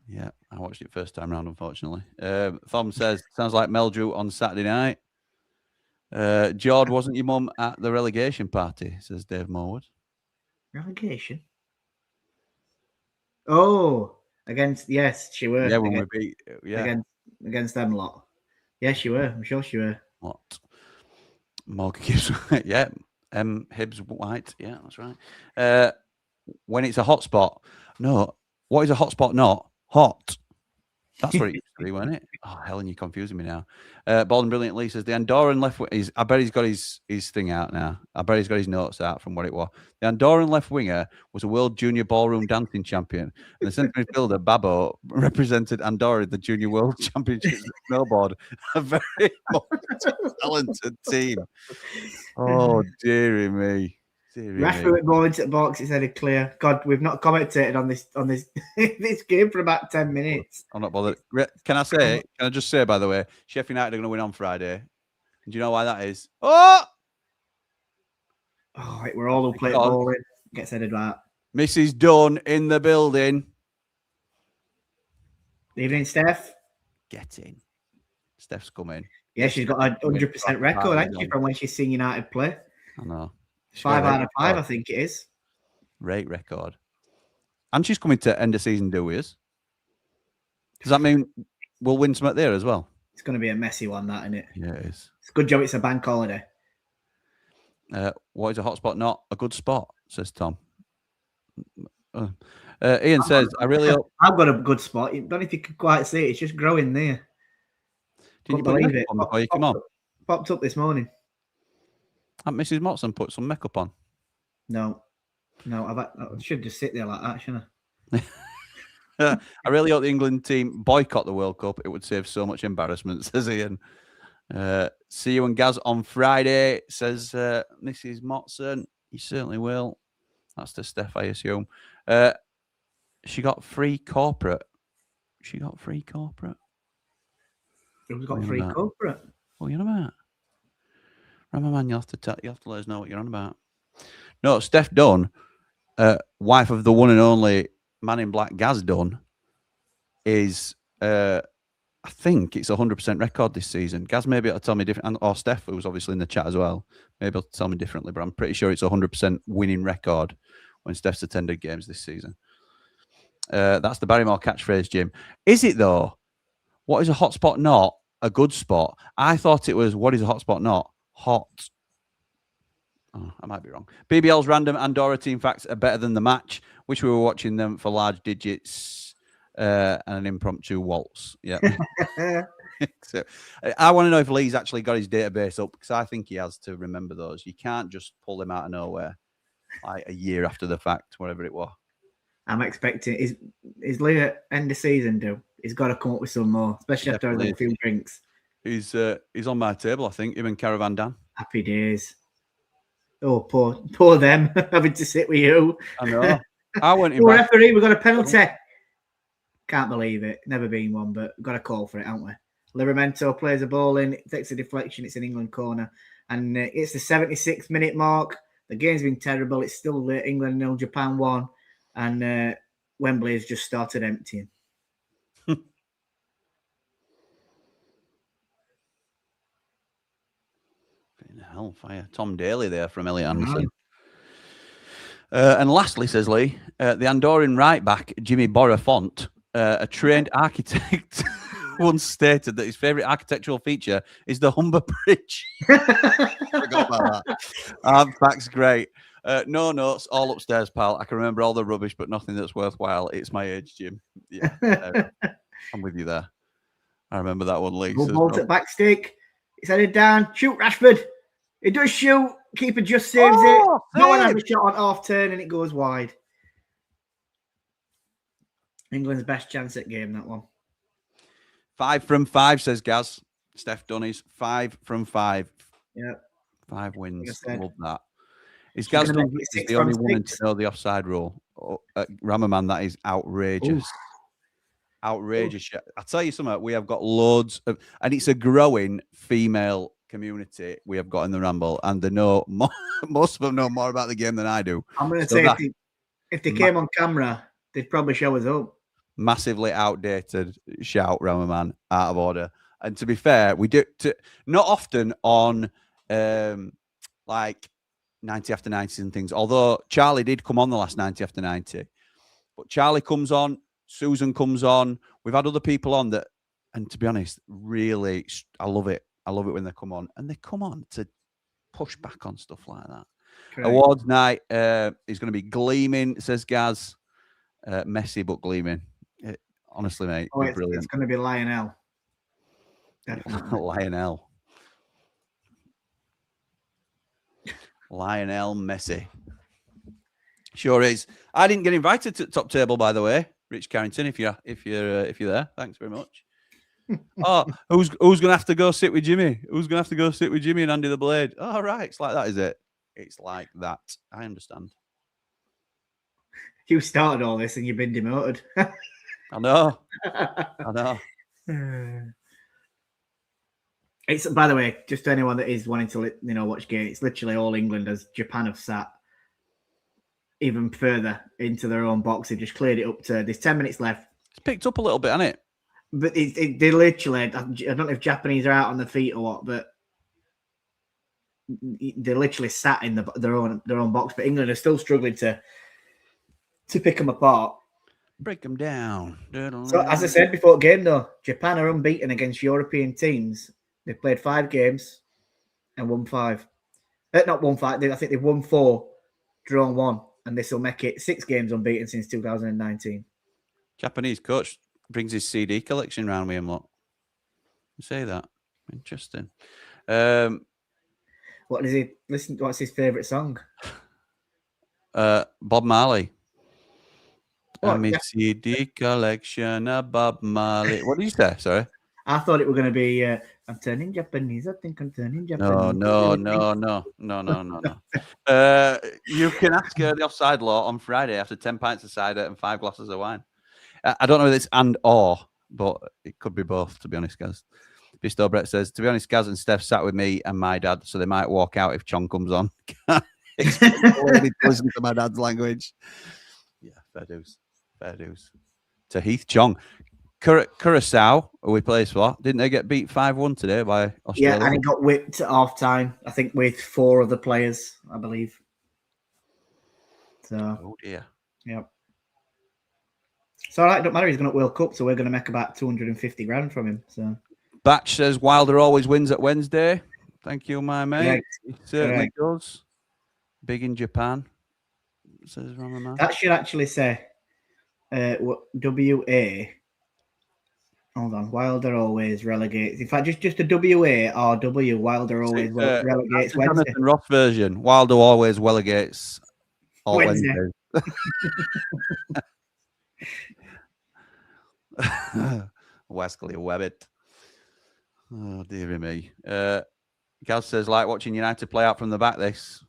Yeah, I watched it first time round, unfortunately. Thom says, sounds like Meldrew on Saturday night. Jord, wasn't your mum at the relegation party, says Dave Morwood. Relegation? Oh, yes, she were. Yeah, when we beat, against them lot. Yeah, she were. I'm sure she were. What? Morgan Gibbs, yeah. Hibbs White, yeah, that's right. When it's a hotspot, no. What is a hotspot not? Hot. That's what it used to be, wasn't it? Oh, Helen, you're confusing me now. Bald and Brilliant Lee says the Andorran left wing. I bet he's got his thing out now. I bet he's got his notes out from what it was. The Andorran left winger was a world junior ballroom dancing champion. And the centre midfielder, Babo, represented Andorra in the junior world championships snowboard. A very talented team. Oh, dearie me. Rashford with ball into the box. It's headed clear. God, we've not commentated on this this game for about 10 minutes. I'm not bothered. Can I just say, by the way, Sheffield United are going to win on Friday. And do you know why that is? Oh, we're all who play ball in. Gets headed right. Mrs. Dunn in the building. Evening, Steph. Get in. Steph's coming. Yeah, she's got a 100% record, hasn't she, from when she's seen United play? I know. 5 out of 5, I think it is. Great record. And she's coming to end of season do with us. Does that mean we'll win something there as well? It's going to be a messy one, that, isn't it? Yeah, it is. It's a good job it's a bank holiday. What is a hotspot not? A good spot, says Tom. Ian says, I really hope... I've got a good spot. I don't know if you can quite see it. It's just growing there. Did you believe it? Before you come on? Popped up this morning. Hasn't Mrs. Motson put some makeup on? No, I should just sit there like that, shouldn't I? I really hope the England team boycott the World Cup. It would save so much embarrassment, says Ian. See you and Gaz on Friday, says Mrs. Motson. You certainly will. That's to Steph, I assume. She got free corporate. Who's got free corporate? What are you on about? Ramble man, you have to let us know what you're on about. No, Steph Dunn, wife of the one and only Man in Black Gaz Dunn, is I think it's 100% record this season. Gaz maybe it'll tell me different, or Steph, who was obviously in the chat as well, maybe it'll tell me differently, but I'm pretty sure it's 100% winning record when Steph's attended games this season. That's the Barrymore catchphrase, Jim. Is it though? What is a hotspot not? A good spot. I thought it was what is a hotspot not? Hot. Oh, I might be wrong. BBL's random Andorra team facts are better than the match, which we were watching them for large digits and an impromptu waltz. Yeah. So, I want to know if Lee's actually got his database up, because I think he has to remember those. You can't just pull them out of nowhere like a year after the fact, whatever it was. I'm expecting is Lee at end of season do? He's got to come up with some more, especially after a few drinks. He's on my table, I think, him and Caravan Dan. Happy days. Oh, poor them having to sit with you. I know. I went in. Referee, we've got a penalty. Can't believe it. Never been one, but we've got a call for it, haven't we? Livramento plays a ball in, takes a deflection. It's an England corner, and it's the 76th minute mark. The game's been terrible. It's still England 0, Japan 1, and Wembley has just started emptying. hellfire. Tom Daly there from Elliot Anderson. And lastly, says Lee, the Andorran right back, Jimmy Borafont, a trained architect, once stated that his favourite architectural feature is the Humber Bridge. Forgot about that. Fact's great. No notes, all upstairs, pal. I can remember all the rubbish, but nothing that's worthwhile. It's my age, Jim. Yeah, I'm with you there. I remember that one, Lee. Ball at back stick. He's headed down. Shoot, Rashford. He does shoot. Keeper just saves it. No one has a shot on half turn and it goes wide. England's best chance at game, that one. 5 from 5, says Gaz. Steph Dunnies, 5 from 5. Yeah. 5 wins. Love that. Is She's Gaz gonna Dunnies make it 6 the only from woman 6. to know the offside rule? Ramaman, that is outrageous. Oof. Outrageous. I'll tell you something. We have got loads of, and it's a growing female community we have got in the Ramble, and they know more, most of them know more about the game than I do. I'm going to say if they came on camera, they'd probably show us up. Massively outdated shout, Ramaman, out of order. And to be fair, we do not often on like 90 after 90s and things. Although Charlie did come on the last 90 after 90, but Charlie comes on, Susan comes on. We've had other people on that, and to be honest, really, I love it. I love it when they come on, and they come on to push back on stuff like that. Correct. Awards night is going to be gleaming, says Gaz. Messy but gleaming. Honestly, mate, brilliant. It's going to be Lionel. Lionel. Lionel Messi. Sure is. I didn't get invited to Top Table, by the way, Rich Carrington. If you're there, thanks very much. Oh, who's going to have to go sit with Jimmy? Who's going to have to go sit with Jimmy and Andy the Blade? Oh, right. It's like that, is it? It's like that. I understand. You started all this and you've been demoted. I know. I know. It's, by the way, just to anyone that is wanting to, watch game, it's literally all England as Japan have sat even further into their own box. They've just cleared it up to, there's 10 minutes left. It's picked up a little bit, hasn't it? But they literally, I don't know if Japanese are out on their feet or what, but they literally sat in their own box. But England are still struggling to pick them apart. Break them down. So, as I said before the game, though, Japan are unbeaten against European teams. They've played 5 games and won 5. Not won 5. I think they've won 4, drawn 1, and this will make it 6 games unbeaten since 2019. Japanese coach brings his CD collection round with him. Look, you say that. Interesting. What does he listen? What's his favourite song? Bob Marley. My CD collection of Bob Marley. What did you say? Sorry. I thought it was going to be I'm turning Japanese. I think I'm turning Japanese. No. You can ask her the offside law on Friday after 10 pints of cider and 5 glasses of wine. I don't know if it's and or, but it could be both, to be honest, Gaz. Bisto Brett says, to be honest, Gaz and Steph sat with me and my dad, so they might walk out if Chong comes on. Listen to my dad's language. Yeah, fair dues. Fair dues. To Heath Chong. Curacao, who we played for, didn't they get beat 5-1 today by Australia? Yeah, and he got whipped at half time, I think, with 4 other players, I believe. So, oh dear. Yep. It's all right, don't matter. He's going to World Cup, so we're going to make about 250 grand from him. So, Batch says Wilder always wins at Wednesday. Thank you, my mate. Correct. He certainly does. Big in Japan, says Ramaman. That should actually say WA. Hold on, Wilder always relegates. In fact, just a WA or W. Wilder always relegates Wednesday. Jonathan Ross version. Wilder always relegates Wednesday. Wesley Webbit. Oh, dear me. Gaz says, like watching United play out from the back, this.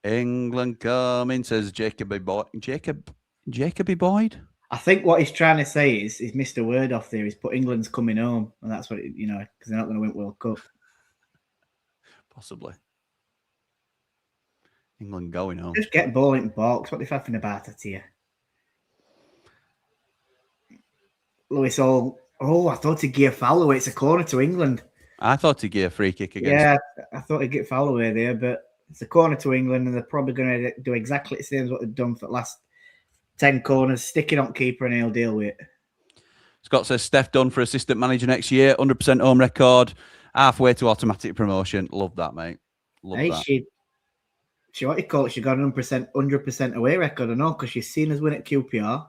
England coming, says Jacoby Boyd. Jacoby Boyd? I think what he's trying to say is Mr. Word off there. He's put England's coming home, and that's what, because they're not going to win World Cup. Possibly. England going home. Just get ball in box. What are they faffing about it here? Lewis Hall. Oh, I thought he'd give foul away. It's a corner to England. I thought he'd get a free kick against. Yeah, I thought he'd get foul away there, but it's a corner to England, and they're probably going to do exactly the same as what they've done for the last 10 corners. Stick it on keeper, and he'll deal with it. Scott says Steph done for assistant manager next year, 100% home record, halfway to automatic promotion. Love that, mate. Love that. She what you call it? She got an 100% away record, I know, because she's seen us win at QPR.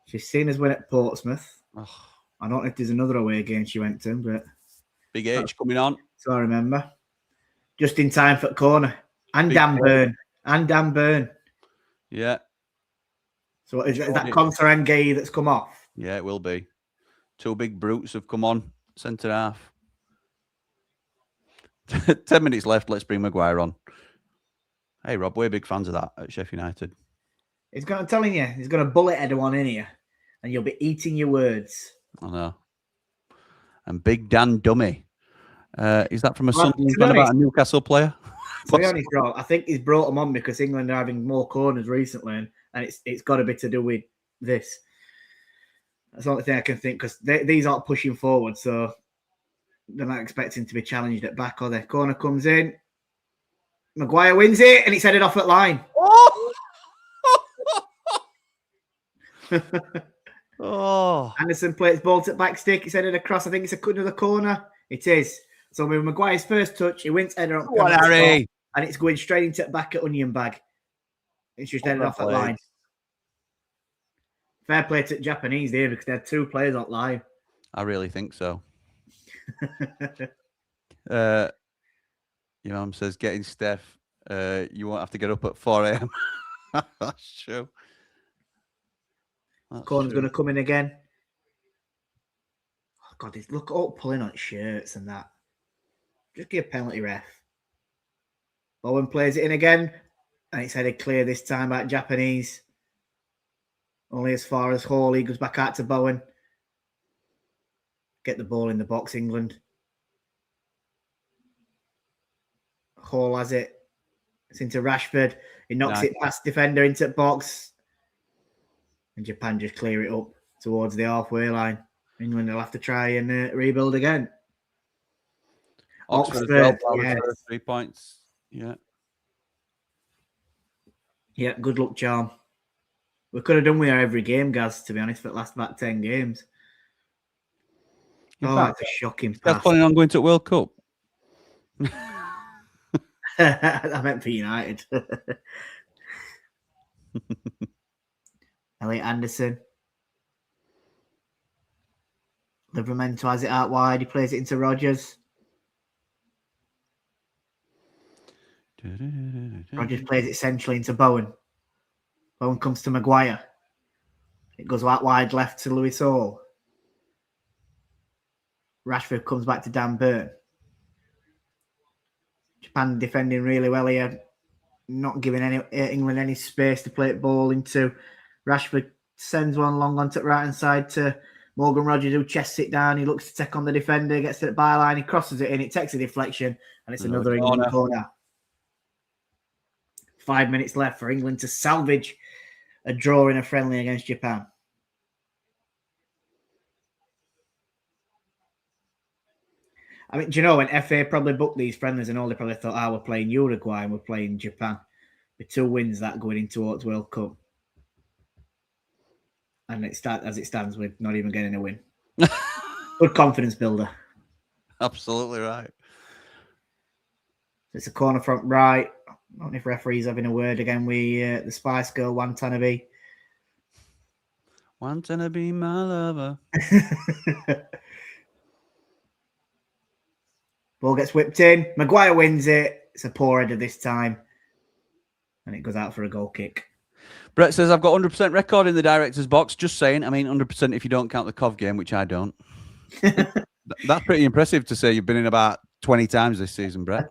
She's seen us win at Portsmouth. Oh. I don't know if there's another away game she went to, but Big H coming on. So I remember. Just in time for the corner. And Dan Burn. Yeah. So is that Conserangay that's come off? Yeah, it will be. Two big brutes have come on. Centre half. 10 minutes left. Let's bring Maguire on. Hey, Rob, we're big fans of that at Sheffield United. I'm telling you, he's got a bullet header one in here, and you'll be eating your words. I know. And Big Dan Dummy. Is that from a Sunderland fan about a Newcastle player? To be honest, Rob, I think he's brought them on because England are having more corners recently, and it's got a bit to do with this. That's the only thing I can think, because these aren't pushing forward, so they're not expecting to be challenged at back, or their corner comes in. Maguire wins it, and it's headed off at line. Oh! Anderson plays ball to back stick. It's headed across. I think it's another corner. It is. So with Maguire's first touch, he wins header on Harry. And it's going straight into the back at Onion Bag. It's just headed off at line. Fair play to the Japanese there, because they had two players on line. I really think so. Your mum says, getting Steph, you won't have to get up at 4 a.m. That's true. Corner's going to come in again. Oh, God, look all pulling on shirts and that. Just give a penalty, ref. Bowen plays it in again, and it's headed clear this time by Japanese. Only as far as Hawley, goes back out to Bowen. Get the ball in the box, England. Hall has it. It's into Rashford. He knocks it past defender into the box. And Japan just clear it up towards the halfway line. England will have to try and rebuild again. Oxford, yes. 3 points. Yeah. Yeah, good luck, charm. We could have done with her every game, Gaz, to be honest, for the last about 10 games. That's a shocking pass. That's planning on going to the World Cup. I meant for United. Elliot Anderson. Livramento has it out wide. He plays it into Rodgers. Rodgers plays it centrally into Bowen. Bowen comes to Maguire. It goes out wide left to Lewis Hall. Rashford comes back to Dan Burn. Japan defending really well here. Not giving England any space to play it ball into. Rashford sends one long onto the right-hand side to Morgan Rodgers, who chests it down. He looks to take on the defender, gets to the byline, he crosses it in, it takes a deflection, and it's another England corner. 5 minutes left for England to salvage a draw in a friendly against Japan. I mean, do you know, when FA probably booked these friendlies and all, they probably thought, we're playing Uruguay and we're playing Japan. With 2 wins that going in towards World Cup. And as it stands, with not even getting a win. Good confidence builder. Absolutely right. It's a corner front right. I don't know if referee's having a word again with the Spice Girl, Watanabe. Watanabe, my lover. Ball gets whipped in. Maguire wins it. It's a poor header this time. And it goes out for a goal kick. Brett says, I've got 100% record in the director's box. Just saying. I mean, 100% if you don't count the Cov game, which I don't. That's pretty impressive to say you've been in about 20 times this season, Brett.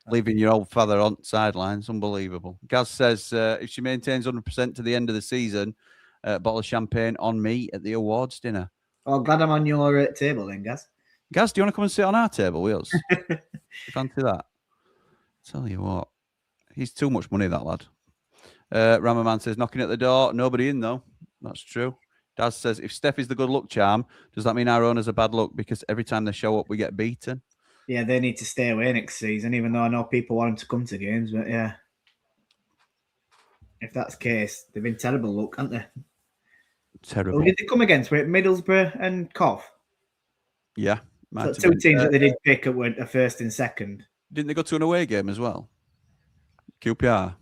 Leaving your old father on sidelines. Unbelievable. Gaz says, if she maintains 100% to the end of the season, a bottle of champagne on me at the awards dinner. Oh, glad I'm on your table then, Gaz. Gaz, do you want to come and sit on our table with us? Fancy that? Tell you what. He's too much money, that lad. Ramaman says, knocking at the door. Nobody in, though. That's true. Daz says, if Steph is the good luck charm, does that mean our owners are bad luck? Because every time they show up, we get beaten. Yeah, they need to stay away next season, even though I know people want them to come to games. But yeah, if that's the case, they've been terrible luck, haven't they? Terrible. Who did they come against? Were it Middlesbrough and Cov? Yeah. So two teams that they did pick up were a first and second. Didn't they go to an away game as well? QPR.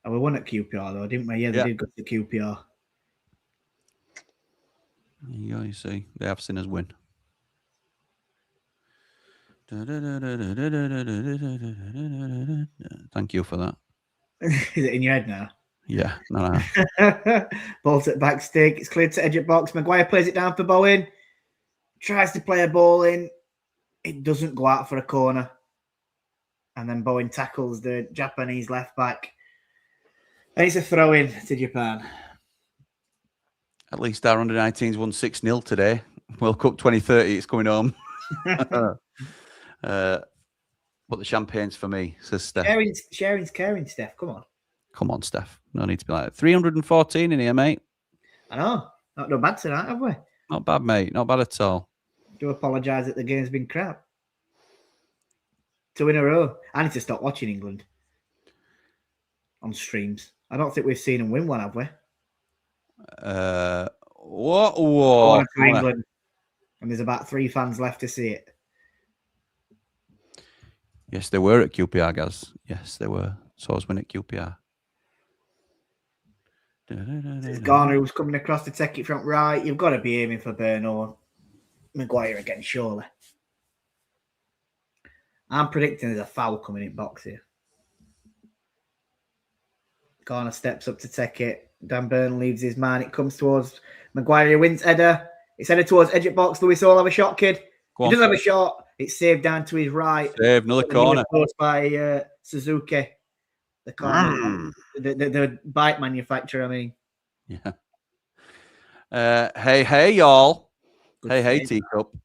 Oh, we won at QPR though, didn't we? Yeah, they did go to QPR. There you go, you see. They have seen us win. Thank you for that. Is it in your head now? Yeah, no. Ball's at back stick. It's cleared to edge at box. Maguire plays it down for Bowen. Tries to play a ball in. It doesn't go out for a corner. And then Bowen tackles the Japanese left back. And it's a throw in to Japan. At least our under-19s won 6-0 today. World Cup 2030, it's coming home. But the champagne's for me, says Steph. Sharing's caring, Steph. Come on. Come on, Steph. No need to be like that. 314 in here, mate. I know. Not no bad tonight, have we? Not bad, mate. Not bad at all. Do apologise that the game's been crap. 2 in a row. I need to stop watching England on streams. I don't think we've seen them win one, have we? What? Whoa. For England. And there's about 3 fans left to see it. Yes, they were at QPR, Gaz. Yes, they were. So I was winning at QPR. It's Garner who's coming across to take it from right. You've got to be aiming for Bernal. Maguire again, surely. I'm predicting there's a foul coming in box here. Garner steps up to take it. Dan Byrne leaves his man. It comes towards Maguire. He wins header. It's headed towards edge of box. Lewis Hall have a shot, kid. He doesn't have a shot. It's saved down to his right. Save, another corner. Close by Suzuki. The corner. The bike manufacturer, I mean. Yeah. Hey, y'all. Good Hey, save. teacup.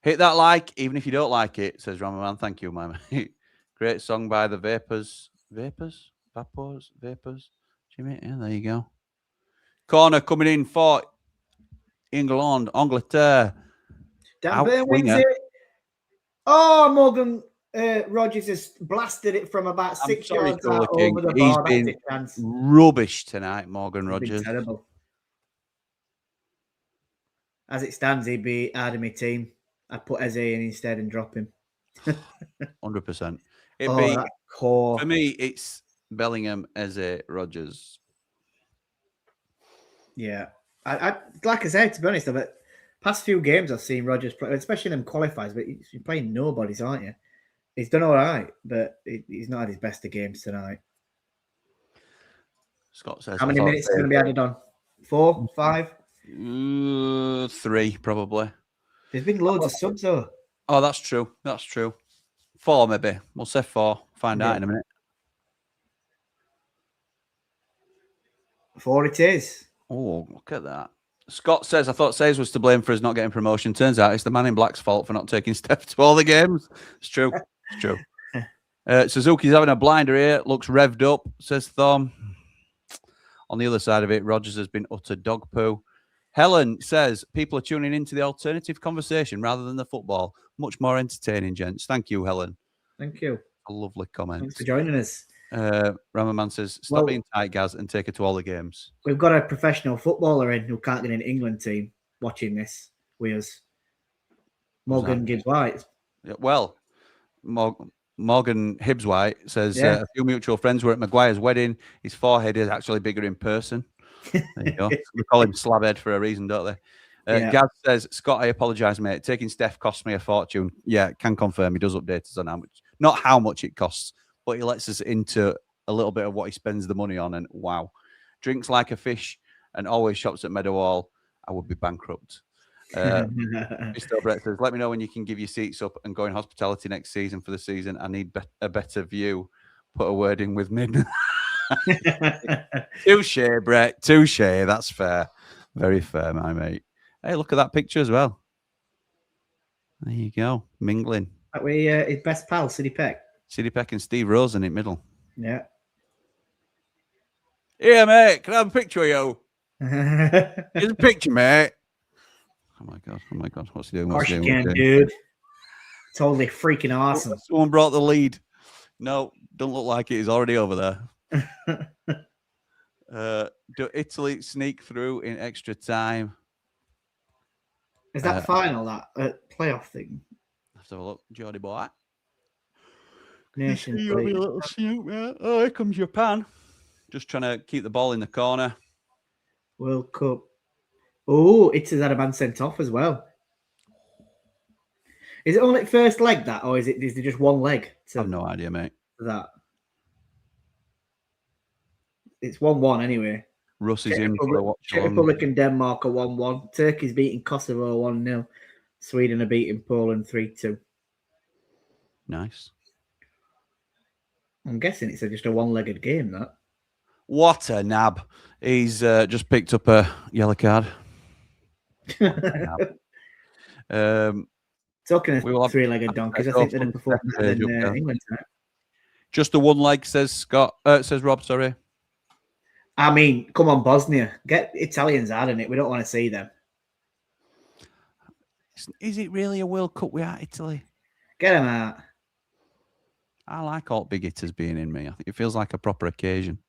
Hit that like, even if you don't like it, says Ramaman. Thank you, my mate. Great song by the Vapors. Vapors? Jimmy, yeah, there you go. Corner coming in for England, Angleterre. Dan Byrne wins it. Oh, Morgan Rogers has blasted it from about 6 yards out over the bar. He's been rubbish tonight, Morgan Rogers. Terrible. As it stands, he'd be out of my team. I'd put Eze in instead and drop him. 100%. That core. For me, it's Bellingham, Eze, Rogers. Yeah. I like I said, to be honest, but past few games I've seen Rogers play, especially in them qualifiers, but you're playing nobodies, aren't you? He's done all right, but he's not had his best of games tonight. Scott says, how many minutes are going to be added on? 4, 5? 3, probably. There's been loads of subs, though. Oh, that's true. That's true. 4, maybe. We'll say 4. Find out in a minute. 4 it is. Oh, look at that. Scott says, I thought Says was to blame for us not getting promotion. Turns out it's the man in black's fault for not taking Steph to all the games. It's true. It's true. Suzuki's having a blinder here. Looks revved up, says Thom. On the other side of it, Rogers has been utter dog poo. Helen says, people are tuning into the alternative conversation rather than the football. Much more entertaining, gents. Thank you, Helen. Thank you. A lovely comment. Thanks for joining us. Ramaman says, stop being tight, Gaz, and take her to all the games. We've got a professional footballer in who can't get in the England team watching this with us. Morgan Gibbs-White. Yeah, well, Morgan Hibbs-White says, a few mutual friends were at Maguire's wedding. His forehead is actually bigger in person. There you go. We call him Slabhead for a reason, don't they? Gaz says, Scott, I apologise, mate. Taking Steph cost me a fortune. Yeah, can confirm. He does update us on how much. Not how much it costs, but he lets us into a little bit of what he spends the money on. And wow. Drinks like a fish and always shops at Meadowhall. I would be bankrupt. Mr. Brett says, let me know when you can give your seats up and go in hospitality next season for the season. I need a better view. Put a word in with Mid. Touche, Brett. Touche. That's fair. Very fair, my mate. Hey, look at that picture as well. There you go. Mingling. That way, his best pal, Sidney Peck. Sidney Peck and Steve Rose in it middle. Yeah. Here, mate. Can I have a picture of you? Here's a picture, mate. Oh, my God. Oh, my God. What's he doing? Of course you can, dude. Totally freaking awesome. Someone brought the lead. No, don't look like it. He's already over there. Do Italy sneak through in extra time? Is that final, that playoff thing? Let's have a look. Jordy boy. Nations You'll be League. a little snoop, yeah. Oh, here comes Japan. Just trying to keep the ball in the corner. World Cup. Oh, Italy's had a man sent off as well. Is it only first leg that, or is there just one leg? I have no idea, mate. That it's 1-1 anyway. Russ is in for a watch. Czech Republic and Denmark are 1-1. Turkey's beating Kosovo 1-0. Sweden are beating Poland 3-2. Nice. I'm guessing it's just a one-legged game, that. What a nab. He's just picked up a yellow card. Talking of three-legged donkeys, I think they're performing better than England tonight. Just the one leg, says Scott. Says Rob, sorry. I mean, come on, Bosnia. Get Italians out in it. We don't want to see them. Is it really a World Cup without Italy? Get them out. I like all big hitters being in me. I think it feels like a proper occasion.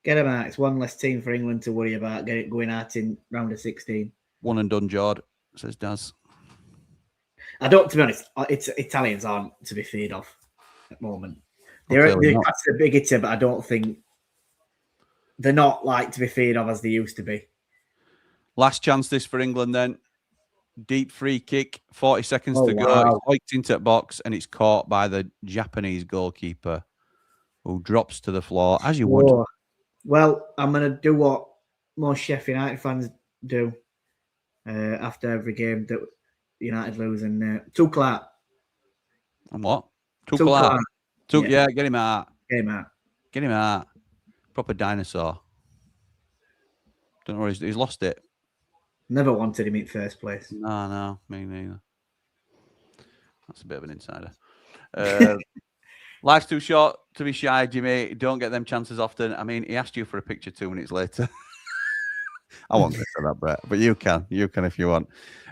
Get them out. It's one less team for England to worry about going out in round of 16. One and done, Jord, says Daz. I don't, to be honest, Italians aren't to be feared off at the moment. They're a big hitter, but I don't think they're not like to be feared of as they used to be. Last chance this for England then. Deep free kick, 40 seconds to go. Wow. It's hiked into the box and it's caught by the Japanese goalkeeper who drops to the floor, as you would. Well, I'm going to do what most Sheffield United fans do after every game that United lose. And Tuchel out. And what? Tuchel out. Yeah, get him out. Get him out. Get him out. Proper dinosaur. Don't know, he's lost it. Never wanted him in first place. No, me neither. That's a bit of an insider. Life's too short to be shy, Jimmy. Don't get them chances often. I mean, he asked you for a picture 2 minutes later. I won't say that, Brett, but you can. You can if you want.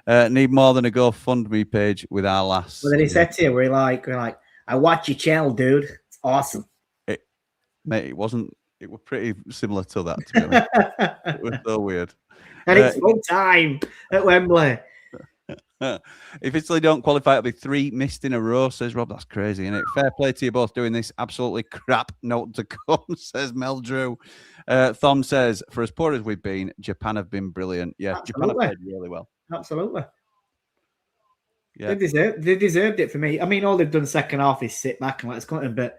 Need more than a GoFundMe page with our last. Well, then he said to you, we're like, I watch your channel, dude. It's awesome. Mate, it wasn't. It was pretty similar to that, to be honest. It was so weird. And it's full time at Wembley. If Italy don't qualify, it'll be 3 missed in a row, says Rob. That's crazy, isn't it? Fair play to you both doing this absolutely crap note to come, says Mel Drew. Thom says, for as poor as we've been, Japan have been brilliant. Yeah, Absolutely. Japan have played really well. Absolutely. Yeah. They deserved it for me. I mean, all they've done second half is sit back and let us come in, but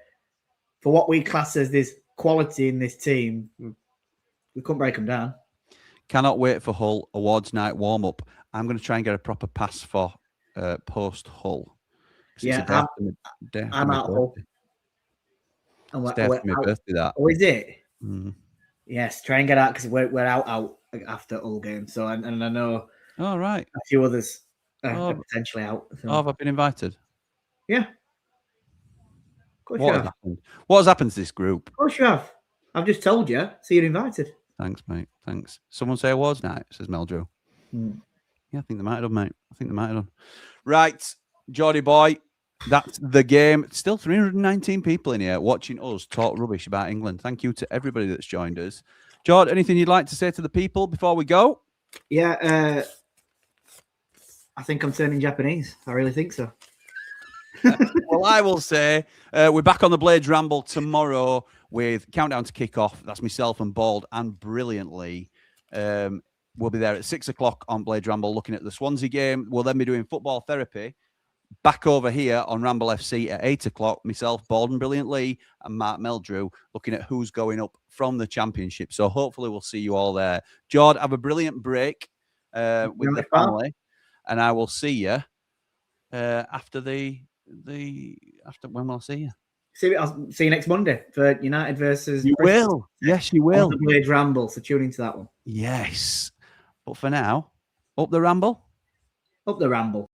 for what we class as this quality in this team, we couldn't break them down. Cannot wait for Hull awards night warm up. I'm going to try and get a proper pass for post Hull. Yeah, I'm at Hull. It's day after my birthday, that. Oh, is it? Mm-hmm. Yes, try and get out because we're out after Hull game. So and I know. Oh right. A few others are potentially out. So. Oh, have I been invited? Yeah. What has happened to this group? Of course you have. I've just told you. So you're invited. Thanks, mate. Thanks. Someone say awards night, says Mel Drew. Yeah, I think they might have done, mate. I think they might have done. Right, Geordie boy, that's the game. Still 319 people in here watching us talk rubbish about England. Thank you to everybody that's joined us. Jord, anything you'd like to say to the people before we go? Yeah, I think I'm turning Japanese. I really think so. Well, I will say we're back on the Blades Ramble tomorrow with Countdown to Kick-Off. That's myself and Bald and brilliantly. We'll be there at 6 o'clock on Blades Ramble looking at the Swansea game. We'll then be doing football therapy back over here on Ramble FC at 8 o'clock. Myself, Bald and Brilliant Lee and Mark Meldrew looking at who's going up from the Championship. So hopefully we'll see you all there. Jord, have a brilliant break with the family. And I will see you after after when will I see you? I'll see you next Monday for United versus. You will. Yes, you will. The Blades Ramble. So tune into that one. Yes. But for now, up the Ramble. Up the Ramble.